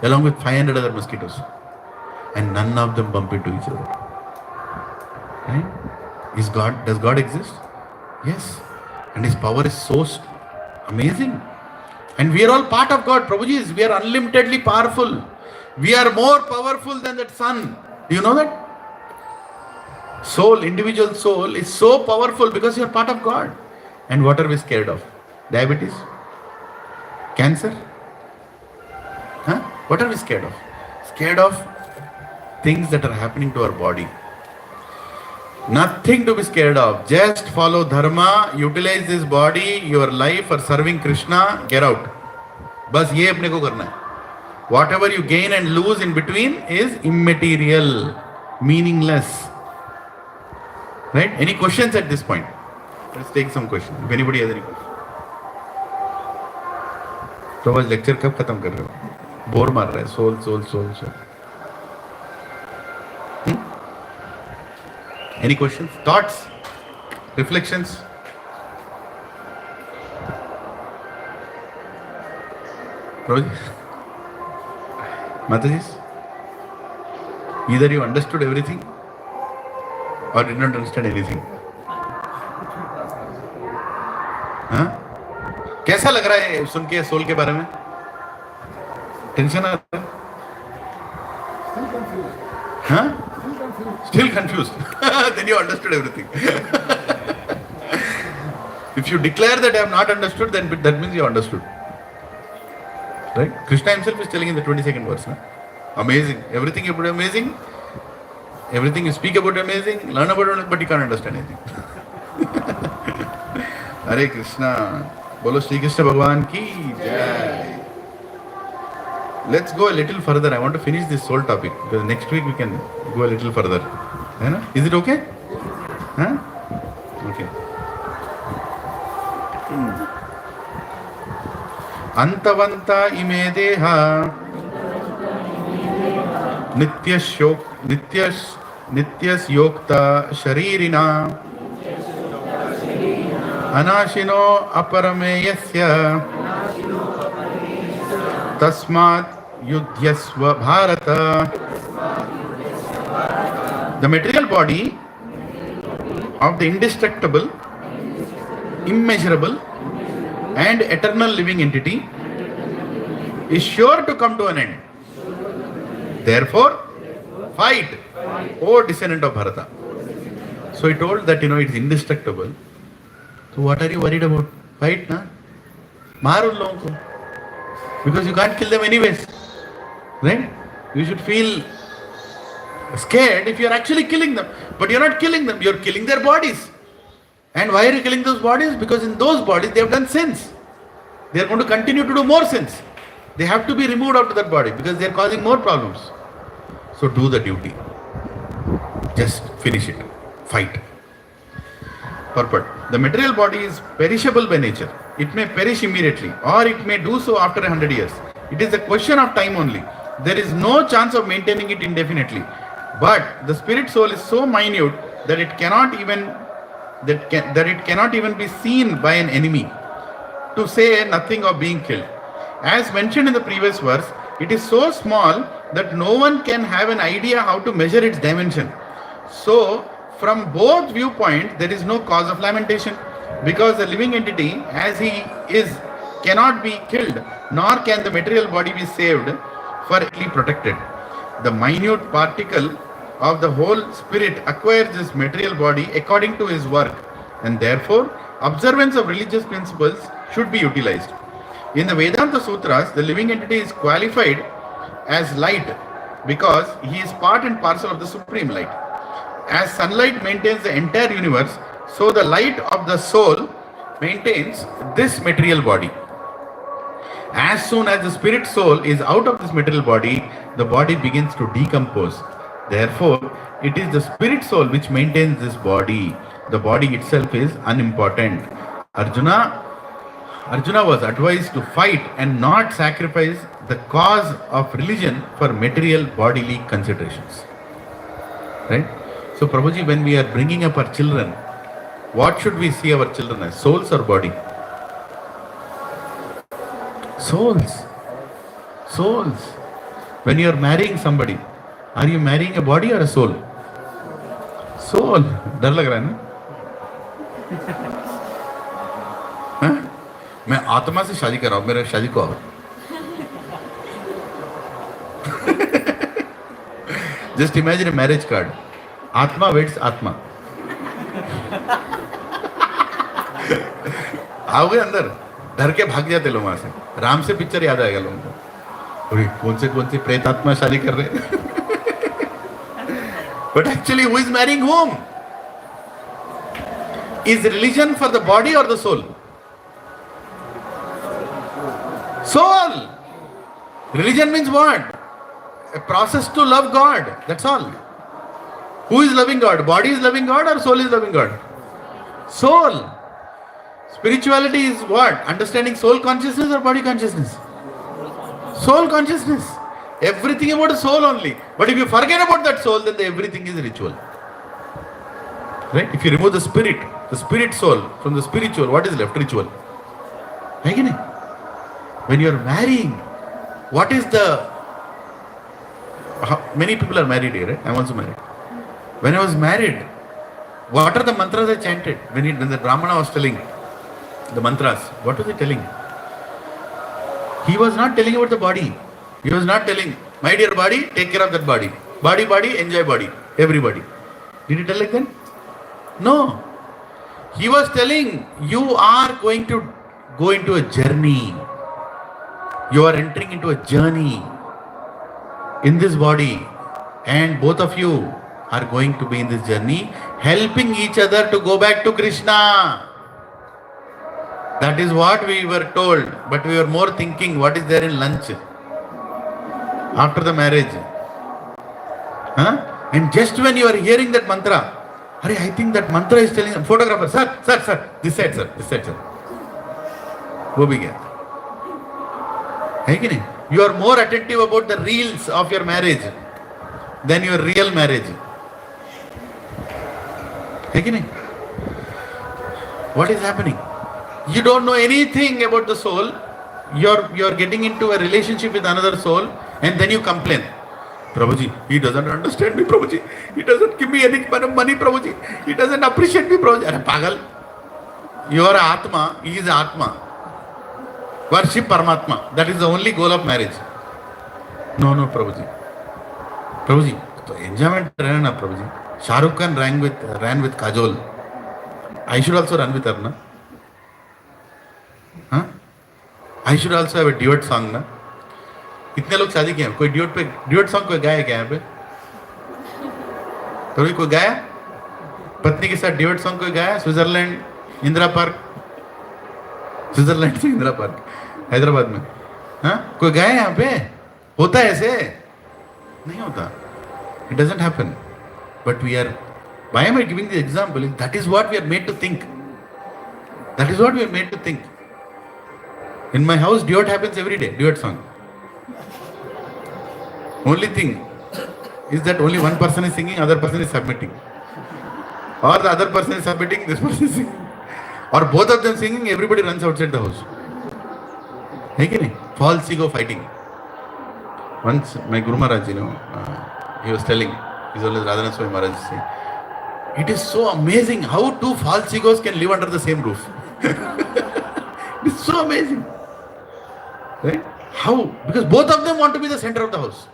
along with 500 other mosquitoes. And none of them bump into each other. Right? Does God exist? Yes. And His power is so amazing. And we are all part of God. Prabhuji, we are unlimitedly powerful. We are more powerful than that sun. Do you know that? Soul, individual soul is so powerful because you are part of God. And what are we scared of? Diabetes? Cancer? Huh? What are we scared of? Scared of things that are happening to our body. Nothing to be scared of. Just follow dharma, utilize this body, your life for serving Krishna, get out. बस ये अपने को करना है. Whatever you gain and lose in between is immaterial, meaningless. Right? Any questions at this point? Let's take some questions. If anybody has any questions. तो आज lecture कब खत्म कर रहे हो? बोर मार रहा है. Soul. Any questions? Thoughts? Reflections? Mataji? Either you understood everything or did not understand anything. हाँ? कैसा लग रहा है सुन के सोल के बारे में? टेंशन आ रहा है? हाँ? Still confused. Then you understood everything. If you declare that I have not understood, then that means you understood. Right? Krishna himself is telling in the 22nd verse. No? Amazing. Everything about amazing. Everything you speak about amazing. Learn about it, but you can't understand anything. Hare Krishna. Bolo Shri Krishna Bhagwan ki jai. let's go a little further. I want to finish this soul topic because next week we can go a little further. है ना? Is it okay? Huh? Okay. अंतवंता इमे देहा नित्यस्योक्ता शरीरिणा अनाशिनो अपरमेयस्य तस्मात् युध्यस्व Bharat. The material body of the indestructible, immeasurable and eternal living entity is sure to come to an end. Therefore, fight, O descendant of Bharata. So he told that it's indestructible. So what are you worried about? Fight, na? Mar un logon ko. Because you can't kill them anyways. Right? You should feel scared if you are actually killing them. But you're not killing them, you're killing their bodies. And why are you killing those bodies? Because in those bodies they have done sins. They are going to continue to do more sins. They have to be removed out of that body because they are causing more problems. So do the duty. Just finish it. Fight. Purport. The material body is perishable by nature. It may perish immediately or it may do so after 100 years. It is a question of time only. There is no chance of maintaining it indefinitely. But the spirit soul is so minute that it cannot even be seen by an enemy, to say nothing of being killed. As mentioned in the previous verse, it is so small that no one can have an idea how to measure its dimension. So, from both viewpoints, there is no cause of lamentation, because the living entity, as he is, cannot be killed, nor can the material body be saved, for early protected. The minute particle of the whole spirit acquires this material body according to his work, and therefore observance of religious principles should be utilized. In the Vedanta Sutras, the living entity is qualified as light because he is part and parcel of the supreme light. As sunlight maintains the entire universe, so the light of the soul maintains this material body. As soon as the spirit soul is out of this material body, the body begins to decompose. Therefore, it is the spirit soul which maintains this body. The body itself is unimportant. Arjuna was advised to fight and not sacrifice the cause of religion for material bodily considerations. Right? So Prabhuji, when we are bringing up our children, what should we see our children as? Souls or body? Souls. Souls. When you are marrying somebody, are you marrying a body or a soul? Soul. डर लग रहा है ना? मैं आत्मा से शादी कर रहा हूँ, मेरे शादी को आओ. Just imagine a marriage card. Atma waits Atma. आओगे अंदर, डर के भाग जाते लोग वहां से. राम से पिक्चर याद आएगा लोगों को. अरे कौन से प्रेत आत्मा शादी कर रहे हैं. But actually, who is marrying whom? Is religion for the body or the soul? Soul. Religion means what? A process to love God. That's all. Who is loving God? Body is loving God or soul is loving God? Soul. Spirituality is what? Understanding soul consciousness or body consciousness? Soul consciousness. Everything about the soul only. But if you forget about that soul, then everything is ritual. Right? If you remove the spirit soul from the spiritual, what is left? Ritual. When you are marrying, what is the... Many people are married here, right? I am also married. When I was married, what are the mantras I chanted? When the Brahmana was telling the mantras, what was he telling? He was not telling about the body. He was not telling, my dear body, take care of that body. Body, enjoy body. Everybody. Did he tell like that? No. He was telling, you are going to go into a journey. You are entering into a journey in this body. And both of you are going to be in this journey, helping each other to go back to Krishna. That is what we were told. But we were more thinking, what is there in lunch? after the marriage. Huh? And just when you are hearing that mantra, I think that mantra is telling photographer, sir, this side, sir. वो भी गया है कि नहीं? You are more attentive about the reels of your marriage than your real marriage. है कि नहीं? What is happening? You don't know anything about the soul. You're getting into a relationship with another soul, and then you complain. Prabhuji, he doesn't understand me, Prabhuji. He doesn't give me any money, Prabhuji. He doesn't appreciate me, Prabhuji. Are pagal? You are Atma, he is Atma. Worship Paramatma. That is the only goal of marriage. No, Prabhuji. Prabhuji, so enjoyment run na, Prabhuji. Shah Rukh Khan ran with Kajol. I should also run with her, na? Huh? I should also have a duet song, na? कितने लोग शादी किए हैं? कोई duet song कोई गाया क्या यहाँ पे? तो कोई गाया? पत्नी के साथ ड्यूट सॉन्ग कोई गाया? स्विट्जरलैंड से इंदिरा पार्क हैदराबाद में, हाँ? कोई गाया यहाँ पे? होता है ऐसे? नहीं होता. It doesn't happen. But we are. Why am I giving the example? That is what we are made to think. That is what we are made to think. In my house, duet happens every day. Duet song. Only thing is that only one person is singing, other person is submitting. Or the other person is submitting, this person is singing. Or both of them singing, everybody runs outside the house. है कि नहीं? False ego fighting. Once my Guru Maharaj, he was telling, his name is Radhanath Swami Maharaj, saying, it is so amazing how two false egos can live under the same roof. It's so amazing. Right? How? Because both of them want to be the center of the house.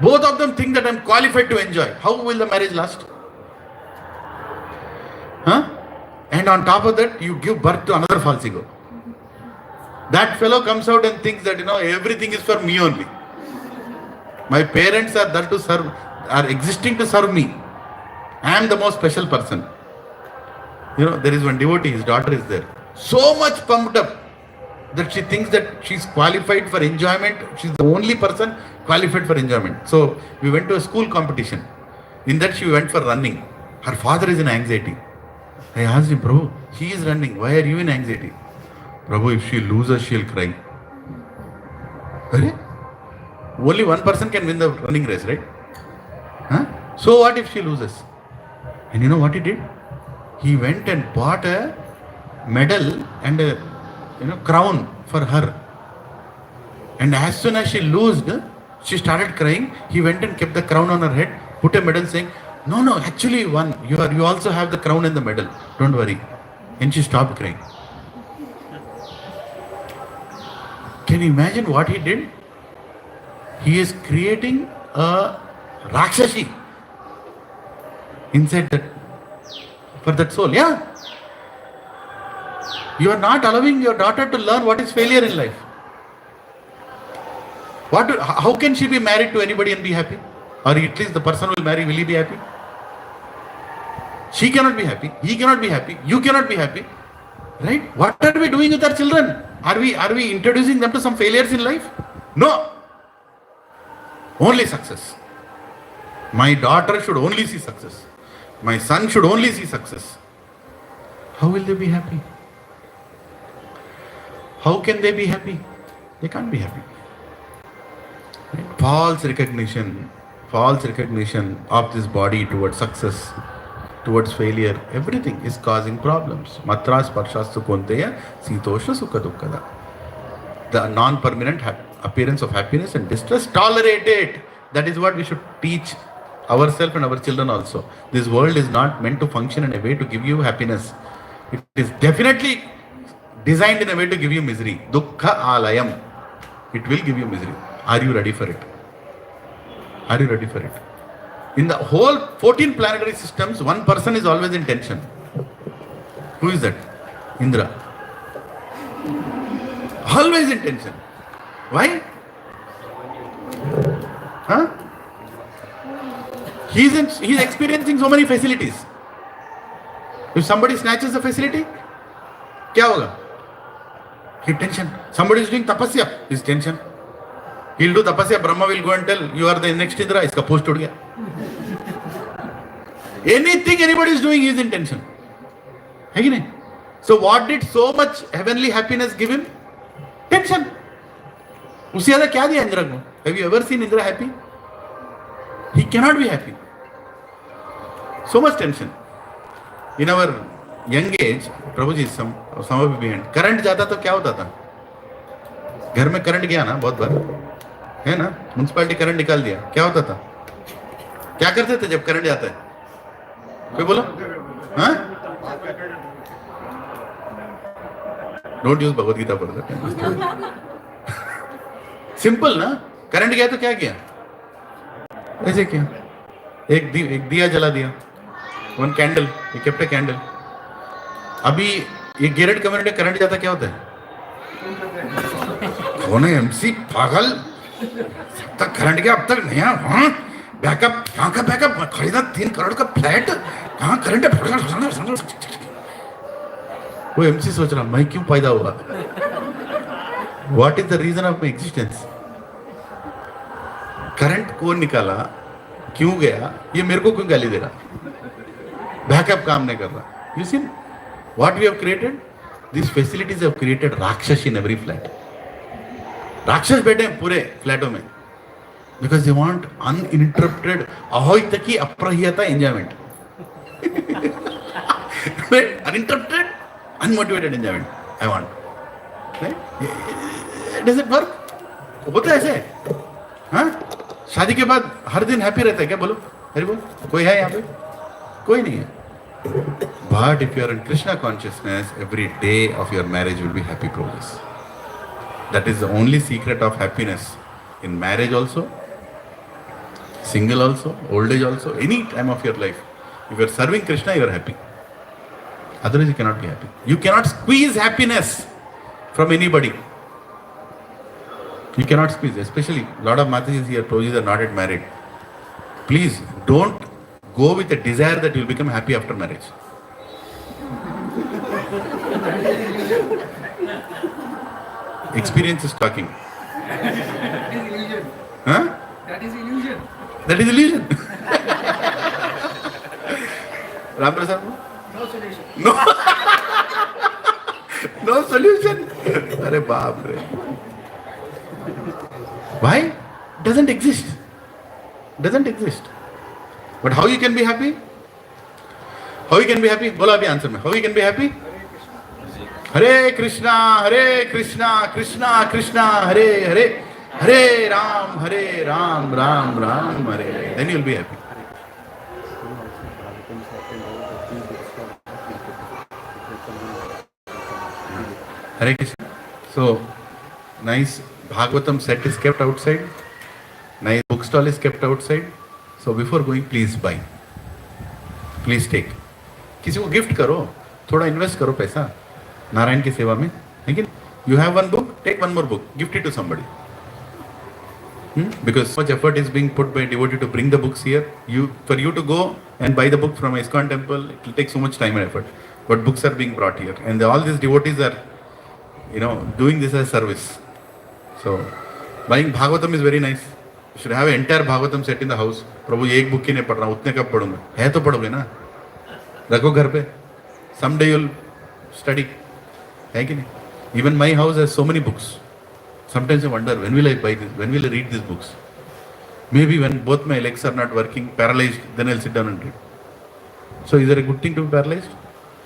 Both of them think that I am qualified to enjoy. How will the marriage last? Huh? And on top of that, you give birth to another false ego. That fellow comes out and thinks that, everything is for me only. My parents are there to serve, are existing to serve me. I am the most special person. There is one devotee, his daughter is there. So much pumped up that she thinks that she's qualified for enjoyment. She's the only person qualified for enjoyment. So we went to a school competition. In that she went for running. Her father is in anxiety. I asked him, Prabhu, she is running. Why are you in anxiety? Prabhu, if she loses, she'll cry. Only one person can win the running race, right? Huh? So what if she loses? And you know what he did? He went and bought a medal and a crown for her. And as soon as she lost, she started crying. He went and kept the crown on her head, put a medal saying, no, actually you won. You also have the crown and the medal. Don't worry. And she stopped crying. Can you imagine what he did? He is creating a Rakshasi inside that, for that soul. Yeah. You are not allowing your daughter to learn what is failure in life. How can she be married to anybody and be happy? Or at least the person will marry, will he be happy? She cannot be happy. He cannot be happy. You cannot be happy. Right? What are we doing with our children? Are we introducing them to some failures in life? No. Only success. My daughter should only see success. My son should only see success. How will they be happy? How can they be happy? They can't be happy. Right? False recognition of this body towards success, towards failure, everything is causing problems. Matra sparshasthu konteya sitosha sukha dukkada. The non-permanent appearance of happiness and distress, tolerate it. That is what we should teach ourselves and our children also. This world is not meant to function in a way to give you happiness. It is definitely designed in a way to give you misery. Dukkha alayam. It will give you misery. Are you ready for it? Are you ready for it? In the whole 14 planetary systems, one person is always in tension. Who is that? Indra. Always in tension. Why? Huh? He's experiencing so many facilities. If somebody snatches a facility, क्या होगा? He tension. Somebody is doing tapasya, is tension. He'll do tapasya, Brahma will go and tell, you are the next Indra, iska post ud gaya. Anything anybody is doing, he is in tension. है कि नहीं? So what did so much heavenly happiness give him? Tension. उससे ज़्यादा क्या दिया इंद्र को? Have you ever seen Indra happy? He cannot be happy. So much tension. In our young age, प्रभु जी some of you behind, current जाता तो क्या होता था? घर में करंट गया ना बहुत बार, है ना? म्युनिसिपैलिटी करंट निकाल दिया, क्या होता था? क्या करते थे जब करंट जाता है? कोई बोलो? हाँ? Don't use Bhagavad Gita for that. Simple ना, करंट गया तो क्या किया? ऐसे किया, एक दिया जला दिया, वन कैंडल, ये केप्ट अ कैंडल. अभी ये गेटेड कम्युनिटी करंट जाता क्या होता है? कौन है एमसी पागल? अब तक करंट गया, अब तक नया, हाँ बैकअप, कहाँ का बैकअप? खरीदा 3 करोड़ का फ्लैट, कहाँ करंट है? वो एमसी सोच रहा मैं क्यों पैदा हुआ? What is the reason of my existence? Current कौन निकाला, क्यों गया, ये मेरे को क्यों गाली दे रहा? बैकअप काम नहीं कर रहा. You see what we have created? These facilities have created राक्षस in every flat. राक्षस बैठे हैं पूरे फ्लैटों में because they want uninterrupted अहोइतकी अप्रहियता enjoyment. Right? Uninterrupted, unmotivated enjoyment. I want. Right? Does it work? होता है ऐसे? हाँ? शादी के बाद हर दिन हैप्पी रहता है क्या? बोलो, अरे बोल, कोई है यहाँ पे? कोई नहीं है. But if you are in Krishna consciousness, every day of your marriage will be happy progress. That is the only secret of happiness in marriage also, single also, old age also, any time of your life. If you are serving Krishna, you are happy. Otherwise, you cannot be happy. You cannot squeeze happiness from anybody. You cannot squeeze, especially a lot of Matajis here, Prabhujis are not yet married. Please don't go with a desire that you will become happy after marriage. Experience is talking. That is illusion. Huh? That is illusion. That is illusion. Ram Prasad? No solution. No. No solution. Arey baap re. Why? Doesn't exist. Doesn't exist. But how you can be happy? How you can be happy? बोला अभी answer में. How you can be happy? Hare Krishna Krishna Krishna Hare Hare Hare Ram Ram Ram Hare. Then you will be happy. Hare Krishna. So nice Bhagavatam set is kept outside. Nice bookstall is kept outside. So before going, please buy. Please take. किसी को gift करो, थोड़ा invest करो पैसा नारायण की सेवा में, लेकिन you have one book, take one more book, gift it to somebody. Because so much effort is being put by devotee to bring the books here. For you to go and buy the book from a ISKCON temple, it will take so much time and effort. But books are being brought here, and all these devotees are, doing this as service. So buying Bhagavatam is very nice. You should have an entire Bhagavatam set in the house. प्रभु ये एक book ही नहीं पढ़ रहा हूँ, उतने कब पढ़ूंगा? है तो पढ़ोगे ना, रखो घर पे. Someday you'll study. है कि नहीं? Even my house has so many books. Sometimes I wonder, when will I buy this? When will I read these books? Maybe when both my legs are not working, paralyzed, then I'll sit down and read. So is there a good thing to be paralyzed?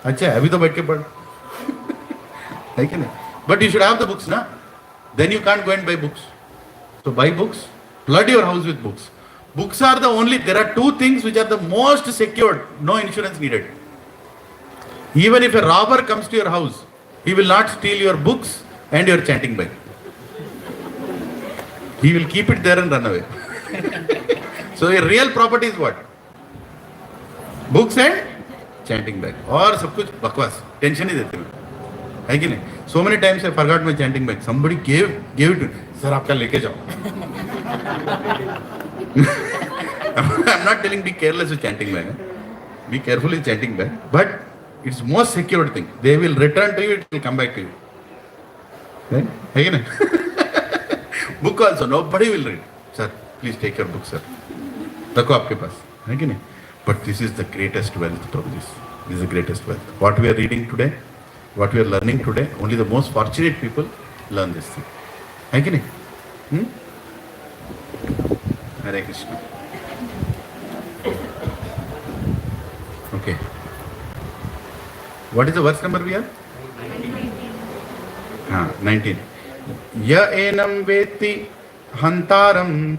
अच्छा है, अभी तो बैठ के पढ़. है कि नहीं? But you should have the books ना. Then you can't go and buy books. So buy books. Flood your house with books. Books are there are two things which are the most secured. No insurance needed. Even if a robber comes to your house, he will not steal your books and your chanting bag. He will keep it there and run away. So your real property is what? Books and chanting bag. और सब कुछ बकवास, tension ही देते हैं, है कि नहीं? So many times I forgot my chanting bag. Somebody gave it to me. Sir, आपका लेके जाओ. I'm not telling be careless with chanting bag. Be careful with chanting bag. But it's most secured thing. They will return to you. It will come back to you. Right? है कि नहीं? Book also, nobody will read. Sir, please take your book, sir. रखो आपके पास, है कि नहीं? But this is the greatest wealth, Prabhuji. This is the greatest wealth. What we are reading today, what we are learning today, only the most fortunate people learn this thing. है कि नहीं? Hare Krishna. Okay. What is the verse number we are? 19. Ya enam veti hantaram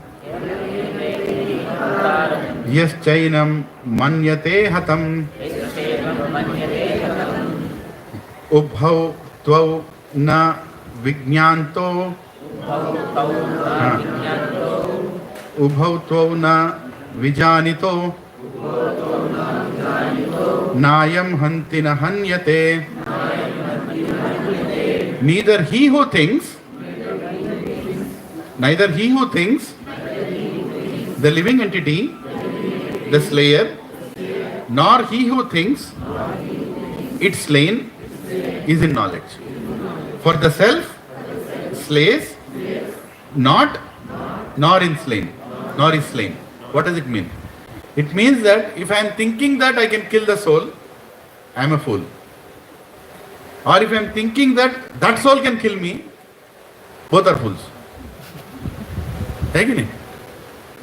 यश्चैनं मन्यते हतं उभौ त्वौ न विज्ञान्तो उभौ त्वौ न विजानितो नायं हन्ति न हन्यते. Neither he who thinks the living entity, the slayer, nor he who thinks it slain is in knowledge. For the self slays not, nor is slain. What does it mean? It means that if I am thinking that I can kill the soul, I am a fool. Or if I am thinking that that soul can kill me, both are fools. Take it?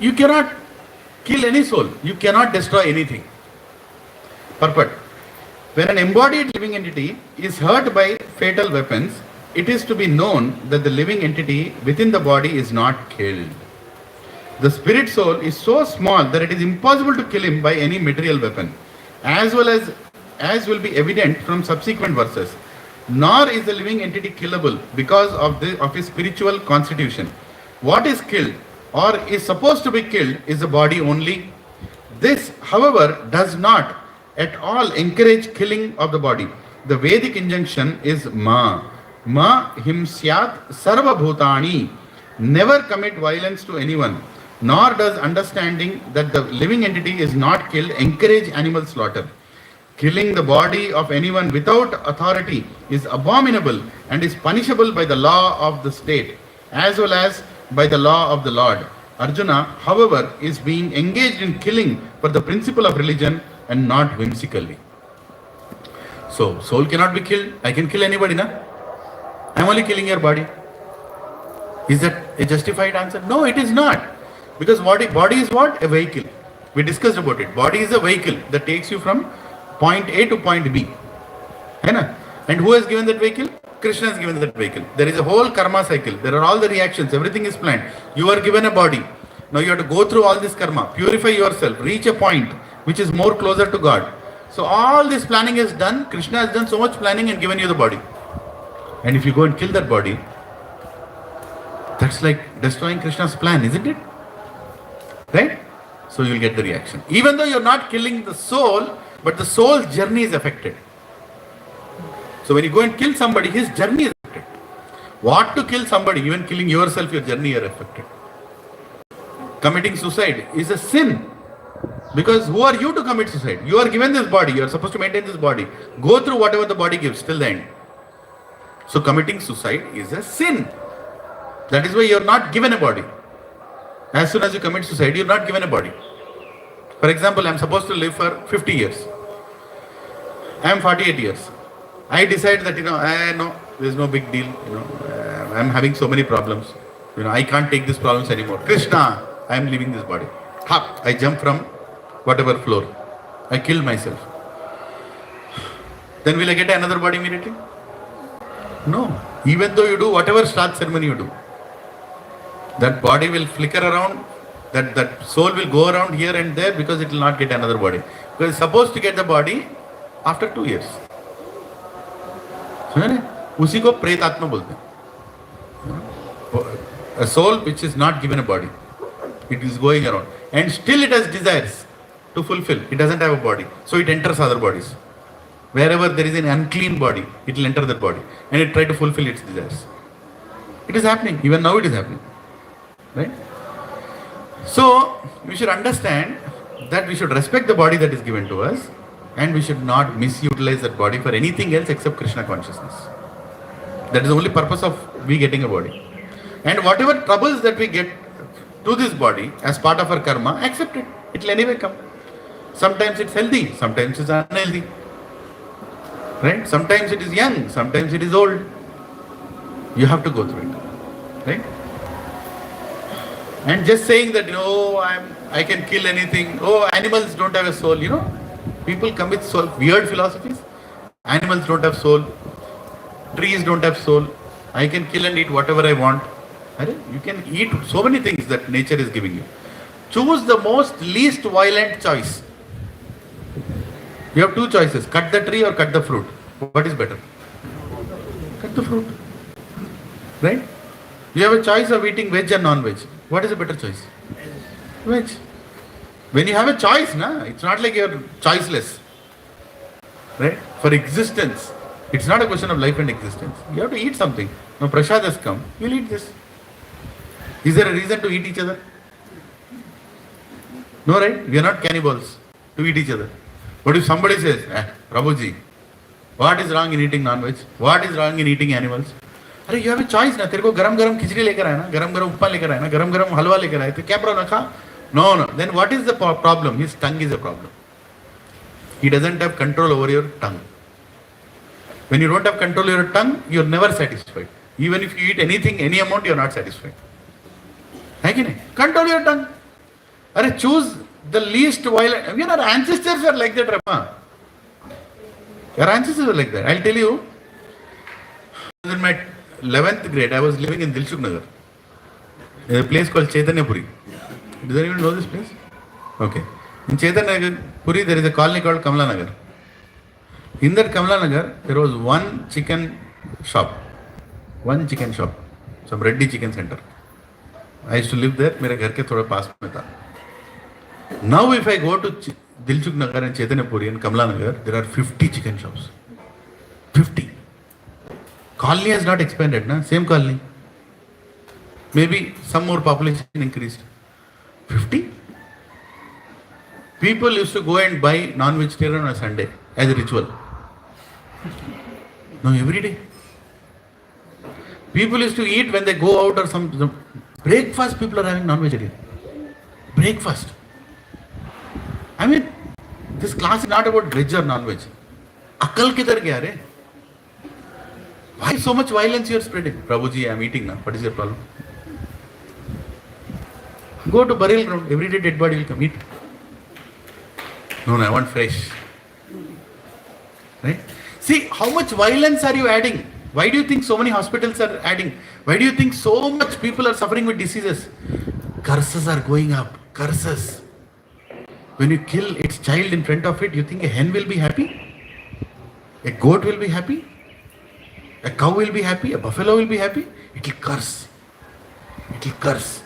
You cannot kill any soul. You cannot destroy anything. Purport. When an embodied living entity is hurt by fatal weapons, it is to be known that the living entity within the body is not killed. The spirit soul is so small that it is impossible to kill him by any material weapon, as will be evident from subsequent verses. Nor is the living entity killable because of his spiritual constitution. What is killed or is supposed to be killed is the body only. This, however, does not at all encourage killing of the body. The Vedic injunction is ma himsyat sarva bhutani. Never commit violence to anyone. Nor does understanding that the living entity is not killed encourage animal slaughter. Killing the body of anyone without authority is abominable and is punishable by the law of the state as well as by the law of the Lord. Arjuna, however, is being engaged in killing for the principle of religion and not whimsically. So, soul cannot be killed. I can kill anybody, na? I am only killing your body. Is that a justified answer? No, it is not. Because body is what? A vehicle. We discussed about it. Body is a vehicle that takes you from point A to point B. And who has given that vehicle? Krishna has given that vehicle. There is a whole karma cycle. There are all the reactions. Everything is planned. You are given a body. Now you have to go through all this karma, purify yourself, reach a point which is more closer to God. So all this planning is done. Krishna has done so much planning and given you the body. And if you go and kill that body, that's like destroying Krishna's plan, isn't it? Right? So you will get the reaction. Even though you are not killing the soul, but the soul's journey is affected. So when you go and kill somebody, his journey is affected. What to kill somebody, even killing yourself, your journey is affected. Committing suicide is a sin. Because who are you to commit suicide? You are given this body, you are supposed to maintain this body. Go through whatever the body gives till the end. So committing suicide is a sin. That is why you are not given a body. As soon as you commit suicide, you are not given a body. For example, I am supposed to live for 50 years. I am 48 years. I decide that, no, there is no big deal. I am having so many problems. I can't take these problems anymore. Krishna, I am leaving this body. I jump from whatever floor. I kill myself. Then will I get another body immediately? No. Even though you do whatever Shraddha ceremony you do, that body will flicker around, that soul will go around here and there because it will not get another body. Because it's supposed to get the body after 2 years. उसी को प्रेतात्मा बोलते हैं. A soul which is not given a body. It is going around. And still it has desires to fulfill. It doesn't have a body. So it enters other bodies. Wherever there is an unclean body, it will enter that body. And it try to fulfill its desires. It is happening. Even now it is happening. Right? So, we should understand that we should respect the body that is given to us. And we should not misutilize that body for anything else except Krishna consciousness. That is the only purpose of we getting a body. And whatever troubles that we get to this body as part of our karma, accept it. It will anyway come. Sometimes it's healthy, sometimes it's unhealthy. Right? Sometimes it is young, sometimes it is old. You have to go through it. Right? And just saying that, I can kill anything. Oh, animals don't have a soul. People come with weird philosophies. Animals don't have soul. Trees don't have soul. I can kill and eat whatever I want. You can eat so many things that nature is giving you. Choose the most least violent choice. You have two choices. Cut the tree or cut the fruit. What is better? Cut the fruit. Right? You have a choice of eating veg and non-veg. What is a better choice? Veg. When you have a choice, it's not like you're choiceless. Right? For existence, it's not a question of life and existence. You have to eat something. Now prasad has come, you'll eat this. Is there a reason to eat each other? No, right? We are not cannibals to eat each other. But if somebody says, Prabhuji, what is wrong in eating non-veg? What is wrong in eating animals? You have a choice ना, तेरे को गरम खिचड़ी लेकर आए ना, गरम उपमा लेकर आए ना, गरम हलवा लेकर आए, तो क्या प्रॉब्लम खा? No. Then what is the problem? His tongue is a problem. He doesn't have control over your tongue. When you don't have control over your tongue, you're never satisfied. Even if you eat anything, any amount, you're not satisfied. Control your tongue. Choose the least violent. Our ancestors were like that, Rama. Your ancestors were like that. I'll tell you. In my 11th grade, I was living in Dilshuk Nagar. There's a place called Chaitanya Puri. Does anyone know this place? Okay. In Chaitanya Puri, there is a colony called Kamala Nagar. In that Kamala Nagar, there was one chicken shop. Some Reddy chicken center. I used to live there. मेरे घर के थोड़ा पास में था. Now if I go to Dilshuk Nagar and Chaitanya Puri and Kamala Nagar, there are 50 chicken shops. 50. Colony has not expanded, same colony. Maybe some more population increased. 50? People used to go and buy non-vegetarian on a Sunday as a ritual. No, every day. People used to eat when they go out or some breakfast, people are having non-vegetarian. Breakfast. This class is not about veg or non-veg. Akal kidhar gaya re? Why so much violence you are spreading? Prabhuji, I am eating now. What is your problem? Go to burial ground. Every day dead body will come. Eat. No, I want fresh. Right? See, how much violence are you adding? Why do you think so many hospitals are adding? Why do you think so much people are suffering with diseases? Curses are going up. Curses. When you kill its child in front of it, you think a hen will be happy? A goat will be happy? A cow will be happy? A buffalo will be happy? It will curse. It will curse.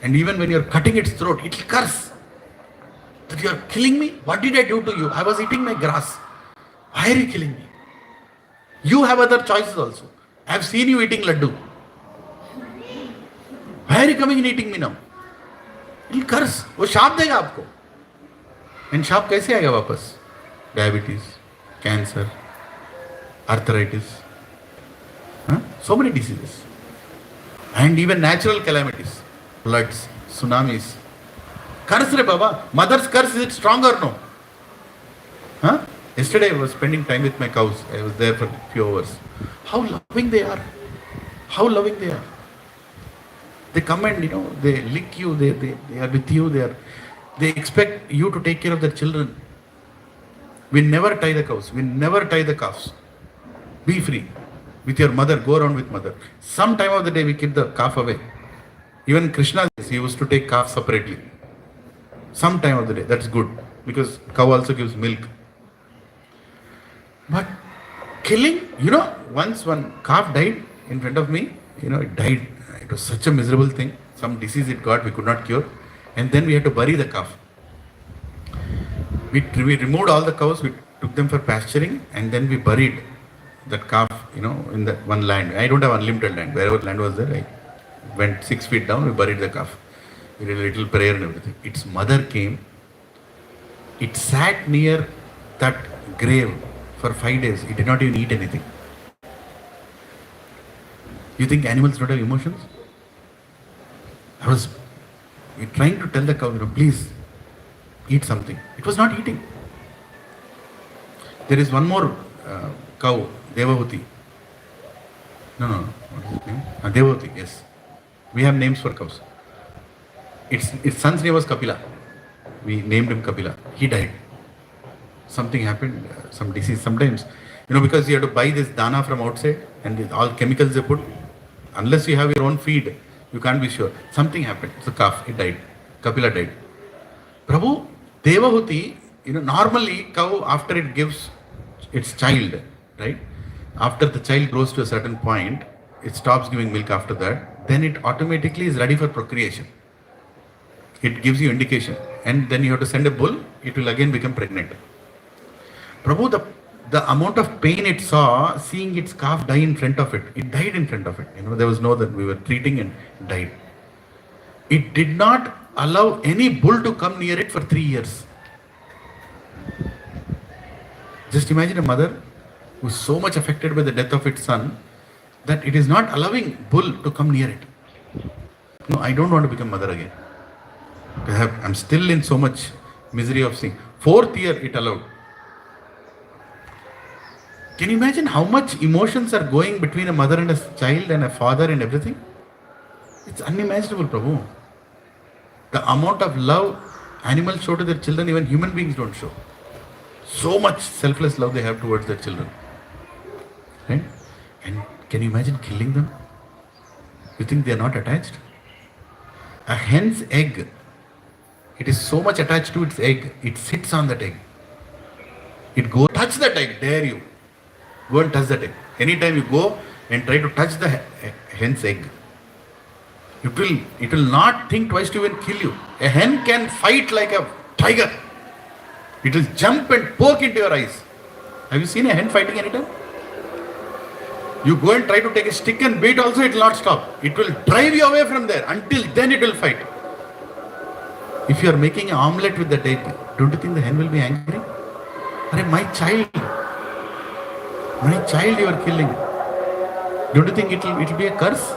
And even when you are cutting its throat, it will curse. That you are killing me? What did I do to you? I was eating my grass. Why are you killing me? You have other choices also. I have seen you eating laddu. Why are you coming and eating me now? It will curse. वो शाप देगा आपको. And शाप कैसे आएगा वापस? Diabetes, cancer, arthritis. So many diseases. And even natural calamities. Floods, tsunamis. Curse re Baba. Mother's curse, is it strong or no? Yesterday I was spending time with my cows. I was there for a few hours. How loving they are. How loving they are. They come and, they lick you, they are with you, they expect you to take care of their children. We never tie the cows. We never tie the calves. Be free. With your mother, go around with mother. Some time of the day we keep the calf away. Even Krishna, he used to take calf separately. Some time of the day, that's good. Because cow also gives milk. But killing, once one calf died in front of me, it died. It was such a miserable thing. Some disease it got, we could not cure. And then we had to bury the calf. We removed all the cows, we took them for pasturing, and then we buried that calf, in that one land. I don't have unlimited land. Wherever land was there, I went 6 feet down, we buried the calf. We did a little prayer and everything. Its mother came. It sat near that grave for 5 days. It did not even eat anything. You think animals don't have emotions? was trying to tell the cow, please eat something. It was not eating. There is one more cow, Devahuti. No. What is its name? Devahuti, yes. We have names for cows. Its son's name was Kapila. We named him Kapila. He died. Something happened, some disease. Sometimes, because you have to buy this dana from outside and with all chemicals they put. Unless you have your own feed, you can't be sure. Something happened. It's a calf. It died. Kapila died. Prabhu, Devahuti, normally cow after it gives its child, right? After the child grows to a certain point, it stops giving milk after that. Then it automatically is ready for procreation. It gives you indication. And then you have to send a bull, it will again become pregnant. Prabhu, the amount of pain it saw, seeing its calf die in front of it, it died in front of it. There was no that we were treating and it died. It did not allow any bull to come near it for 3 years. Just imagine a mother who is so much affected by the death of its son that it is not allowing bull to come near it. No, I don't want to become mother again. I'm still in so much misery of seeing. 4th year it allowed. Can you imagine how much emotions are going between a mother and a child and a father and everything? It's unimaginable, Prabhu. The amount of love animals show to their children, even human beings don't show. So much selfless love they have towards their children. Right? And can you imagine killing them? You think they are not attached? A hen's egg, it is so much attached to its egg, it sits on that egg. It goes, touch that egg, dare you. Go and touch that egg. Anytime you go and try to touch the hen's egg, it will not think twice to even kill you. A hen can fight like a tiger. It will jump and poke into your eyes. Have you seen a hen fighting anytime? You go and try to take a stick and beat also, it will not stop. It will drive you away from there. Until then it will fight. If you are making an omelette with that egg, don't you think the hen will be angry? My child you are killing. Don't you think it will be a curse?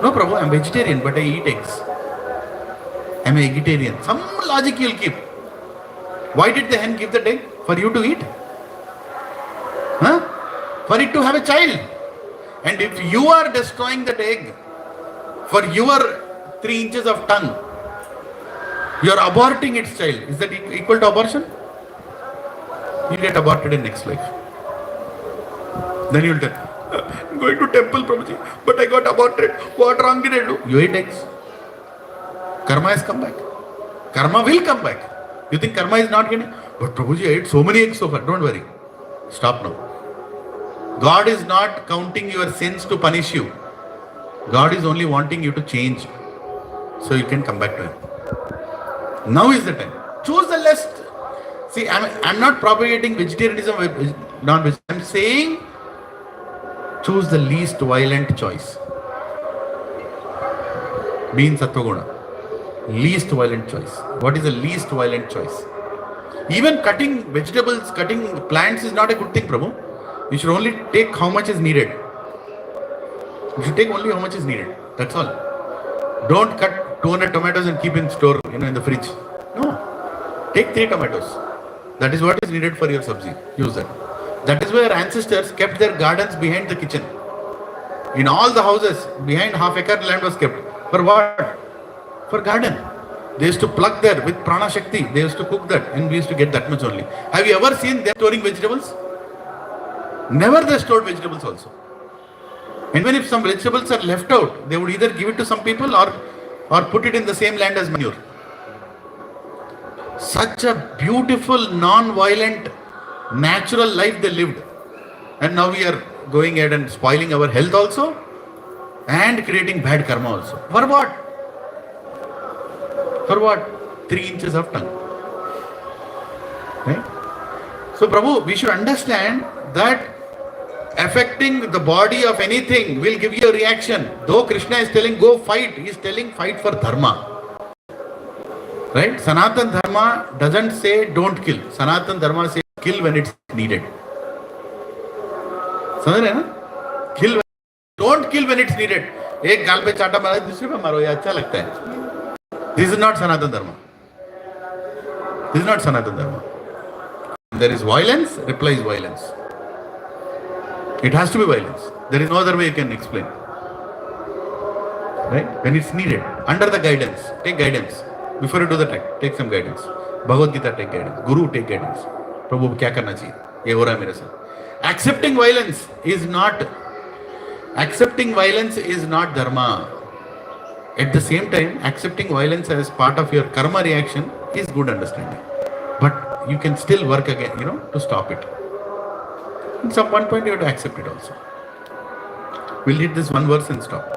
No, Prabhu, I am vegetarian, but I eat eggs. I am a vegetarian. Some logic you will keep. Why did the hen give the egg? For you to eat? For it to have a child. And if you are destroying that egg for your 3 inches of tongue, you are aborting its child. Is that equal to abortion? You get aborted in next life. Then you will tell, I'm going to temple, Prabhuji, but I got aborted. What wrong did I do? You ate eggs. Karma has come back. Karma will come back. You think karma is not getting? But Prabhuji, I ate so many eggs so far. Don't worry. Stop now. God is not counting your sins to punish you. God is only wanting you to change so you can come back to Him. Now is the time. Choose the least. See, I'm not propagating vegetarianism or non-vegetarianism. I'm saying choose the least violent choice. Be in Sattva-guna. Least violent choice. What is the least violent choice? Even cutting vegetables, cutting plants is not a good thing, Prabhu. You should only take how much is needed. You should take only how much is needed. That's all. Don't cut 200 tomatoes and keep in store, in the fridge. No. Take 3 tomatoes. That is what is needed for your sabzi. Use that. That is why our ancestors kept their gardens behind the kitchen. In all the houses, behind half-acre land was kept. For what? For garden. They used to pluck there with prana shakti. They used to cook that and we used to get that much only. Have you ever seen them storing vegetables? Never they stored vegetables also. And even if some vegetables are left out, they would either give it to some people or put it in the same land as manure. Such a beautiful, non-violent, natural life they lived. And now we are going ahead and spoiling our health also and creating bad karma also. For what? For what? 3 inches of tongue. Right? So Prabhu, we should understand that affecting the body of anything will give you a reaction. Though Krishna is telling go fight, he is telling fight for dharma. Right? Sanatan Dharma doesn't say don't kill. Sanatan Dharma says kill when it's needed. Kill when, don't kill when it's needed. एक गाल पे चाटा मारा दूसरे पे मारो, ये अच्छा लगता है. This is not Sanatana Dharma. This is not Sanatana Dharma. There is violence, reply is violence. It has to be violence. There is no other way you can explain. Right? When it's needed. Under the guidance. Take guidance. Before you do the act, take some guidance. Bhagavad Gita, take guidance. Guru, take guidance. Prabhu, क्या करना चाहिए? ये हो रहा है मेरे साथ. Accepting violence is not dharma. At the same time, accepting violence as part of your karma reaction is good understanding. But you can still work again, to stop it. At some one point, you have to accept it also. We'll read this one verse and stop.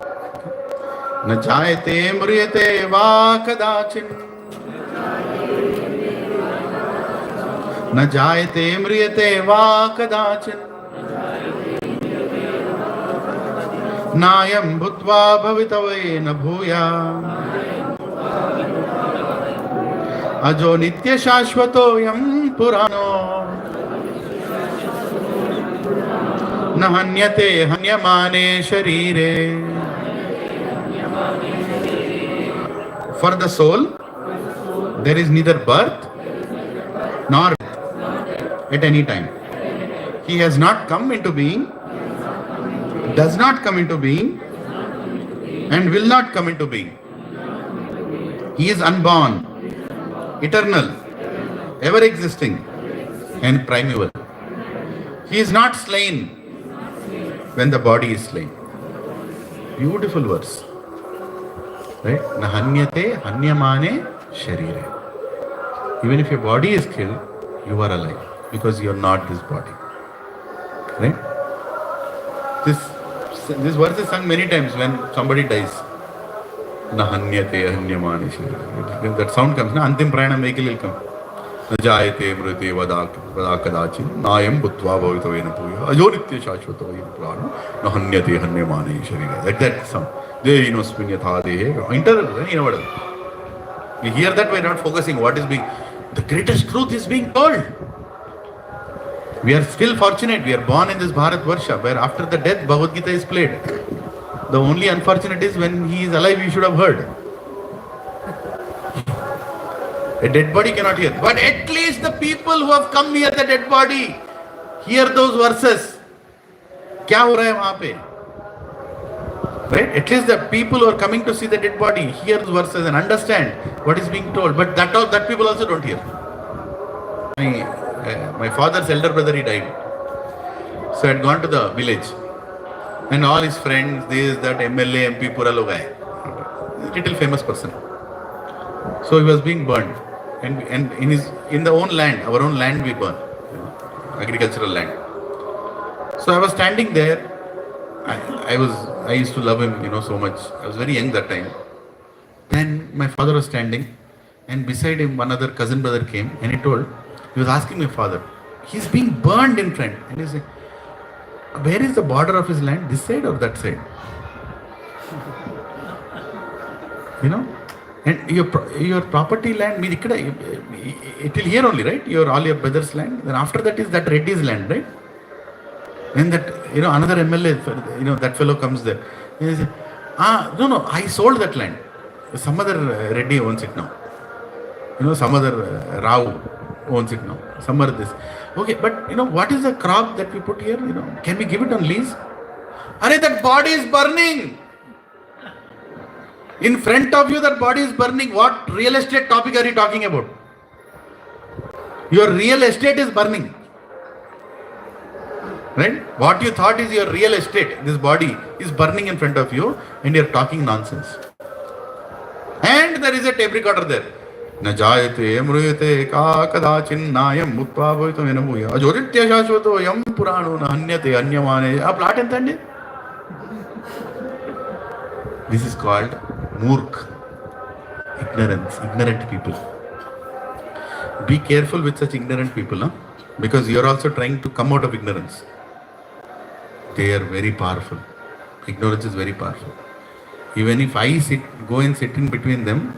न जायते म्रियते वा कदाचिन् न जायते म्रियते वा कदाचिन् नायं भूत्वा भवितव्ये न भूयात् अजो नित्य शाश्वतोऽयं पुराणो न हन्यते हन्यमाने शरीरे. For the soul, there is neither birth nor death at any time. He has not come into being, does not come into being, and will not come into being. He is unborn, eternal, ever existing, and primeval. He is not slain when the body is slain. Beautiful verse. Right? Na hanyate hanyamane sharire. Even if your body is killed, you are alive because you are not this body. Right? This verse is sung many times when somebody dies. Na hanyate hanyamane sharire. That sound comes. Na antim prayanam vehicle will come. Na jayate mrite vadakadachi nayam bhutva bhavitavena puya ajoritya shashvatavena prana na hanyate hanyamane sharire. Like that sound. You hear that, we're not focusing what is being. The greatest truth is being told. We are still fortunate. We are born in this Bharat Varsha, where after the death, Bhagavad Gita is played. The only unfortunate is when he is alive, you should have heard. A dead body cannot hear. But at least the people who have come near the dead body hear those verses. क्या हो रहा है वहां पे? Right? At least the people who are coming to see the dead body hear the verses and understand what is being told. But that people also don't hear. My father's elder brother, he died. So I had gone to the village. And all his friends, this, that, MLA, MP, pura log aaye. Little famous person. So he was being burned. And in the own land, our own land we burn. Agricultural land. So I was standing there. I used to love him, so much. I was very young that time. Then my father was standing, and beside him one other cousin brother came, and he was asking my father, he's being burned in front. And he said, where is the border of his land? This side or that side? And your property land, it will here only, right? All your brother's land. Then after that is that Reddy's land, right? And that, another MLA, that fellow comes there. He says, no, I sold that land. Some other Reddy owns it now. Some other Rao owns it now. Some other this. Okay, but what is the crop that we put here? Can we give it on lease? Arey, that body is burning. In front of you, that body is burning. What real estate topic are you talking about? Your real estate is burning. Right? What you thought is your real estate, this body, is burning in front of you, and you're talking nonsense. And there is a tape recorder there. Na jayate mruyate ka kadachin nayam mutva bhavito venamuya ajoritya shashvato yam purano na hanyate hanyamane. A plot entandi? This is called murk, ignorant people. Be careful with such ignorant people, because you are also trying to come out of ignorance. They are very powerful. Ignorance is very powerful. Even if I go and sit in between them,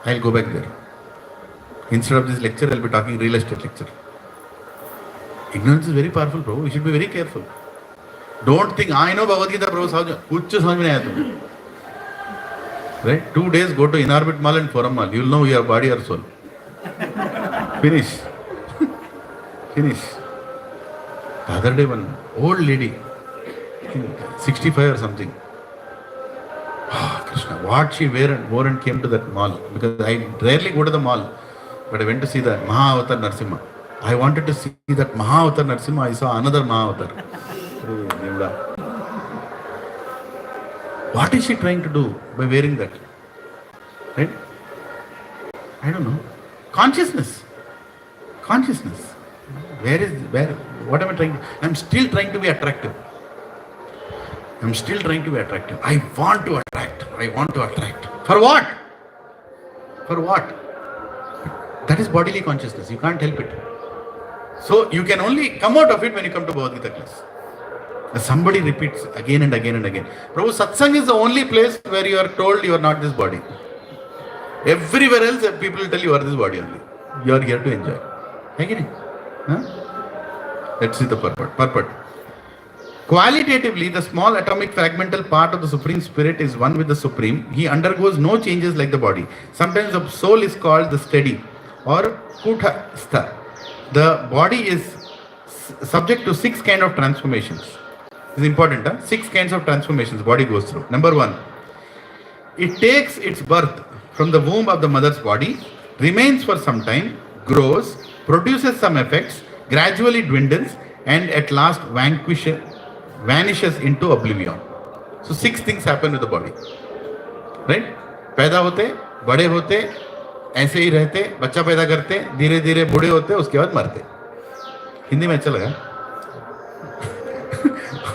I'll go back there. Instead of this lecture, I'll be talking real estate lecture. Ignorance is very powerful, bro. You should be very careful. Don't think, I know Bhagavad Gita, bro. कुछ समझ में नहीं आया तुम्हें. Right? 2 days, go to in-orbit mall and forum mall. You'll know your body or soul. Finish. Finish. The other day, one old lady, 65 or something. Ah, Krishna, what she wore and came to that mall. Because I rarely go to the mall, but I went to see the Mahavatar Narsimha. I wanted to see that Mahavatar Narsimha. I saw another Mahavatar. What is she trying to do by wearing that? Right? I don't know. Consciousness. Consciousness. What am I trying to do? I'm still trying to be attractive. I'm still trying to be attractive. I want to attract. I want to attract. For what? For what? That is bodily consciousness. You can't help it. So you can only come out of it when you come to Bhagavad Gita class. Somebody repeats again and again and again. Prabhu, satsang is the only place where you are told you are not this body. Everywhere else, people will tell you are this body only. You are here to enjoy. Agree? Huh? Let's see the purport. Qualitatively, the small atomic fragmental part of the Supreme Spirit is one with the Supreme. He undergoes no changes like the body. Sometimes the soul is called the steady or kutastha. The body is subject to 6 kinds of transformations. This is important. 6 kinds of transformations body goes through. Number 1, it takes its birth from the womb of the mother's body, remains for some time, grows, produces some effects, gradually dwindles, and at last vanishes into oblivion. So 6 things happen with the body. Right? पैदा होते, बड़े होते, ऐसे ही रहते, बच्चा पैदा करते, धीरे धीरे बूढ़े होते, उसके बाद मरते. हिंदी में अच्छा लगा?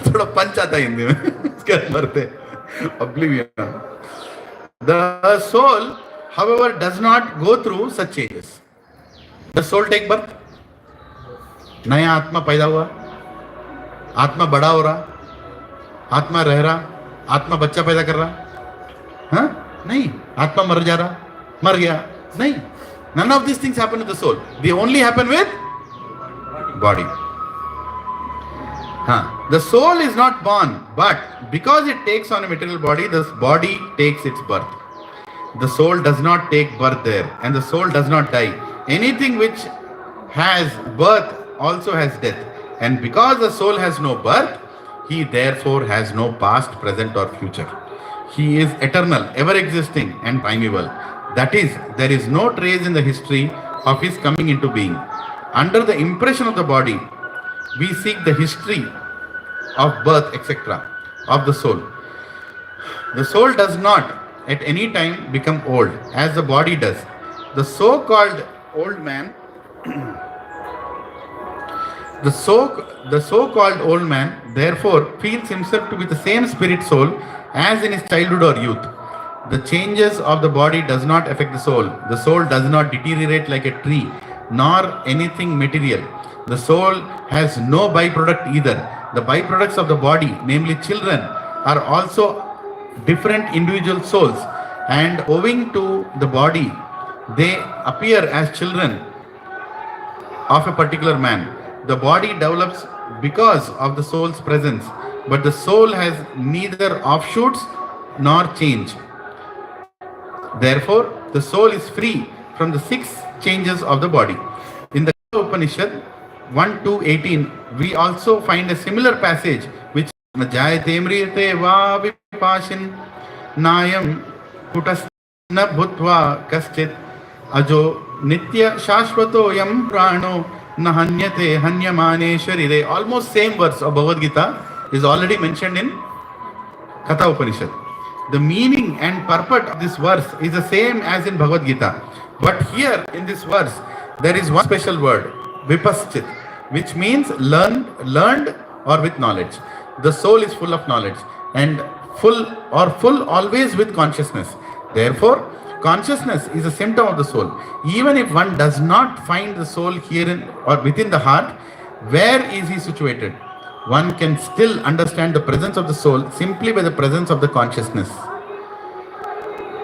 थोड़ा पंच आता है हिंदी में, उसके बाद मरते. Oblivion. The soul, however, does not go through such changes. The soul take birth. नया आत्मा पैदा हुआ, आत्मा बड़ा हो रहा, आत्मा रह रहा, आत्मा बच्चा पैदा कर रहा. हाँ? नहीं. आत्मा मर जा रहा, मर गया. नहीं. None of these things happen with the soul. They only happen with body. The soul is not born, but because it takes on a material body, the body takes its birth. The soul does not take birth there, and the soul does not die. Anything which has birth also has death. And because the soul has no birth, he therefore has no past, present or future. He is eternal, ever existing and primeval. That is, there is no trace in the history of his coming into being. Under the impression of the body, we seek the history of birth, etc. of the soul. The soul does not at any time become old, as the body does. The so-called old man, the so-called old man, therefore, feels himself to be the same spirit soul as in his childhood or youth. The changes of the body does not affect the soul. The soul does not deteriorate like a tree, nor anything material. The soul has no byproduct either. The byproducts of the body, namely children, are also different individual souls, and owing to the body, they appear as children of a particular man. The body develops because of the soul's presence, but the soul has neither offshoots nor change. Therefore, the soul is free from the 6 changes of the body. In the Upanishad 1:2:18, we also find a similar passage which Jayate mriyate va vipashin nayam kutasna bhutva kaschit ajo nitya shashvato yam prano nahanyate hanyamane sharire. Almost same verse of Bhagavad Gita is already mentioned in Katha Upanishad. The meaning and purport of this verse is the same as in Bhagavad Gita. But here in this verse, there is one special word, vipaschit, which means learned or with knowledge. The soul is full of knowledge and full always with consciousness. Therefore, consciousness is a symptom of the soul. Even if one does not find the soul here in or within the heart, where is he situated? One can still understand the presence of the soul simply by the presence of the consciousness.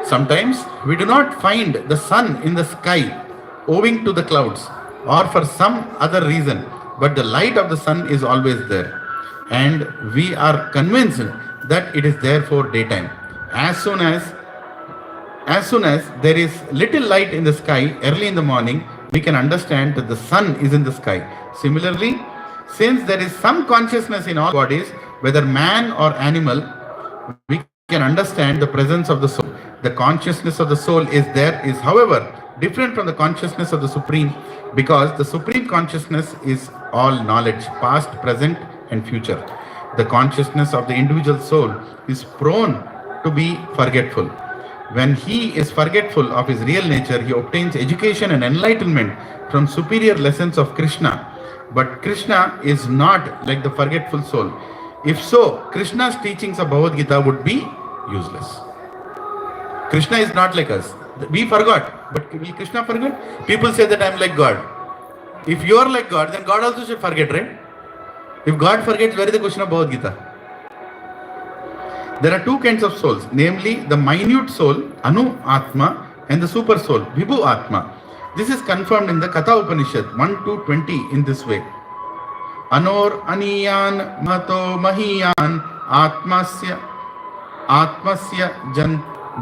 Sometimes we do not find the sun in the sky owing to the clouds or for some other reason, but the light of the sun is always there, and we are convinced that it is there for daytime. As soon as as soon as there is little light in the sky early in the morning, we can understand that the sun is in the sky. Similarly, since there is some consciousness in all bodies, whether man or animal, we can understand the presence of the soul. The consciousness of the soul is there, is however different from the consciousness of the Supreme, because the Supreme consciousness is all knowledge, past, present and future. The consciousness of the individual soul is prone to be forgetful. When he is forgetful of his real nature, he obtains education and enlightenment from superior lessons of Krishna. But Krishna is not like the forgetful soul. If so, Krishna's teachings of Bhagavad Gita would be useless. Krishna is not like us. We forgot, but will Krishna forget? People say that I am like God. If you are like God, then God also should forget, right? If God forgets, where is the question of Bhagavad Gita? There are two kinds of souls, namely the minute soul, Anu Atma, and the super soul, Vibhu Atma. This is confirmed in the Katha Upanishad 1 to 20 in this way. Anor Aniyan Mato Mahiyan Atmasya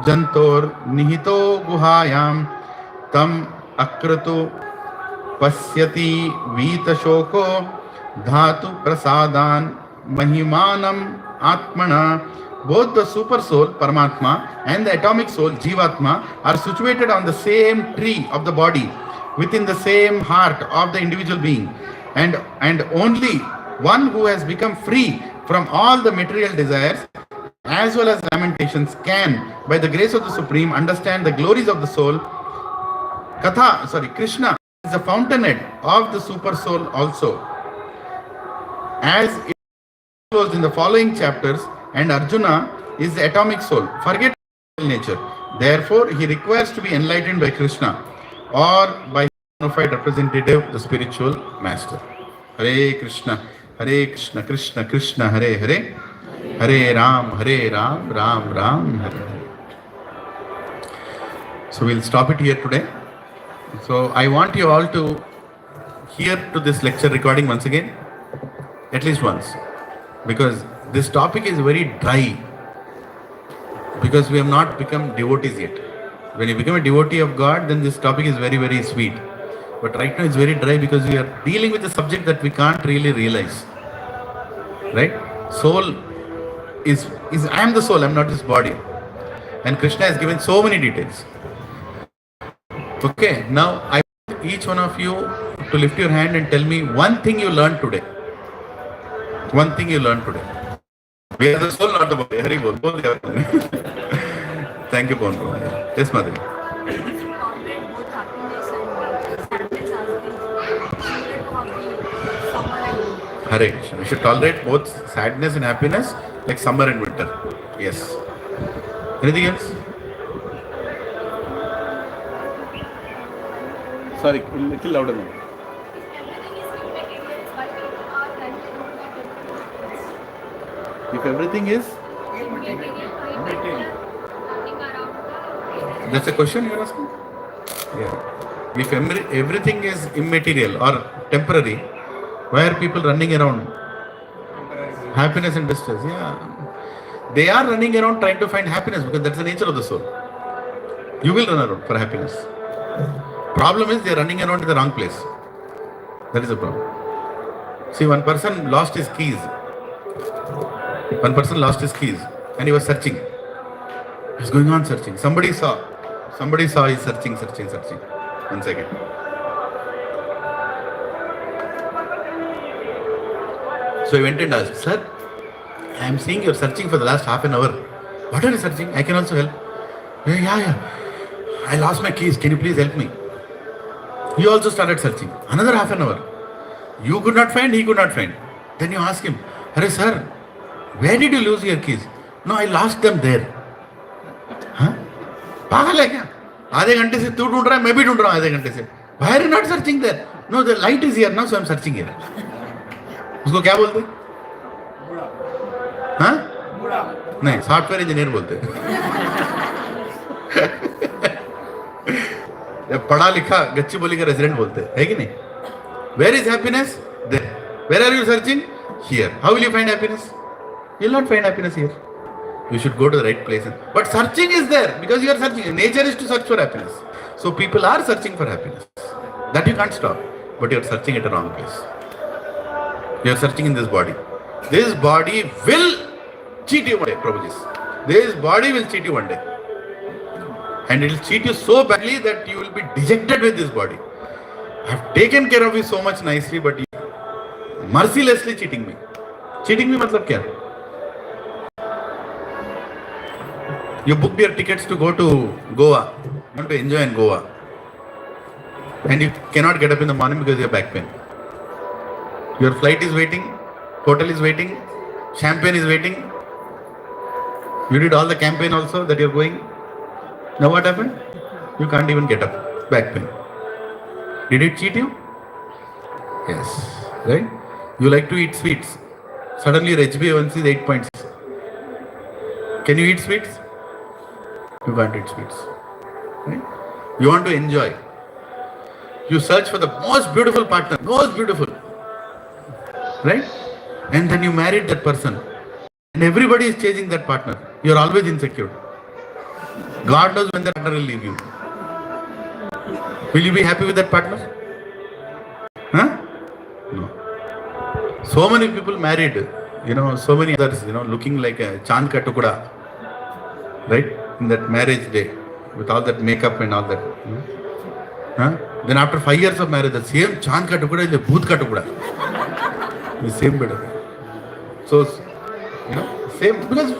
Jantor Nihito Guhayam Tam Akratu Pasyati Vita Shoko Dhatu Prasadan Mahimanam Atmana. Both the super soul, Paramatma, and the atomic soul, Jivatma, are situated on the same tree of the body, within the same heart of the individual being. And only one who has become free from all the material desires, as well as lamentations, can, by the grace of the Supreme, understand the glories of the soul. Krishna is the fountainhead of the super soul also. As it disclosed in the following chapters, and Arjuna is the atomic soul, forget nature. Therefore, he requires to be enlightened by Krishna or by unified representative, the spiritual master. Hare Krishna, Krishna Krishna, Hare Hare, Hare Ram, Ram Ram, Hare Hare. So we'll stop it here today. So I want you all to hear to this lecture recording once again, at least once, because this topic is very dry, because we have not become devotees yet. When you become a devotee of God, then this topic is very, very sweet. But right now it's very dry because we are dealing with a subject that we can't really realize. Right? Soul is I am the soul, I am not this body. And Krishna has given so many details. Okay, now I want each one of you to lift your hand and tell me one thing you learned today. One thing you learned today. We are the soul, not the body. Hari bol. Thank you, Pawan. Yes, Madhuri. Hare Krishna. We should tolerate both sadness and happiness like summer and winter. Yes. Anything else? Sorry, a little louder now. If everything is? That's a question you're asking? Yeah. If everything is immaterial or temporary, why are people running around? Happiness and distress. Yeah. They are running around trying to find happiness because that's the nature of the soul. You will run around for happiness. Problem is they are running around in the wrong place. That is the problem. See, one person lost his keys. One person lost his keys and he was searching. He was going on searching. Somebody saw he's searching. 1 second. So he went and asked, "Sir, I am seeing you're searching for the last half an hour. What are you searching? I can also help." Yeah. I lost my keys. Can you please help me? He also started searching. Another half an hour. You could not find, he could not find. Then you ask him, "Arey sir, where did you lose your keys?" "No, I lost them there." "Huh? पागल है क्या? आधे घंटे से तू ढूंढ रहा है, मैं भी ढूंढ रहा हूँ आधे घंटे से. Why are you not searching there? No, the light is here now, so I'm searching here. उसको क्या बोलते? हाँ? नहीं, सॉफ्टवेयर इंजीनियर बोलते. पढ़ा लिखा गच्ची बोली का रेजिडेंट बोलते है कि नहीं? Where is happiness? There. Where are you searching? Here. How will you find happiness? You will not find happiness here. You should go to the right place. But searching is there because you are searching. Nature is to search for happiness. So people are searching for happiness. That you can't stop. But you are searching at the wrong place. You are searching in this body. This body will cheat you one day, Prabhuji. This body will cheat you one day. And it will cheat you so badly that you will be dejected with this body. I have taken care of you so much nicely, but you mercilessly cheating me. Cheating me मतलब क्या? You booked your tickets to go to Goa. You want to enjoy in Goa. And you cannot get up in the morning because you have back pain. Your flight is waiting, hotel is waiting, champagne is waiting. You did all the campaign also that you are going. Now what happened? You can't even get up. Back pain. Did it cheat you? Yes. Right? You like to eat sweets. Suddenly your HbA1c is 8.6. Can you eat sweets? You can't eat sweets. Right? You want to enjoy. You search for the most beautiful partner. Most beautiful. Right? And then you married that person. And everybody is chasing that partner. You are always insecure. God knows when that partner will leave you. Will you be happy with that partner? Huh? No. So many people married, so many others, looking like a Chand ka tukda, right? In that marriage day, with all that makeup and all that. Huh? Then after 5 years of marriage, the same Chand ka tukda is a Bhoot ka tukda. The same better. So, same, because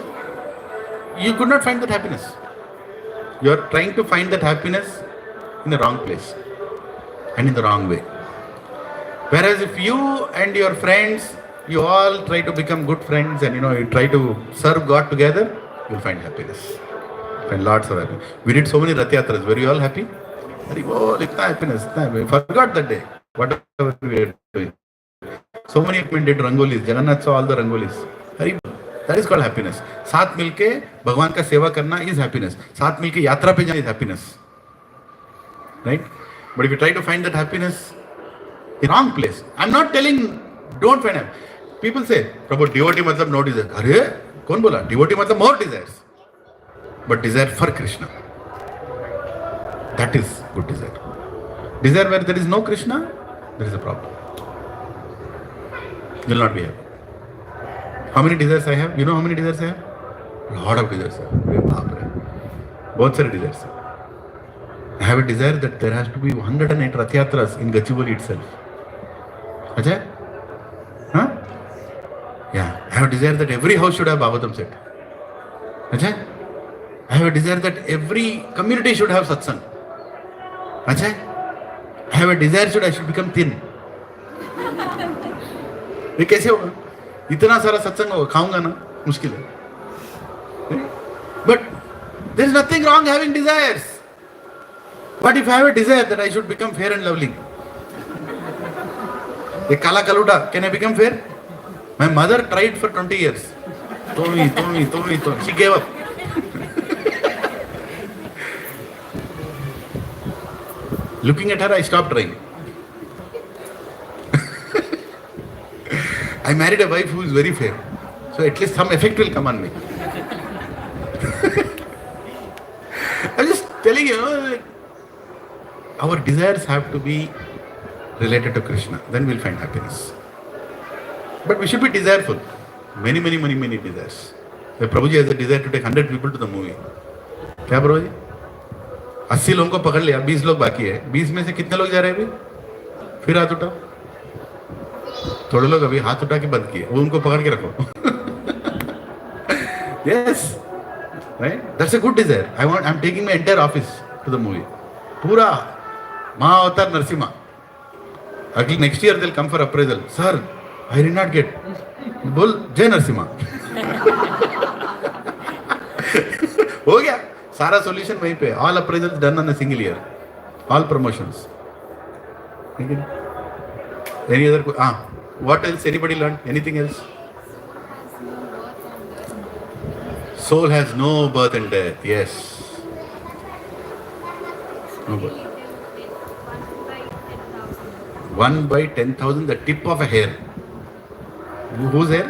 you could not find that happiness. You are trying to find that happiness in the wrong place and in the wrong way. Whereas if you and your friends, you all try to become good friends and you try to serve God together, you'll find happiness. Find lots of happiness. We did so many Rath Yatras. Were you all happy? Itna happiness. Forgot that day. Whatever we were doing. So many people did Rangolis. Jagannath saw all the Rangolis. That is called happiness. साथ मिलके भगवान का सेवा करना is happiness. साथ मिलके यात्रा पे जाना is happiness. Right? But if you try to find that happiness in wrong place, I'm not telling don't find happiness. People say, Prabhu, devotee matlab no desire. Arey, कौन बोला? Devotee matlab more desires. But desire for Krishna. That is good desire. Desire where there is no Krishna, there is a problem. You will not be happy. How many desires I have? You know how many desires I have? A lot of desires I have. Both are desires. I have a desire that there has to be 108 Rath Yatras in Gachibowli itself. Ajay? Huh? Yeah. I have a desire that every house should have Bhagavatam set. Ajay? I have a desire that every community should have satsang. Ajay? I have a desire I should become thin. ये कैसे होगा? इतना सारा सत्संग होगा, खाऊंगा ना, मुश्किल है. But there is nothing wrong having desires. What if I have a desire that I should become fair and lovely? A kala kaluda, can I become fair? My mother tried for 20 years. Tomi. She gave up. Looking at her, I stopped trying. I married a wife who is very fair. So at least some effect will come on me. I'm just telling you, our desires have to be related to Krishna. Then we'll find happiness. But we should be desireful. Many desires. The Prabhuji has a desire to take 100 people to the movie. क्या Prabhuji? 80 लोगों को पकड़ लिया, 20 लोग बाकी है. 20 में से कितने लोग जा रहे हैं अभी? फिर हाथ उठाओ. थोड़े लोग अभी हाथ उठा के बंद किए, वो उनको पकड़ के रखो. Yes, right? That's a good desire. I'm taking my entire office to the movie. पूरा Maha-Avatar Narasimha. Again, next year they'll come for appraisal. Sir, I did not get. बोल जय नरसिम्हा. हो गया, सारा solution वहीं पे. All appraisals done on a single year. All promotions. Any other? What else? Anybody learned? Anything else? Soul has no birth and death. Yes. No birth. 1 by 10,000, the tip of a hair. Whose hair?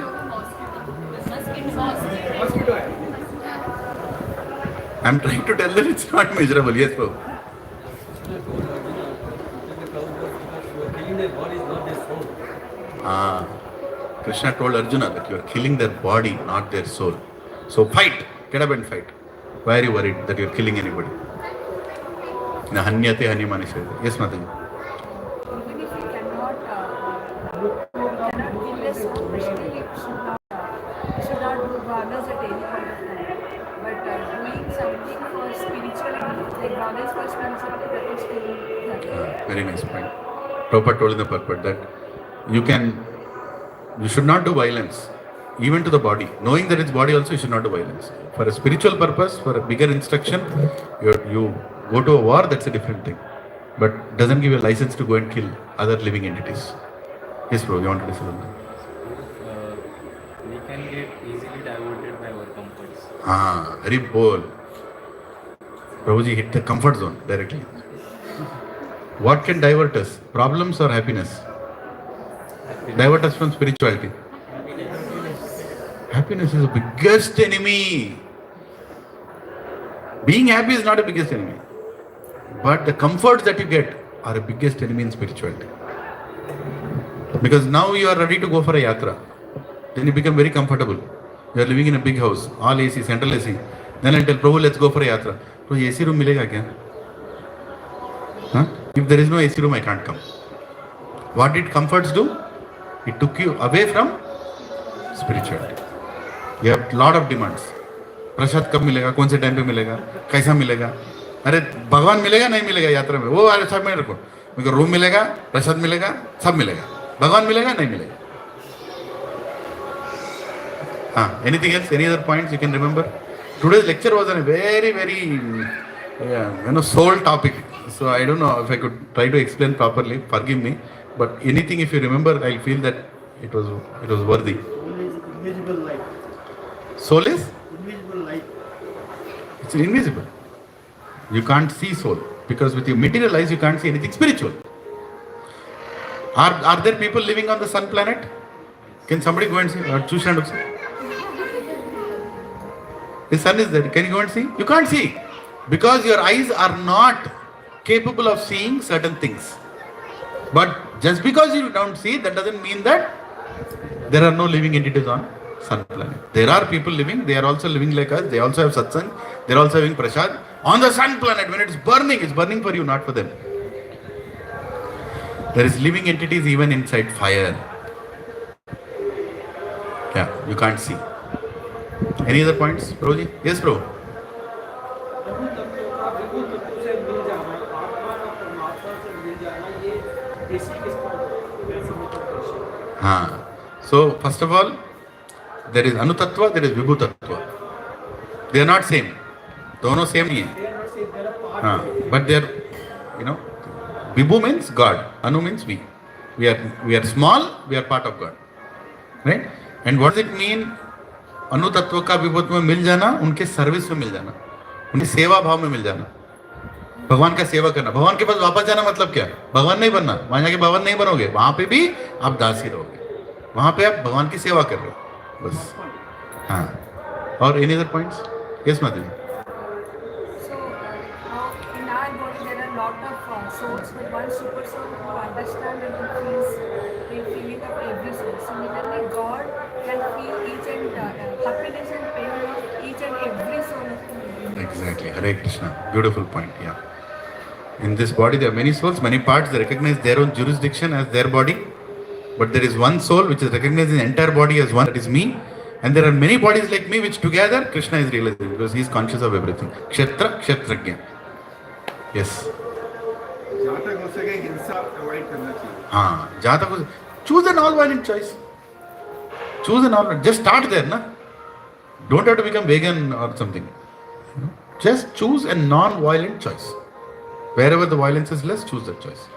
I'm trying to tell them it's not measurable. Yes, Prabhu. Killing their body is not their soul. Krishna told Arjuna that you are killing their body, not their soul. So fight. Get up and fight. Why are you worried that you are killing anybody? Hanyate hanimani shayate. Yes, Mataji. Even if we cannot kill a soul, basically we should not do garners at any point of time. But doing something for spirituality, like garners for spirituality, that is still Very nice point. Prabhupada told in the purport that you should not do violence, even to the body. Knowing that it's body also, you should not do violence. For a spiritual purpose, for a bigger instruction, you go to a war, that's a different thing. But doesn't give you a license to go and kill other living entities. Yes, bro, you want to say something? We can get easily diverted by our comforts. Very bold. Prabhuji hit the comfort zone directly. What can divert us? Problems or happiness? Divert us from spirituality. Happiness is the biggest enemy. Being happy is not the biggest enemy. But the comforts that you get are the biggest enemy in spirituality. Because now you are ready to go for a yatra. Then you become very comfortable. You are living in a big house, all AC, central AC. Then I tell Prabhu, let's go for a yatra. Prabhu, AC room milega kya? Huh? If there is no AC room, I can't come. What did comforts do? It took you away from spirituality. You have lot of demands. प्रसाद कब मिलेगा, कौन से time पे मिलेगा, कैसा मिलेगा? अरे भगवान मिलेगा नहीं मिलेगा यात्रा में, वो अरे सब में रखो. मेरे को रूम मिलेगा, प्रसाद मिलेगा, सब मिलेगा. भगवान मिलेगा नहीं मिलेगा. Anything else? Any other points you can remember? Today's lecture was on a very soul topic. So I don't know if I could try to explain properly. Forgive me. But anything if you remember, I feel that it was worthy. Invisible light. Soul is? Invisible light. It's invisible. You can't see soul because with your material eyes you can't see anything spiritual. Are there people living on the sun planet? Can somebody go and see? Or choose and see? The sun is there. Can you go and see? You can't see because your eyes are not capable of seeing certain things. But just because you don't see, that doesn't mean that there are no living entities on sun planet. There are people living, they are also living like us, they also have satsang, they are also having prasad. On the sun planet, when it's burning for you, not for them. There is living entities even inside fire. Yeah, you can't see. Any other points, Prabhuji? Yes, Prabhu. So, first of all, there is Anutattva, there is Vibhutattva. They are not same. Dono same nahi hai. But they are, Vibhu means God, Anu means we. We are small, we are part of God. Right? And what does it mean? Anutattva का विभूत में मिल जाना, उनके service में मिल जाना, उनके सेवा भाव में मिल जाना, भगवान का सेवा करना. भगवान के पास वापस जाना मतलब क्या? भगवान नहीं बनना. वहां जाके भगवान नहीं बनोगे, वहां पे भी आप दासी रहोगे. वहां पे आप भगवान की सेवा कर रहे हो बस. और एनी अदर पॉइंट्स? यस माता जी. So, in our body there are a lot of souls, but one super soul who understands and who feels the feeling of every soul. Similarly, God can feel each and happiness and pain of each and every soul. Exactly. Hare Krishna. Beautiful point. Yeah. In this body there are many souls, many parts. They recognize their own jurisdiction as their body. But there is one soul which is recognizing the entire body as one, that is me. And there are many bodies like me which together Krishna is realizing because he is conscious of everything. Kshetra, Kshetrajna. Yes. जहाँ तक हो सके हिंसा avoid करना चाहिए. जहाँ तक हो सके. Choose a non-violent choice. Choose a non-violent. Just start there, na? Don't have to become vegan or something. Just choose a non-violent choice. Wherever the violence is less, choose that choice.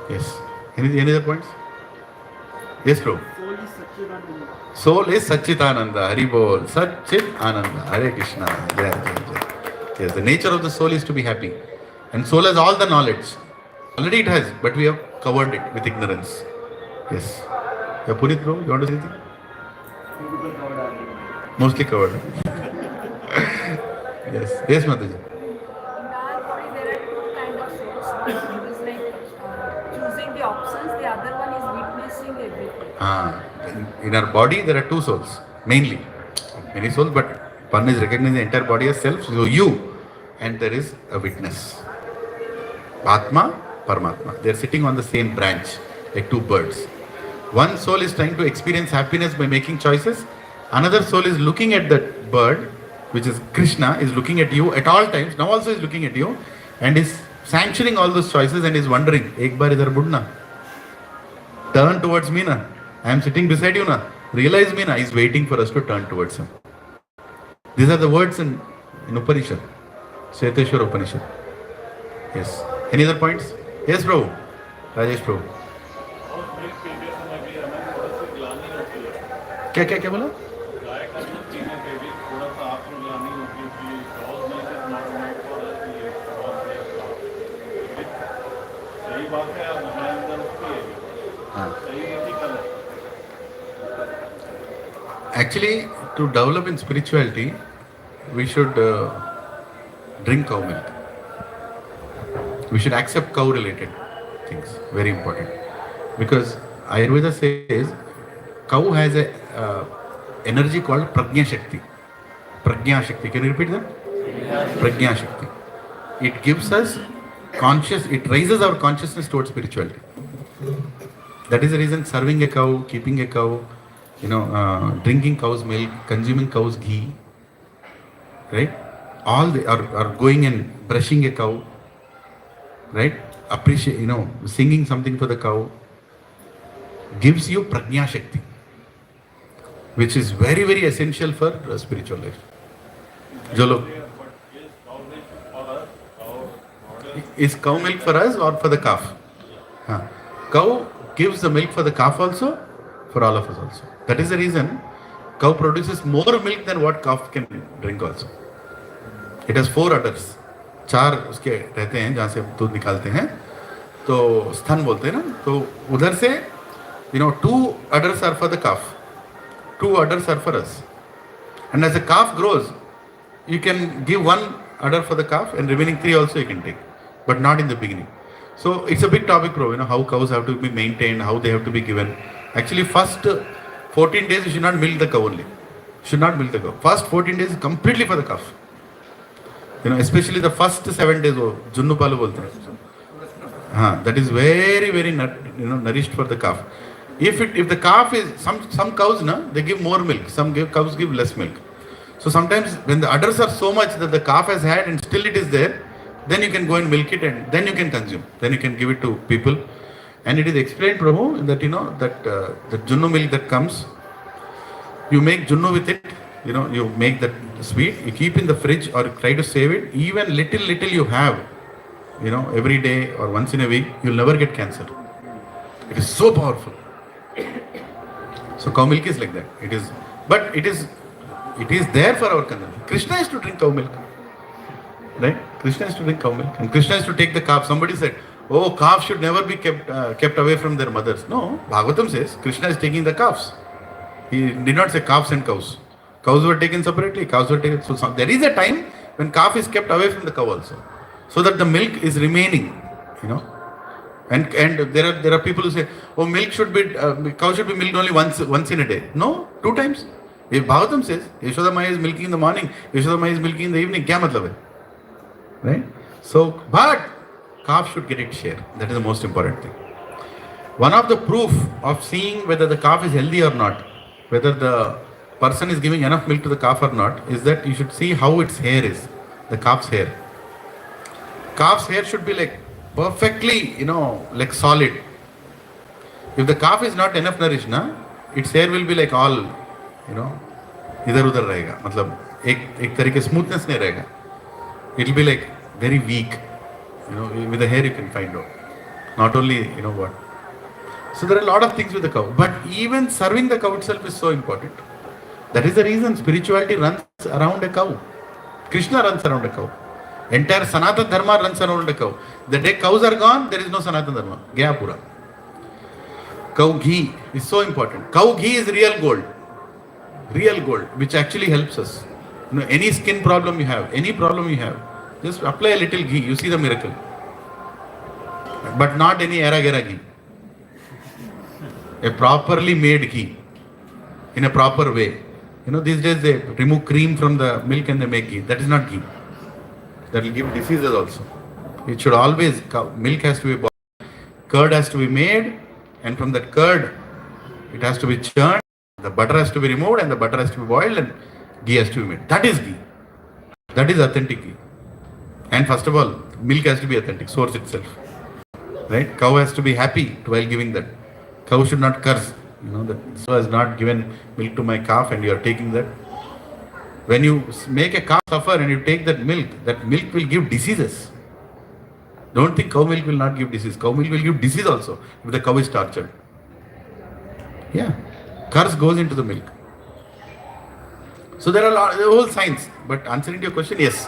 Yes. Any other points? Yes, bro. Soul is Satchitananda. Hari Bol. Satchit Ananda. Hare Krishna. Jai, jai, jai. Yes, the nature of the soul is to be happy. And soul has all the knowledge. Already it has, but we have covered it with ignorance. Yes. Yeah, Punit bro, you want to say anything? Mostly covered. Yes, Mataji. In our body, there are two kind of souls. One is like choosing the options. The other one is witnessing everything. In our body, there are two souls, mainly. Many souls, but one is recognizing the entire body as self, so you, and there is a witness. Atma, Paramatma. They are sitting on the same branch, like two birds. One soul is trying to experience happiness by making choices. Another soul is looking at that bird, which is Krishna, is looking at you at all times. Now also is looking at you and is sanctioning all those choices and is wondering, Ek bar idhar budna. Turn towards me na. I am sitting beside you na. Realize me na. He is waiting for us to turn towards him. These are the words in Upanishad. Sveteshwar Upanishad. Yes. Any other points? Yes, Prabhu. Rajesh Prabhu. क्या बोला? Actually, to develop in spirituality, we should drink cow milk. We should accept cow-related things. Very important. Because Ayurveda says cow has a energy called Prajna Shakti. Prajna Shakti. Can you repeat that? Prajna Shakti. It gives us it raises our consciousness towards spirituality. That is the reason serving a cow, keeping a cow, drinking cow's milk, consuming cow's ghee, right? All are going and brushing a cow, right? Appreciate, singing something for the cow gives you Prajna Shakti, which is very, very essential for spiritual life. Jolo. Is cow milk for us or for the calf? Cow gives the milk for the calf also, for all of us also. That is the reason cow produces more milk than what calf can drink also. It has 4 udders. 4 उसके रहते हैं जहाँ से दूध निकालते हैं, तो स्तन बोलते हैं ना, तो उधर से 2 udders are for the calf, 2 udders are for us. And as the calf grows, you can give 1 udder for the calf and remaining 3 also you can take, but not in the beginning. So it's a big topic, bro. How cows have to be maintained, how they have to be given. Actually, first 14 days you should not milk the cow only. Should not milk the cow. First 14 days is completely for the calf. Especially the first 7 days, junnu palu bolte hain. That is very, very nourished for the calf. If the calf is some cows they give more milk, some cows give less milk. So sometimes when the udders are so much that the calf has had and still it is there, then you can go and milk it and then you can consume. Then you can give it to people. And it is explained, Prabhu, that that the junnu milk that comes, you make junnu with it. You make that sweet, you keep in the fridge or try to save it. Even little you have, every day or once in a week, you'll never get cancer. It is so powerful. So cow milk is like that. But it is there for our consumption. Krishna is to drink cow milk, right? Krishna is to drink cow milk, and Krishna is to take the calf. Somebody said, "Oh, calves should never be kept away from their mothers." No, Bhagavatam says Krishna is taking the calves. He did not say calves and cows. Cows were taken separately. Cows were taken. So there is a time when calf is kept away from the cow also, so that the milk is remaining. And there are people who say, "Oh, milk should be cow should be milked only once in a day." No, 2 times. If Bhagavatam says Yashoda Maya is milking in the morning, Yashoda Maya is milking in the evening, क्या मतलब है? Right? So, but calf should get its share. That is the most important thing. One of the proof of seeing whether the calf is healthy or not, whether the person is giving enough milk to the calf or not, is that you should see how its hair is, the calf's hair. Calf's hair should be like perfectly, like solid. If the calf is not enough nourished, its hair will be like all, इधर उधर रहेगा, मतलब एक तरीके smoothness नहीं रहेगा. It will be like very weak. With the hair you can find out. Not only, what. So there are a lot of things with the cow. But even serving the cow itself is so important. That is the reason spirituality runs around a cow. Krishna runs around a cow. Entire Sanatana Dharma runs around a cow. The day cows are gone, there is no Sanatana Dharma. Gaya pura. Cow ghee is so important. Cow ghee is real gold. Real gold, which actually helps us. No, any skin problem you have, any problem you have, just apply a little ghee, you see the miracle. But not any era-gera ghee. A properly made ghee, in a proper way. These days they remove cream from the milk and they make ghee. That is not ghee. That will give diseases also. It should always, milk has to be boiled, curd has to be made, and from that curd, it has to be churned, the butter has to be removed, and the butter has to be boiled, and ghee has to be made. That is ghee. That is authentic ghee. And first of all, milk has to be authentic, source itself. Right? Cow has to be happy while giving that. Cow should not curse. That so has not given milk to my calf and you are taking that. When you make a calf suffer and you take that milk will give diseases. Don't think cow milk will not give disease. Cow milk will give disease also if the cow is tortured. Yeah. Curse goes into the milk. So there are the whole science. But answering to your question, yes.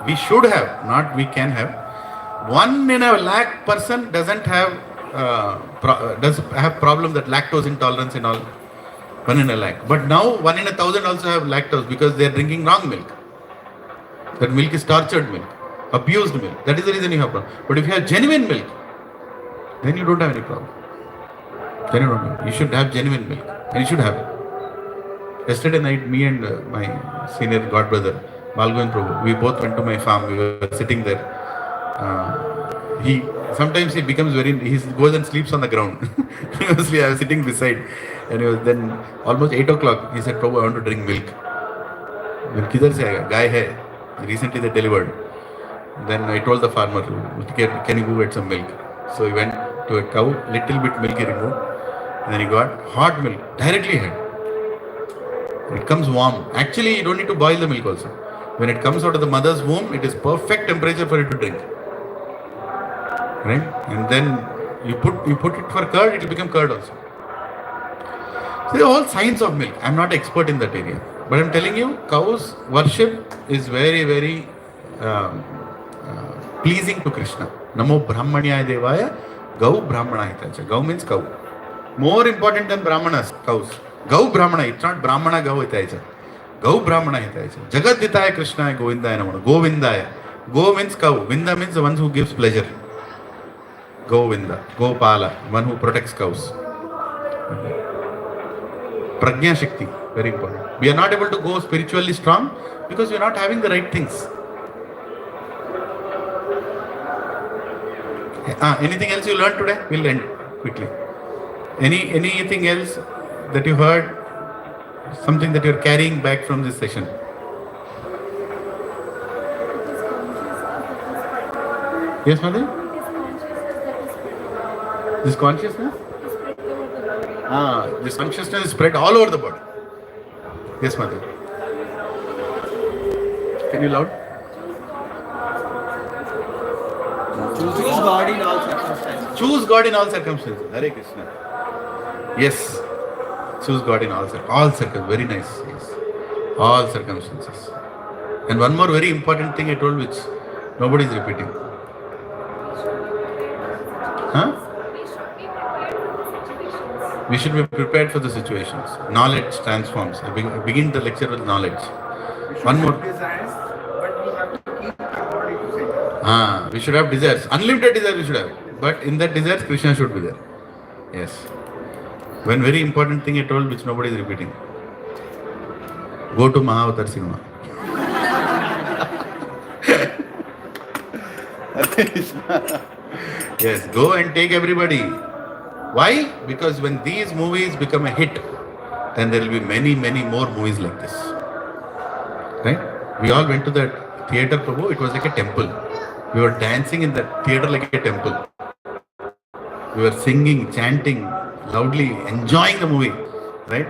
We should have, not we can have. 1 in a lakh person doesn't have does have problem that lactose intolerance and all. 1 in a lakh. But now 1 in 1,000 also have lactose because they are drinking wrong milk. That milk is tortured milk, abused milk. That is the reason you have problem. But if you have genuine milk, then you don't have any problem. Then you don't have. You should have genuine milk, and you should have it. Yesterday night, me and my senior godbrother, Malgoin Prabhu, we both went to my farm. We were sitting there. He becomes he goes and sleeps on the ground. Mostly I was sitting beside, and then almost 8 o'clock, he said, Prabhu, I want to drink milk. Kidhar se aega? Guy hai. Recently they delivered. Then I told the farmer, can you go get some milk? So he went to a cow, little bit milk he removed, and then he got hot milk, directly had. It comes warm. Actually, you don't need to boil the milk also. When it comes out of the mother's womb, it is perfect temperature for it to drink. Right? And then you put it for curd, it will become curd also. So the whole science of milk. I am not expert in that area. But I am telling you, cows worship is very, very pleasing to Krishna. Namo Brahmanyaya Devaya, Gau Brahmana Hitacha. Gau means cow. More important than Brahmanas, cows. Gau Brahmana, it's not Brahmana Gau Hitacha. Gau Brahmana Hitacha. Jagat Ditaya Krishna Govindaya Namah. Govindaya. Go means cow. Vinda means the one who gives pleasure. Govinda. Gopala, one who protects cows. Prajna Shakti, very important. We are not able to go spiritually strong because we are not having the right things. Anything else you learned today? We'll end quickly. Anything else that you heard? Something that you are carrying back from this session? Yes, Mother? This consciousness? This consciousness is spread all over the body. Yes, Mother. Can you loud? Choose God in all circumstances. Choose God in all circumstances. Hare Krishna. Yes. Choose God in all circumstances. Very nice. Yes. All circumstances. And one more very important thing I told which nobody is repeating. Huh? We should be prepared for the situations. Knowledge transforms. I begin the lecture with knowledge. One more. Desires, but we have to keep our body to center. We should have desires. Unlimited desires we should have. But in that desires, Krishna should be there. Yes. One very important thing I told which nobody is repeating. Go to Mahavatar cinema. Yes, go and take everybody. Why? Because when these movies become a hit, then there will be many, many more movies like this. Right? We all went to that theatre, Prabhu. It was like a temple. We were dancing in that theatre like a temple. We were singing, chanting, loudly, enjoying the movie. Right?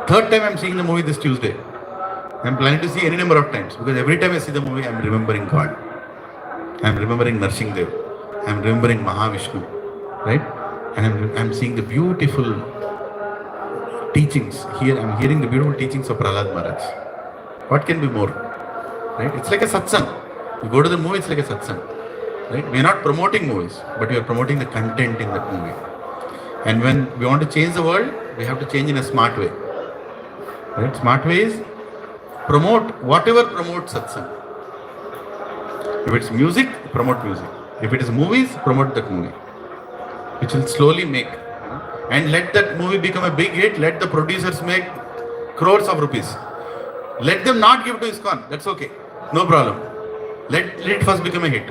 Third time I'm seeing the movie this Tuesday. I'm planning to see any number of times because every time I see the movie, I'm remembering God. I'm remembering Narsingh Dev. I'm remembering Mahavishnu. Right? And I'm seeing the beautiful teachings. Here I'm hearing the beautiful teachings of Prahlad Maharaj. What can be more? Right? It's like a satsang. You go to the movie, it's like a satsang. Right? We are not promoting movies, but we are promoting the content in that movie. And when we want to change the world, we have to change in a smart way. Right? Smart way is Promote whatever promotes satsang. If it's music, promote music. If it is movies, promote that movie, which will slowly make. And let that movie become a big hit. Let the producers make crores of rupees. Let them not give to ISKCON. That's okay. No problem. Let it first become a hit.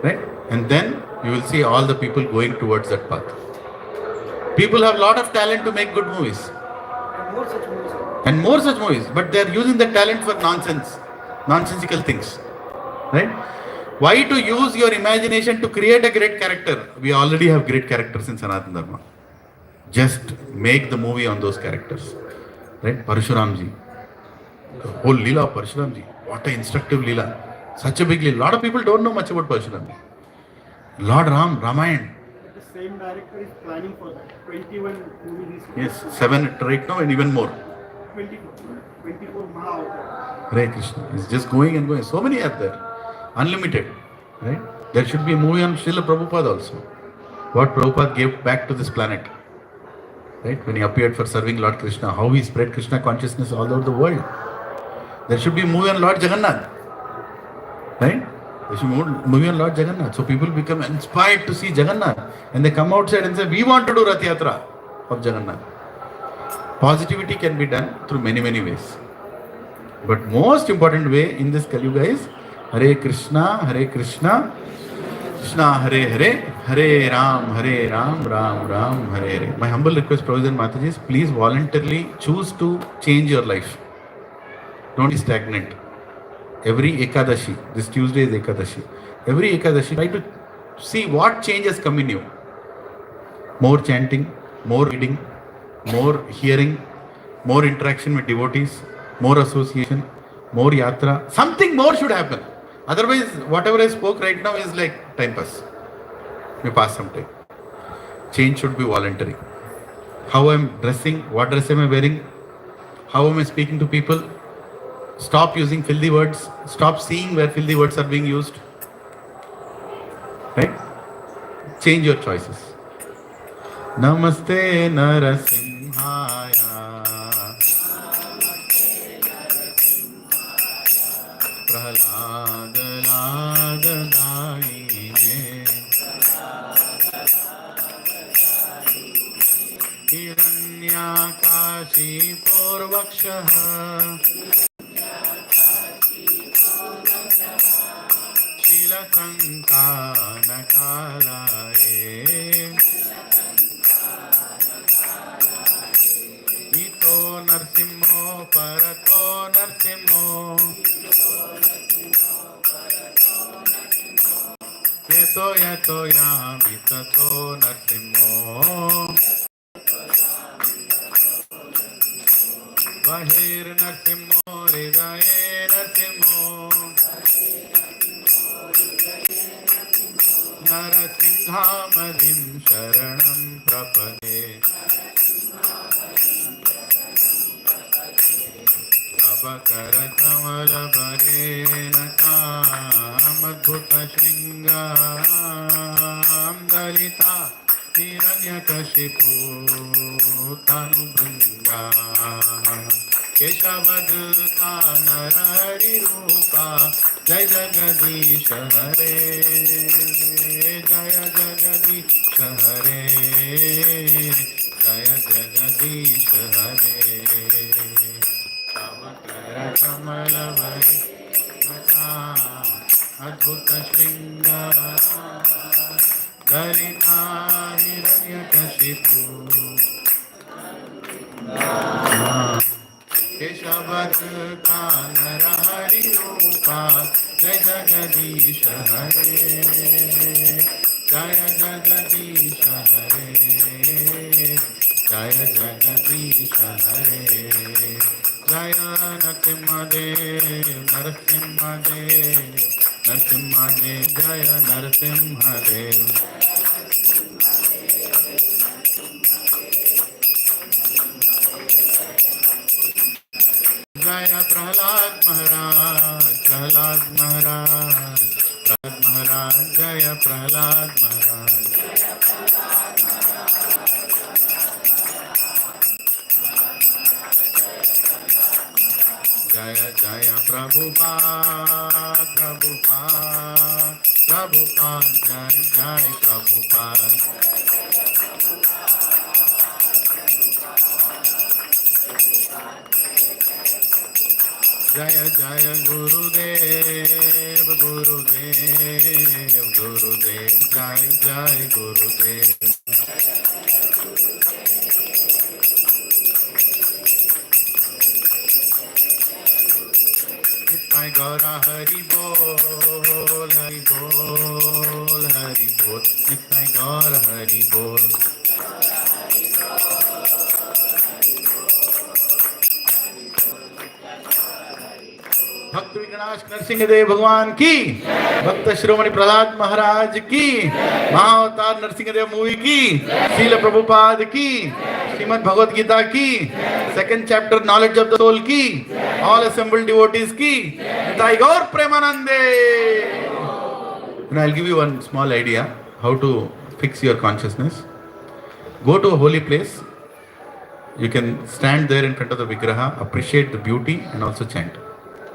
Right? And then you will see all the people going towards that path. People have a lot of talent to make good movies. And more such movies. But they are using the talent for nonsensical things. Right? Why to use your imagination to create a great character? We already have great characters in Sanatana Dharma. Just make the movie on those characters. Right? Parshuramji. The whole Leela of Parshuramji. What an instructive Leela. Such a big Leela. A lot of people don't know much about Parshuramji. Lord Ram, Ramayana. The same director is planning for that. 21 movies. Yes, 7 right now and even more. 24 Maha. Hare Krishna. It's just going and going. So many are there. Unlimited. Right? There should be a movie on Srila Prabhupada also. What Prabhupada gave back to this planet. Right? When he appeared for serving Lord Krishna, how he spread Krishna consciousness all over the world. There should be a movie on Lord Jagannath. Right? There should be a movie on Lord Jagannath. So people become inspired to see Jagannath. And they come outside and say, we want to do Rath Yatra of Jagannath. Positivity can be done through many, many ways. But most important way in this Kali Yuga is Hare Krishna, Krishna Hare Hare, Hare Ram, Ram Ram, Hare Hare. My humble request, Prabhuji and Matajis, please voluntarily choose to change your life. Don't be stagnant. Every Ekadashi, this Tuesday is Ekadashi. Every Ekadashi, try to see what changes come in you. More chanting, more reading, more hearing, more interaction with devotees, more association, more yatra. Something more should happen. Otherwise, whatever I spoke right now is like time pass. We pass some time. Change should be voluntary. How I am dressing, what dress am I wearing, how am I speaking to people. Stop using filthy words. Stop seeing where filthy words are being used. Right? Change your choices. Namaste Narasimhaya Prahlad Ladadaine Hiranyakashi Purvakshaha Shilakankanakalaye Ito Narsimho Parato Narsimho Yato Yami Tato Narsimho Bahir Narsimho Hridaye Narsimho Narasinghamadhim Sharanam Prapade Abakara Kamala Bharena Kamadbhuta Shringam Dalita Hiranyakashipu Tanu Bringa Keshavadruta Narari Rupa Jai Jagadish Hare Jaya Jagadish Hare Jaya Jagadish Hare Kamakara Kamala Varita Adbhuta Shringa Dalita Hiranyakashipu Keshavadruta Narari Rupa Jai Jagadish Hare Jaya Jagadish Hare Jaya Jagadish Hare Jaya Narasimhadev Narasimhadev Narasimhadev Jaya Narasimhadev Jaya Prahlad Maharaj Prahlad Maharaj Prahlad Maharaj Jaya Prahlad Maharaj Jaya Jaya Prabhupada, Prabhupada, Prabhupada, Jaya Jaya Prabhupada. Jaya Jaya Gurudev, Gurudev, Gurudev, Jaya Jaya Gurudev. Nitai Gaura Hari Bol, Hari Bol, Hari Bol. Nitai Gaura Hari Bol. भक्त विघ्नाश नरसिंह देव भगवान की, भक्त शिरोमणि प्रहलाद महाराज की, महाअवतार Narsingh Dev movie की, श्रील प्रभुपाद की, श्रीमद् भगवद गीता की, second chapter knowledge of the soul की, all assembled devotees की, निताई गौर प्रेमानंदे. I'll give you one small idea how to fix your consciousness. Go to a holy place. You can stand there in front of the vigraha, appreciate the beauty and also chant.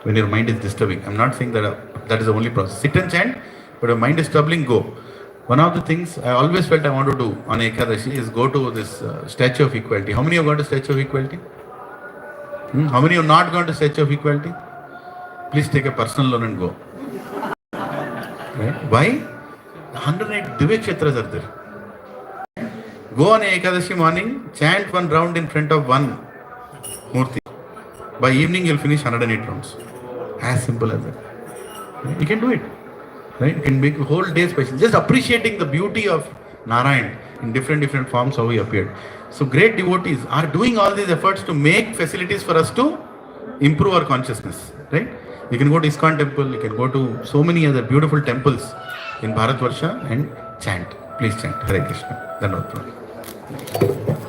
When your mind is disturbing, I'm not saying that that is the only process. Sit and chant, but your mind is troubling, go. One of the things I always felt I want to do on Ekadashi is go to this Statue of Equality. How many have gone to Statue of Equality? How many have not gone to Statue of Equality? Please take a personal loan and go. Right? Why? 108 Divya Kshetras are there. Go on Ekadashi morning, chant one round in front of one Murti. By evening, you'll finish 108 rounds. As simple as that. You can do it. Right? You can make a whole day special. Just appreciating the beauty of Narayan in different forms how he appeared. So great devotees are doing all these efforts to make facilities for us to improve our consciousness. Right? You can go to ISKCON temple, you can go to so many other beautiful temples in Bharatvarsha and chant. Please chant. Hare Krishna. Dhanavad.